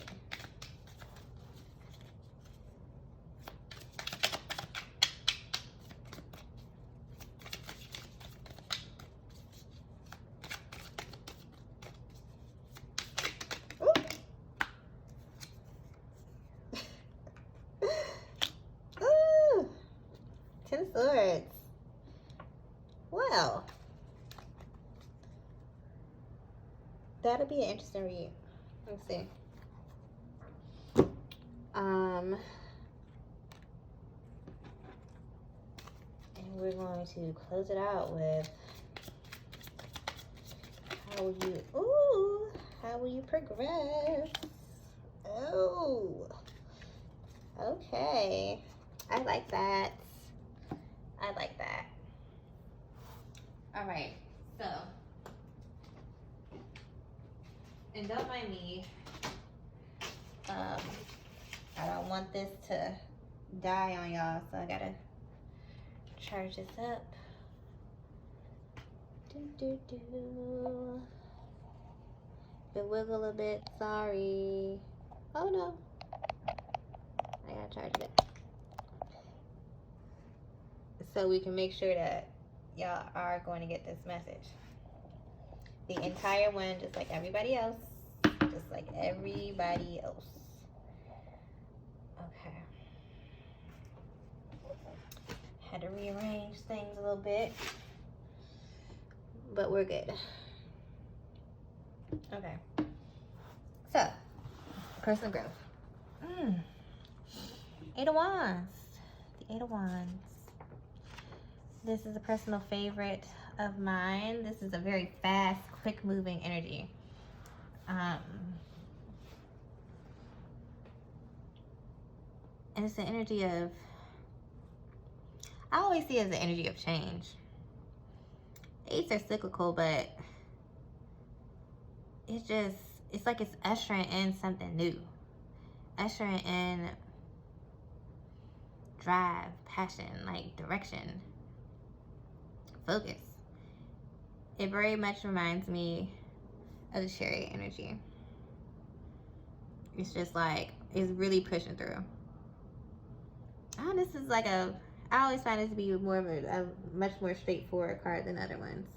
Ooh. 10 Swords. Well, that'll be an interesting read. Let's see. And we're going to close it out with how will you progress? Oh, okay. I like that. I like that. All right, so, and don't mind me, I don't want this to die on y'all, so I gotta charge this up. If it wiggle a bit, sorry. Oh no, I gotta charge it up. So we can make sure that y'all are going to get this message. The entire one, just like everybody else. Just like everybody else. Okay. Had to rearrange things a little bit. But we're good. Okay. So, personal growth. 8 of Wands. The 8 of Wands. This is a personal favorite of mine. This is a very fast, quick-moving energy. And it's the energy of, I always see it as the energy of change. 8s are cyclical, but it's like it's ushering in something new, ushering in drive, passion, like direction, focus. It very much reminds me of the Chariot energy. It's just like, it's really pushing through. Oh, this is like I always find this to be more of a much more straightforward card than other ones.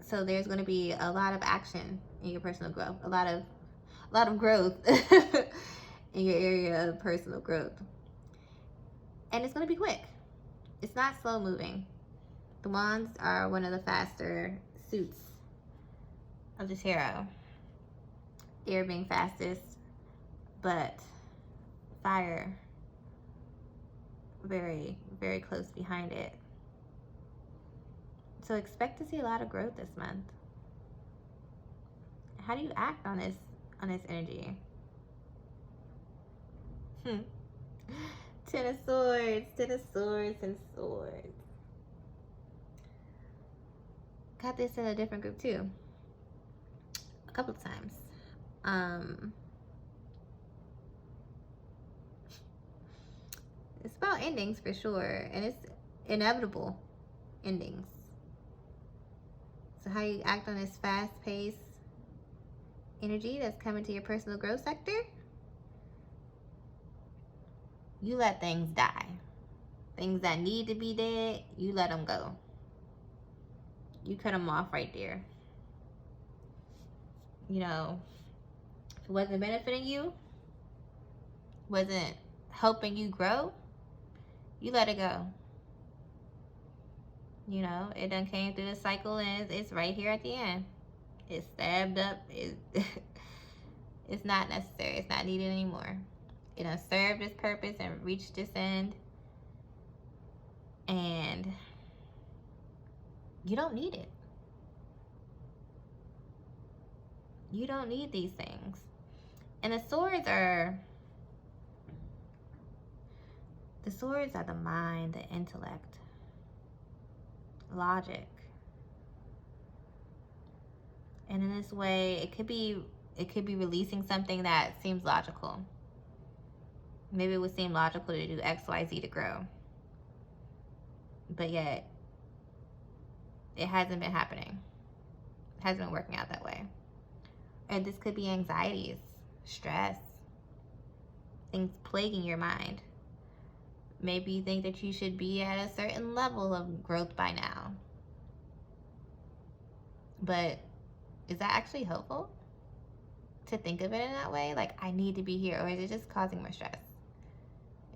So there's going to be a lot of action in your personal growth, a lot of growth in your area of personal growth. And it's going to be quick. It's not slow moving. The wands are one of the faster suits of the tarot. Air being fastest, but fire very, very close behind it. So expect to see a lot of growth this month. How do you act on this energy? Ten of Swords, Ten of Swords, and Swords. Got this in a different group too. A couple of times. It's about endings for sure, and it's inevitable endings. So how you act on this fast-paced energy that's coming to your personal growth sector, you let things die. Things that need to be dead, you let them go. You cut them off right there. You know, if it wasn't benefiting you, wasn't helping you grow, you let it go. You know, it done came through the cycle and it's right here at the end. It's stabbed up. It's not necessary. It's not needed anymore. It done served its purpose and reached its end. And you don't need it. You don't need these things. And the swords are the mind, the intellect, logic. And in this way, it could be releasing something that seems logical. Maybe it would seem logical to do X, Y, Z to grow. But yet, it hasn't been happening. It hasn't been working out that way. Or this could be anxieties, stress, things plaguing your mind. Maybe you think that you should be at a certain level of growth by now. But is that actually helpful? To think of it in that way? Like, I need to be here. Or is it just causing more stress?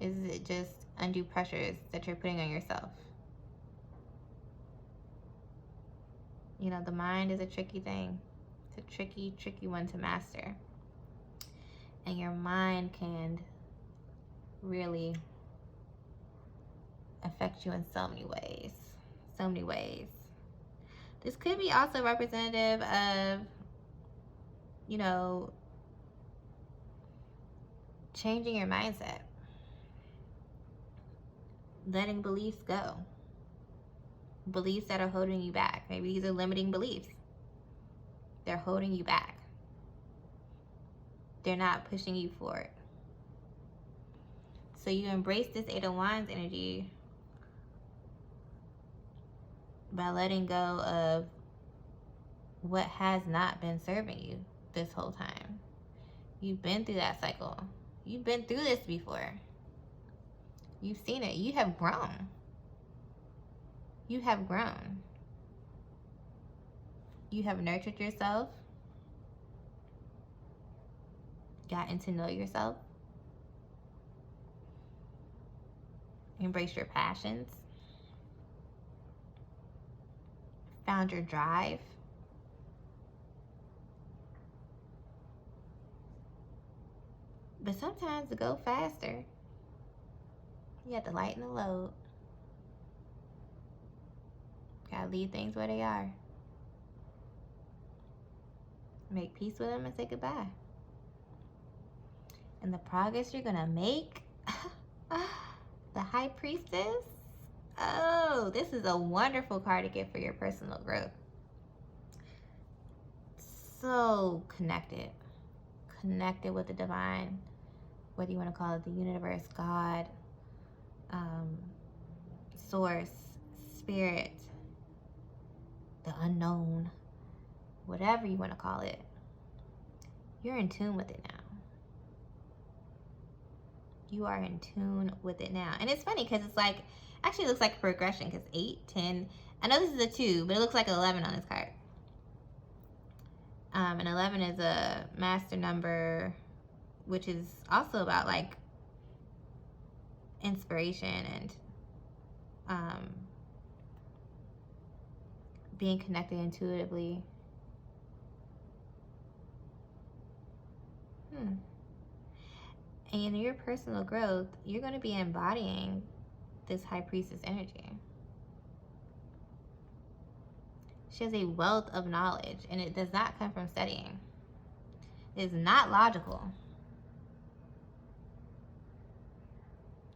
Is it just undue pressures that you're putting on yourself? You know, the mind is a tricky thing. It's a tricky, tricky one to master. And your mind can really affect you in so many ways. So many ways. This could be also representative of, you know, changing your mindset. Letting beliefs go. Beliefs that are holding you back. Maybe these are limiting beliefs. They're holding you back. They're not pushing you forward. So you embrace this Eight of Wands energy by letting go of what has not been serving you this whole time. You've been through that cycle. You've been through this before. You've seen it. You have grown. You have grown. You have nurtured yourself. Gotten to know yourself. Embrace your passions. Found your drive. But sometimes to go faster, you have to lighten the load. Gotta leave things where they are. Make peace with them and say goodbye. And the progress you're gonna make, the High Priestess. Oh, this is a wonderful card to get for your personal growth. so connected with the divine, whether you want to call it the universe, God, source, spirit, the unknown, whatever you want to call it. You're in tune with it now. You are in tune with it now. And it's funny because it's like, actually it looks like a progression, because 8, 10, I know this is a 2, but it looks like an 11 on this card. And 11 is a master number, which is also about like inspiration and being connected intuitively. And in your personal growth, you're going to be embodying this high priestess energy. She has a wealth of knowledge, and it does not come from studying. It is not logical.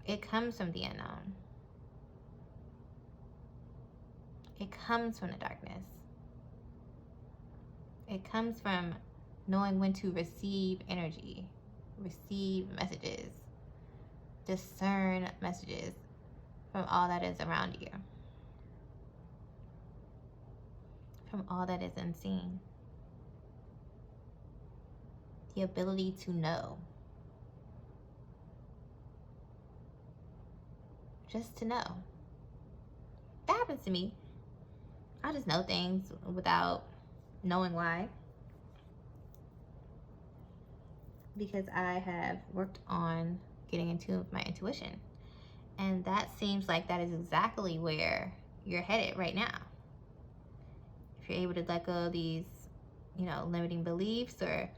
It comes from the unknown. It comes from the darkness. It comes from knowing when to receive energy, receive messages, discern messages from all that is around you, from all that is unseen. The ability to know. Just to know. That happens to me. I just know things without knowing why. Because I have worked on getting in tune with my intuition. And that seems like that is exactly where you're headed right now. If you're able to let go of these, limiting beliefs, or,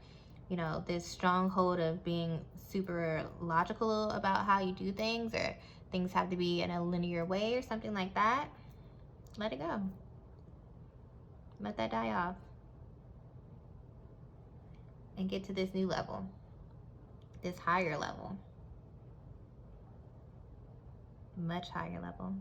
this stronghold of being super logical about how you do things, or things have to be in a linear way or something like that, let it go. Let that die off. And get to this new level. This higher level. Much higher level.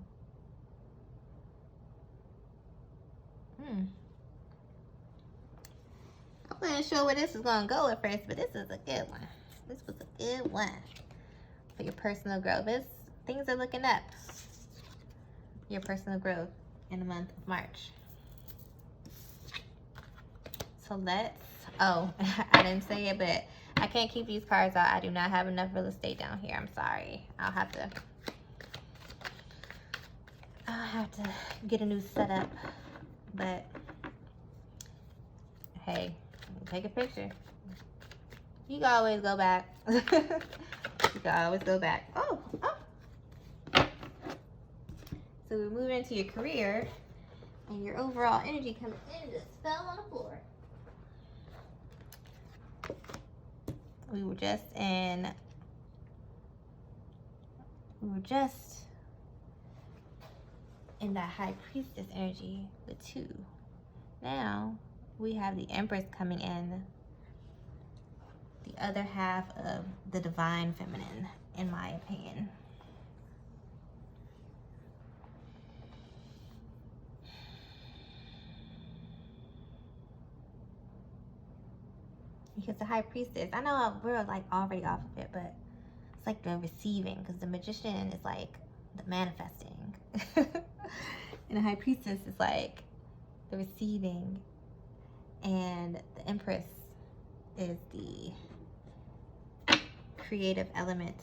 I wasn't sure where this is going to go at first, but this is a good one. This was a good one for your personal growth. Things are looking up. Your personal growth in the month of March. So I didn't say it, but I can't keep these cards out. I do not have enough real estate down here. I'm sorry. I'll have to get a new setup. But hey, take a picture. You can always go back. You can always go back. Oh. So we're moving into your career, and your overall energy coming in just fell on the floor. We were just in that high priestess energy, the 2. Now we have the Empress coming in, the other half of the divine feminine, in my opinion. Because the high priestess, I know we're like already off of it, but it's like the receiving, because the magician is like the manifesting. And the high priestess is like the receiving. And the Empress is the creative element,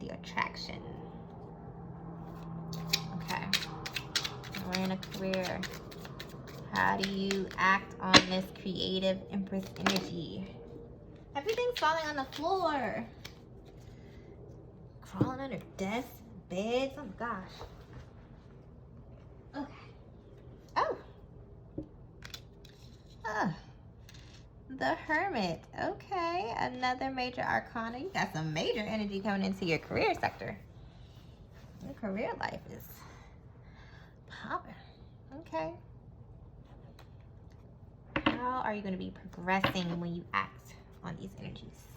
the attraction. Okay. We're in a career. How do you act on this creative Empress energy? Everything's falling on the floor. Crawling under desks, beds. Oh my gosh. Okay. Oh. The Hermit. Okay. Another major arcana. You got some major energy coming into your career sector. Your career life is popping. Okay. How are you going to be progressing when you act on these energies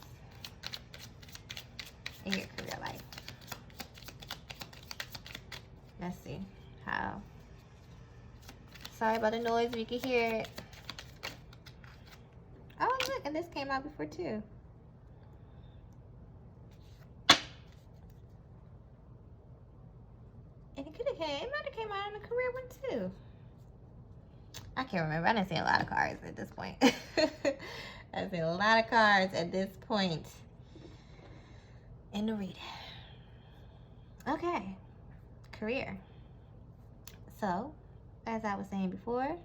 in your career life? Let's see. How? Sorry about the noise, we can hear it. And this came out before too. And it might have came out in the career one too. I can't remember. I didn't see a lot of cards at this point. I see a lot of cards at this point in the reading. Okay, career. So, as I was saying before,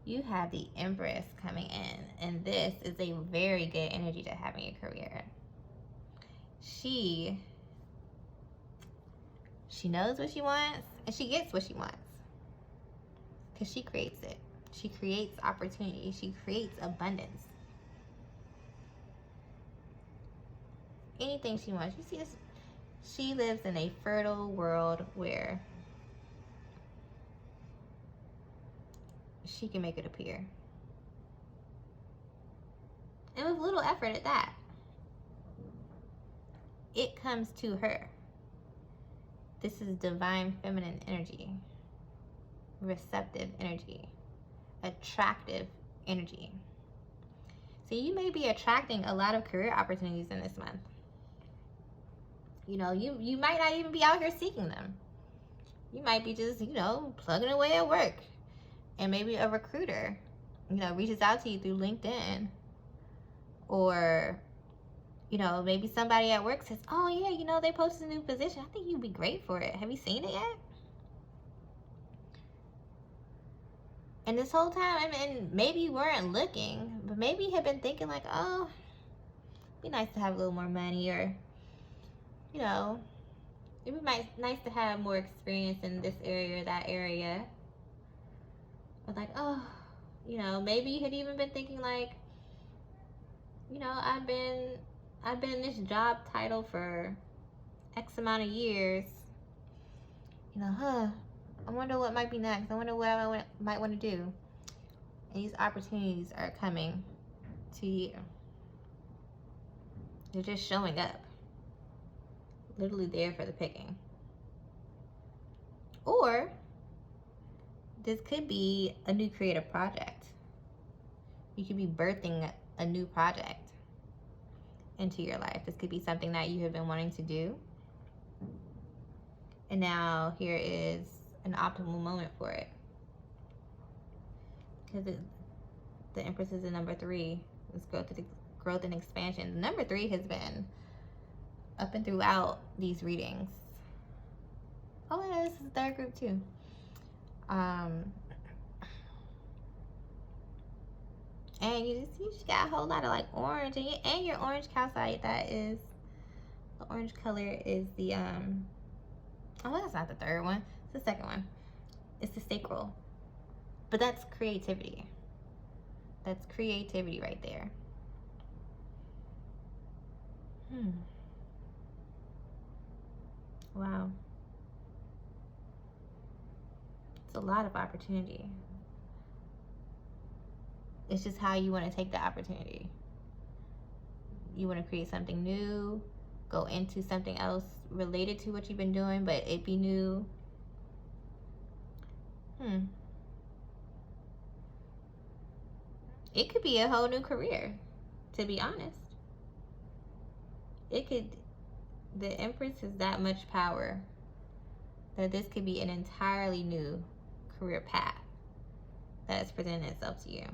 you have the Empress coming in, and this is a very good energy to have in your career. She knows what she wants, and she gets what she wants, because she creates it. She creates opportunity. She creates abundance. Anything she wants. You see this? She lives in a fertile world where she can make it appear. And with little effort at that. It comes to her. This is divine feminine energy. Receptive energy. Attractive energy. So you may be attracting a lot of career opportunities in this month. You know, you might not even be out here seeking them. You might be just, you know, plugging away at work. And maybe a recruiter, you know, reaches out to you through LinkedIn. Or, you know, maybe somebody at work says, oh yeah, you know, they posted a new position. I think you'd be great for it. Have you seen it yet? And this whole time, I mean, maybe you weren't looking, but maybe you had been thinking like, oh, it'd be nice to have a little more money, or, you know, it'd be nice to have more experience in this area or that area. Or like, oh, you know, maybe you had even been thinking like, you know, I've been in this job title for X amount of years. You know, I wonder what might be next. I wonder what I might want to do. And these opportunities are coming to you. They're just showing up. Literally there for the picking. Or this could be a new creative project. You could be birthing a new project into your life. This could be something that you have been wanting to do. And now here is an optimal moment for it. Because the Empress is in number 3. It's growth and expansion. Number 3 has been up and throughout these readings. Oh yeah, this is the third group too. And you just got a whole lot of like orange, and your orange calcite. That is the orange color is the oh, that's not the third one. It's the second one. It's the sacral. But that's creativity. That's creativity right there. Wow. It's a lot of opportunity. It's just how you want to take the opportunity. You want to create something new, go into something else related to what you've been doing, but it be new. It could be a whole new career, to be honest. The Empress has that much power that this could be an entirely new career path that's presenting itself to you.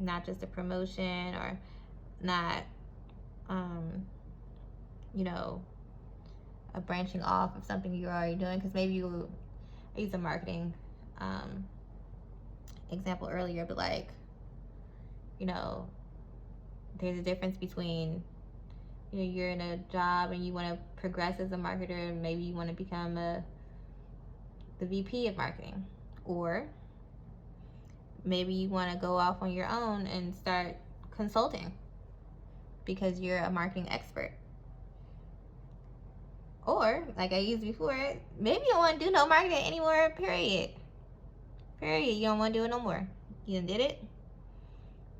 Not just a promotion, or not, you know, a branching off of something you're already doing. Because maybe I used a marketing example earlier, but like, you know, there's a difference between, you know, you're in a job and you want to progress as a marketer, and maybe you want to become the VP of marketing, or maybe you want to go off on your own and start consulting because you're a marketing expert. Or, like I used before, maybe you don't want to do no marketing anymore, period. You don't want to do it no more. You done did it,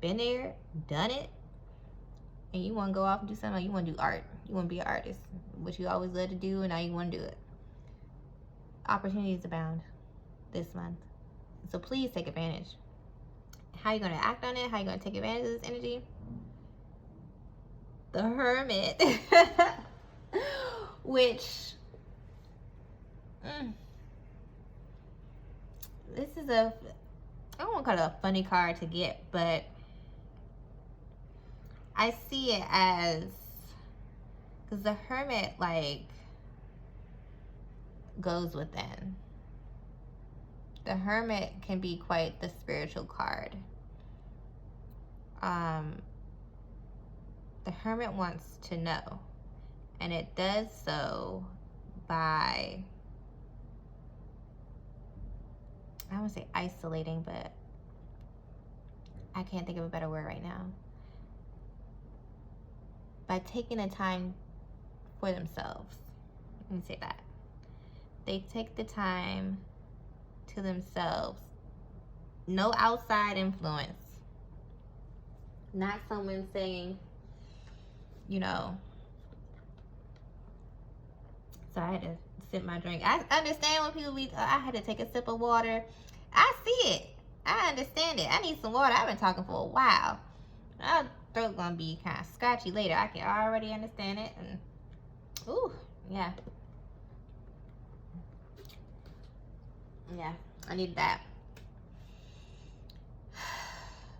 been there, done it, and you want to go off and do something. You want to do art. You want to be an artist, which you always love to do, and now you want to do it. Opportunities abound this month. So please take advantage How you going to act on it? How you going to take advantage of this energy? The Hermit. Which, this is a, I don't want to call it a funny card to get, but I see it as, because the Hermit, like, goes within. The Hermit can be quite the spiritual card. The Hermit wants to know, and it does so by, I don't want to say isolating, but I can't think of a better word right now. By taking the time for themselves. Let me say that. They take the time to themselves. No outside influence. Not someone saying, you know, so I had to sip my drink. I understand when people be, I had to take a sip of water. I see it. I understand it. I need some water. I've been talking for a while. My throat gonna be kind of scratchy later. I can already understand it. And ooh, yeah. Yeah, I need that.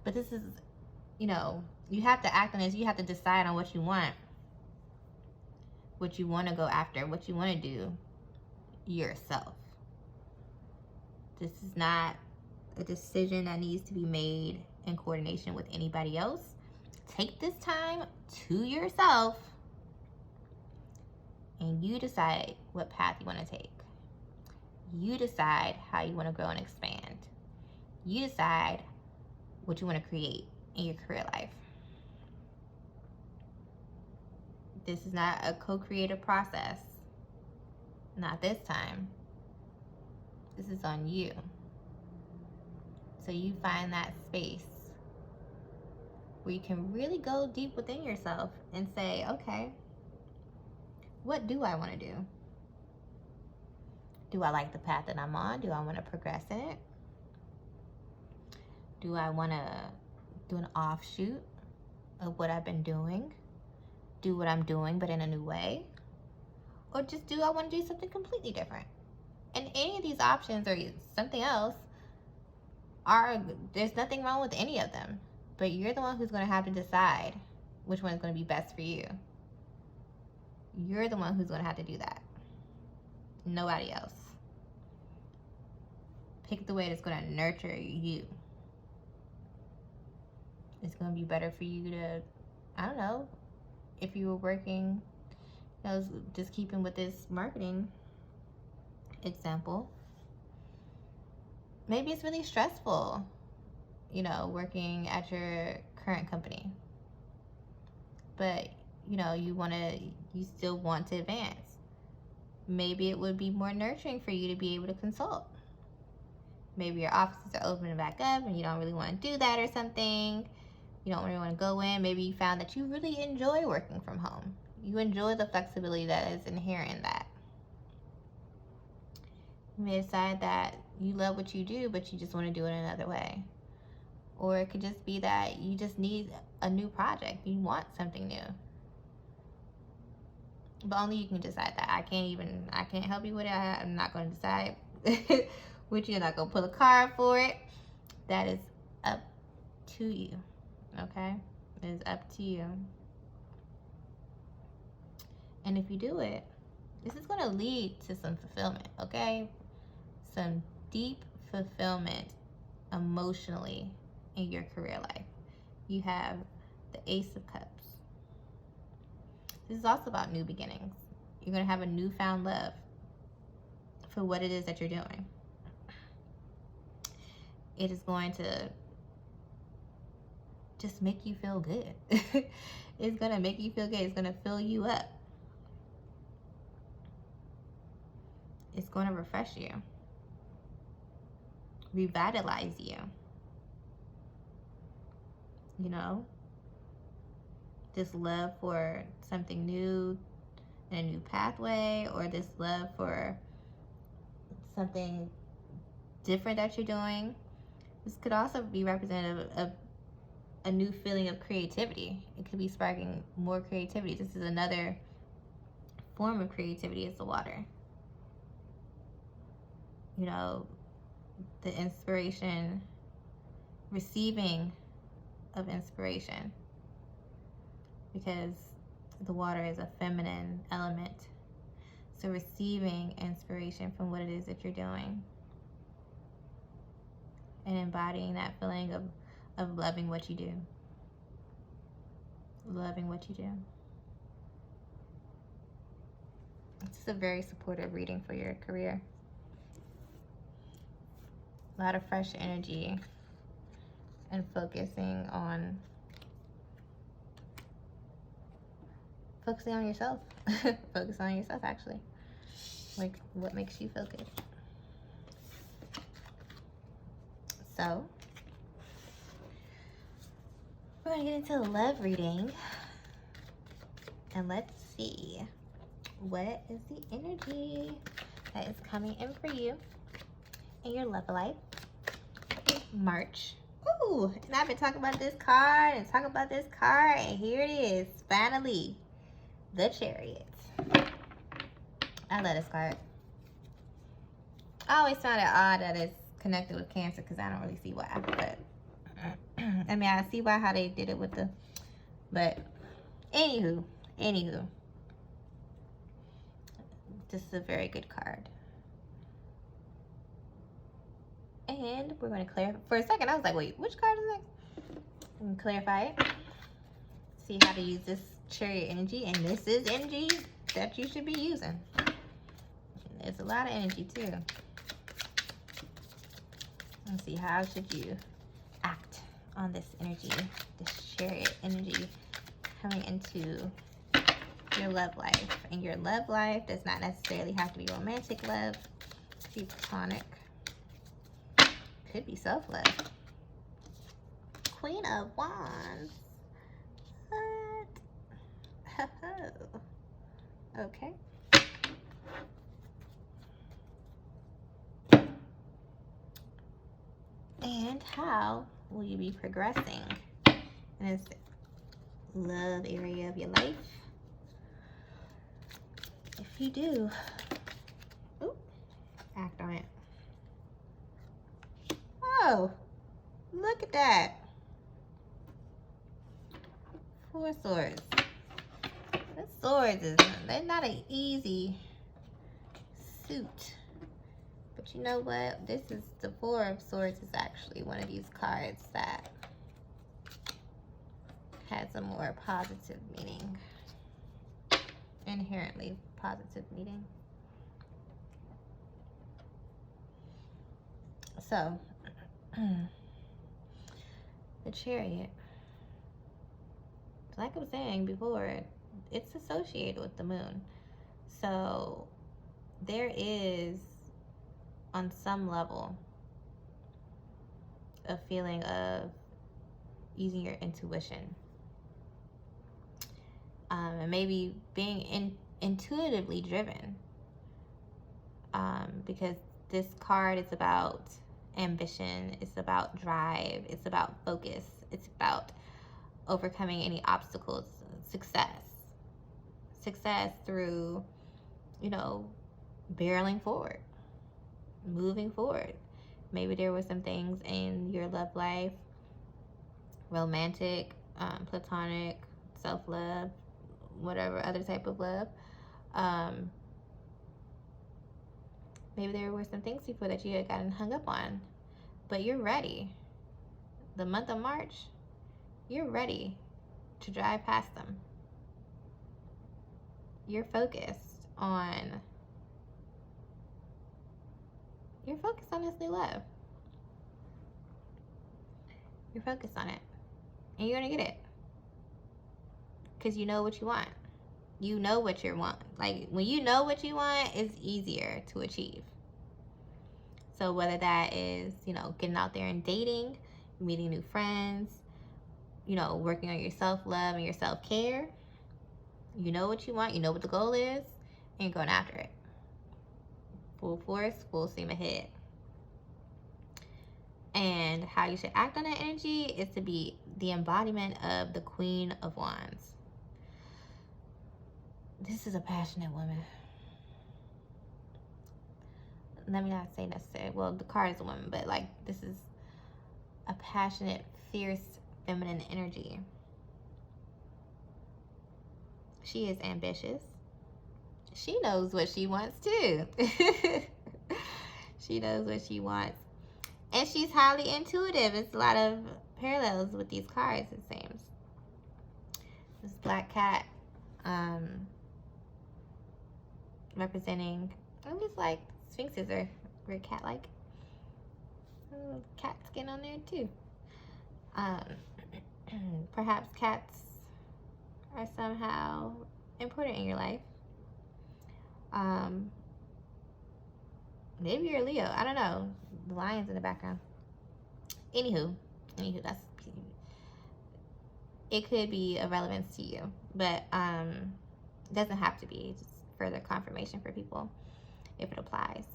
But this is, you know, you have to act on this. You have to decide on what you want to go after, what you want to do yourself. This is not a decision that needs to be made in coordination with anybody else. Take this time to yourself and you decide what path you want to take. You decide how you want to grow and expand. You decide what you want to create in your career life. This is not a co-creative process. Not this time. This is on you. So you find that space where you can really go deep within yourself and say, okay, what do I want to do? Do I like the path that I'm on? Do I want to progress in it? Do I want to do an offshoot of what I've been doing? Do what I'm doing but in a new way? Or just do I want to do something completely different? And any of these options or something else there's nothing wrong with any of them. But you're the one who's going to have to decide which one is going to be best for you. You're the one who's going to have to do that. Nobody else. Pick the way that's going to nurture you. It's going to be better for you to, I don't know, if you were working, you know, just keeping with this marketing example. Maybe it's really stressful, you know, working at your current company. But, you know, you still want to advance. Maybe it would be more nurturing for you to be able to consult. Maybe your offices are opening back up and you don't really want to do that or something. You don't really want to go in. Maybe you found that you really enjoy working from home. You enjoy the flexibility that is inherent in that. You may decide that you love what you do, but you just want to do it another way. Or it could just be that you just need a new project. You want something new. But only you can decide that. I can't help you with it. I'm not going to decide with you. I'm not going to pull a card for it. That is up to you. Okay? It is up to you. And if you do it, this is going to lead to some fulfillment. Okay? Some deep fulfillment emotionally in your career life. You have the Ace of Cups. This is also about new beginnings. You're going to have a newfound love for what it is that you're doing. It is going to just make you feel good. It's going to make you feel good. It's going to fill you up. It's going to refresh you. Revitalize you. You know? This love for something new and a new pathway, or this love for something different that you're doing. This could also be representative of a new feeling of creativity. It could be sparking more creativity. This is another form of creativity, is the water. You know, the inspiration, receiving of inspiration, because the water is a feminine element. So receiving inspiration from what it is that you're doing and embodying that feeling of loving what you do. Loving what you do. This is a very supportive reading for your career. A lot of fresh energy and focusing on yourself. Focus on yourself, actually. Like, what makes you feel good? So, we're going to get into the love reading. And let's see. What is the energy that is coming in for you in your love life in March? Ooh, and I've been talking about this card and talking about this card, and here it is, finally, the Chariot. I love this card. I always found it odd that it's connected with Cancer, because I don't really see why, but I mean, I see why, how they did it with the, but anywho, this is a very good card. And we're going to clarify. For a second, I was like, wait, which card is that? And clarify it. See how to use this Chariot energy. And this is energy that you should be using. There's a lot of energy, too. Let's see, how should you act on this energy, this Chariot energy coming into your love life. And your love life does not necessarily have to be romantic love. It could be platonic. Could be self-love. Queen of Wands. What? Okay. And how will you be progressing in this love area of your life? If you do, act on it. Oh, look at that. 4 swords. The swords they're not an easy suit. But you know what? This is the 4 of swords is actually one of these cards that has a more positive meaning. Inherently positive meaning. So, the Chariot, like I was saying before, it's associated with the moon. So there is, on some level, a feeling of using your intuition. And maybe being intuitively driven. Because this card is about ambition, it's about drive, it's about focus, it's about overcoming any obstacles, success through, you know, barreling forward, moving forward. Maybe there were some things in your love life, romantic, platonic, self-love, whatever other type of love, maybe there were some things before that you had gotten hung up on, but you're ready. The month of March, you're ready to drive past them. You're focused on this new love. You're focused on it. And you're going to get it. Because you know what you want. You know what you want. Like, when you know what you want, it's easier to achieve. So whether that is, you know, getting out there and dating, meeting new friends, you know, working on your self-love and your self-care, you know what you want, you know what the goal is, and you're going after it. Full force, full steam ahead. And how you should act on that energy is to be the embodiment of the Queen of Wands. This is a passionate woman. Let me not say necessary. Well, the card is a woman, but like this is a passionate, fierce, feminine energy. She is ambitious. She knows what she wants too. She knows what she wants. And she's highly intuitive. It's a lot of parallels with these cards, it seems. This black cat representing, it looks like sphinxes are very cat-like. Cat skin on there too. Perhaps cats are somehow important in your life. Maybe you're a Leo. I don't know. The lion's in the background. Anywho, that's, it could be of relevance to you, but it doesn't have to be. Just further confirmation for people if it applies.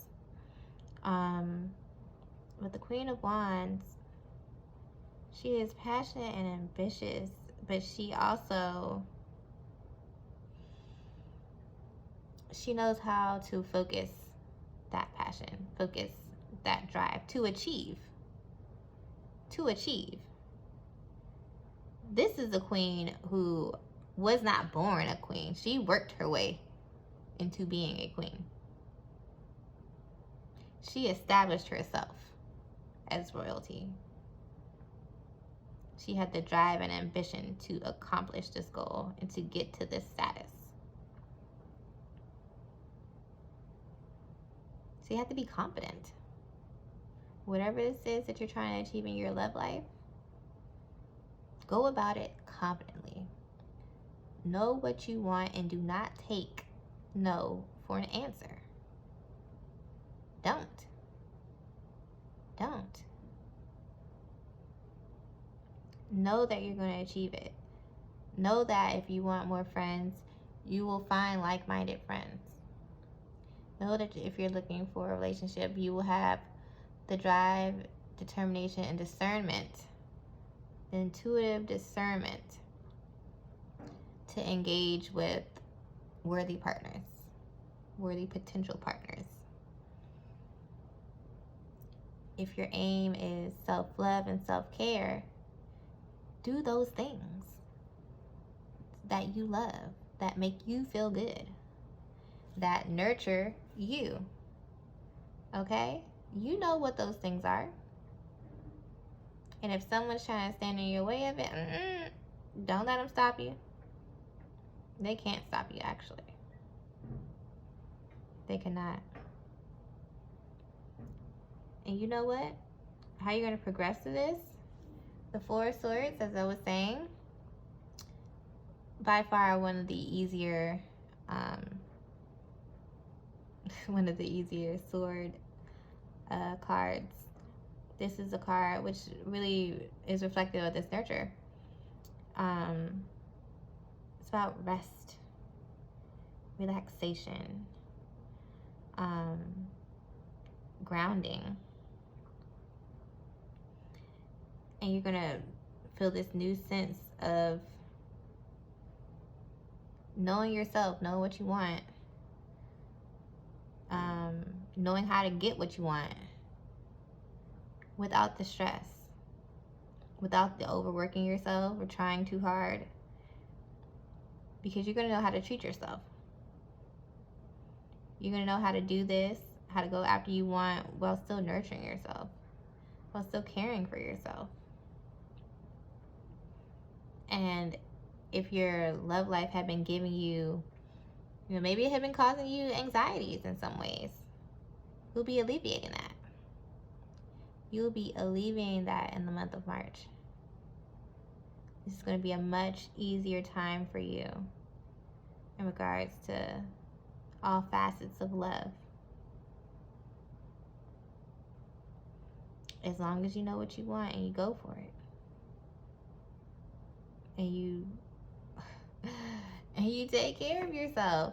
With the Queen of Wands, she is passionate and ambitious, but she also, she knows how to focus that passion, focus that drive to achieve. This is a queen who was not born a queen. She worked her way into being a queen. She established herself as royalty. She had the drive and ambition to accomplish this goal and to get to this status. So you have to be confident. Whatever this is that you're trying to achieve in your love life, go about it confidently. Know what you want and do not take no for an answer. Don't. Know that you're going to achieve it. Know that if you want more friends, you will find like-minded friends. Know that if you're looking for a relationship, you will have the drive, determination, and discernment, the intuitive discernment to engage with worthy partners, worthy potential partners. If your aim is self-love and self-care, do those things that you love, that make you feel good, that nurture you. Okay? You know what those things are. And if someone's trying to stand in your way of it, don't let them stop you. They can't stop you, actually. They cannot. And you know what? How you're going to progress through this? The Four of Swords, as I was saying, by far one of the easier sword cards. This is a card which really is reflective of this nurture. It's about rest, relaxation, grounding. And you're gonna feel this new sense of knowing yourself, knowing what you want, knowing how to get what you want without the stress, without the overworking yourself or trying too hard, because you're gonna know how to treat yourself. You're gonna know how to do this, how to go after you want while still nurturing yourself, while still caring for yourself. And if your love life had been giving you, maybe it had been causing you anxieties in some ways, you'll be alleviating that. You'll be alleviating that in the month of March. This is going to be a much easier time for you in regards to all facets of love. As long as you know what you want and you go for it. And you take care of yourself.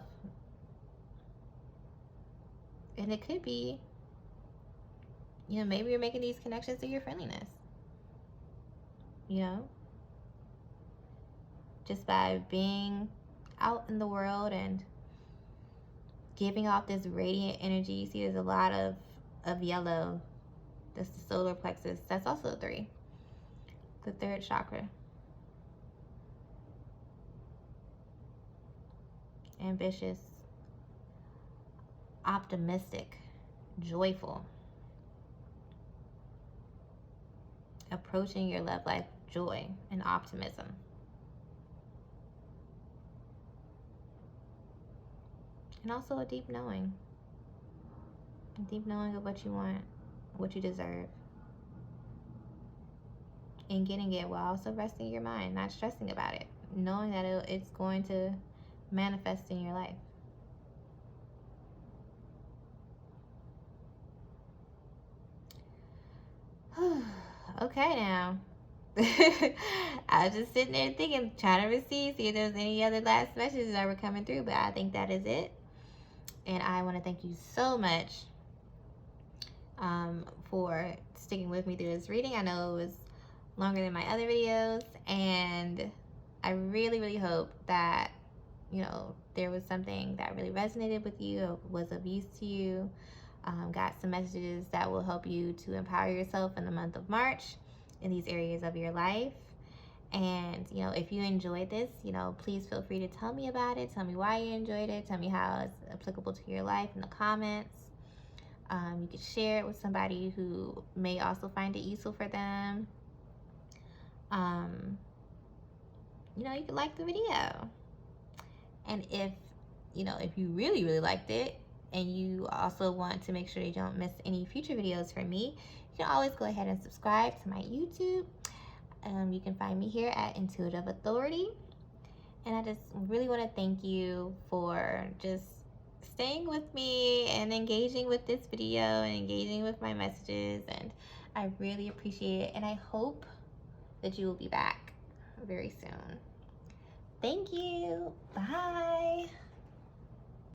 And it could be you know, maybe you're making these connections through your friendliness. You know, just by being out in the world and giving off this radiant energy. You see, there's a lot of yellow. That's the solar plexus. That's also 3, the 3rd chakra. Ambitious, optimistic, joyful. Approaching your love life, joy and optimism. And also a deep knowing of what you want, what you deserve, and getting it while also resting your mind, not stressing about it, knowing that it's going to manifest in your life. Okay, now. I was just sitting there thinking, trying to receive, see if there was any other last messages that were coming through, but I think that is it. And I want to thank you so much for sticking with me through this reading. I know it was longer than my other videos, and I really, really hope that, you know, there was something that really resonated with you, was of use to you, got some messages that will help you to empower yourself in the month of March in these areas of your life. And, you know, if you enjoyed this, you know, please feel free to tell me about it. Tell me why you enjoyed it. Tell me how it's applicable to your life in the comments. You could share it with somebody who may also find it useful for them. You know, you could like the video. And if, you know, if you really, really liked it and you also want to make sure you don't miss any future videos from me, you can always go ahead and subscribe to my YouTube. You can find me here at Intuitive Authority. And I just really want to thank you for just staying with me and engaging with this video and engaging with my messages. And I really appreciate it. And I hope that you will be back very soon. Thank you. Bye.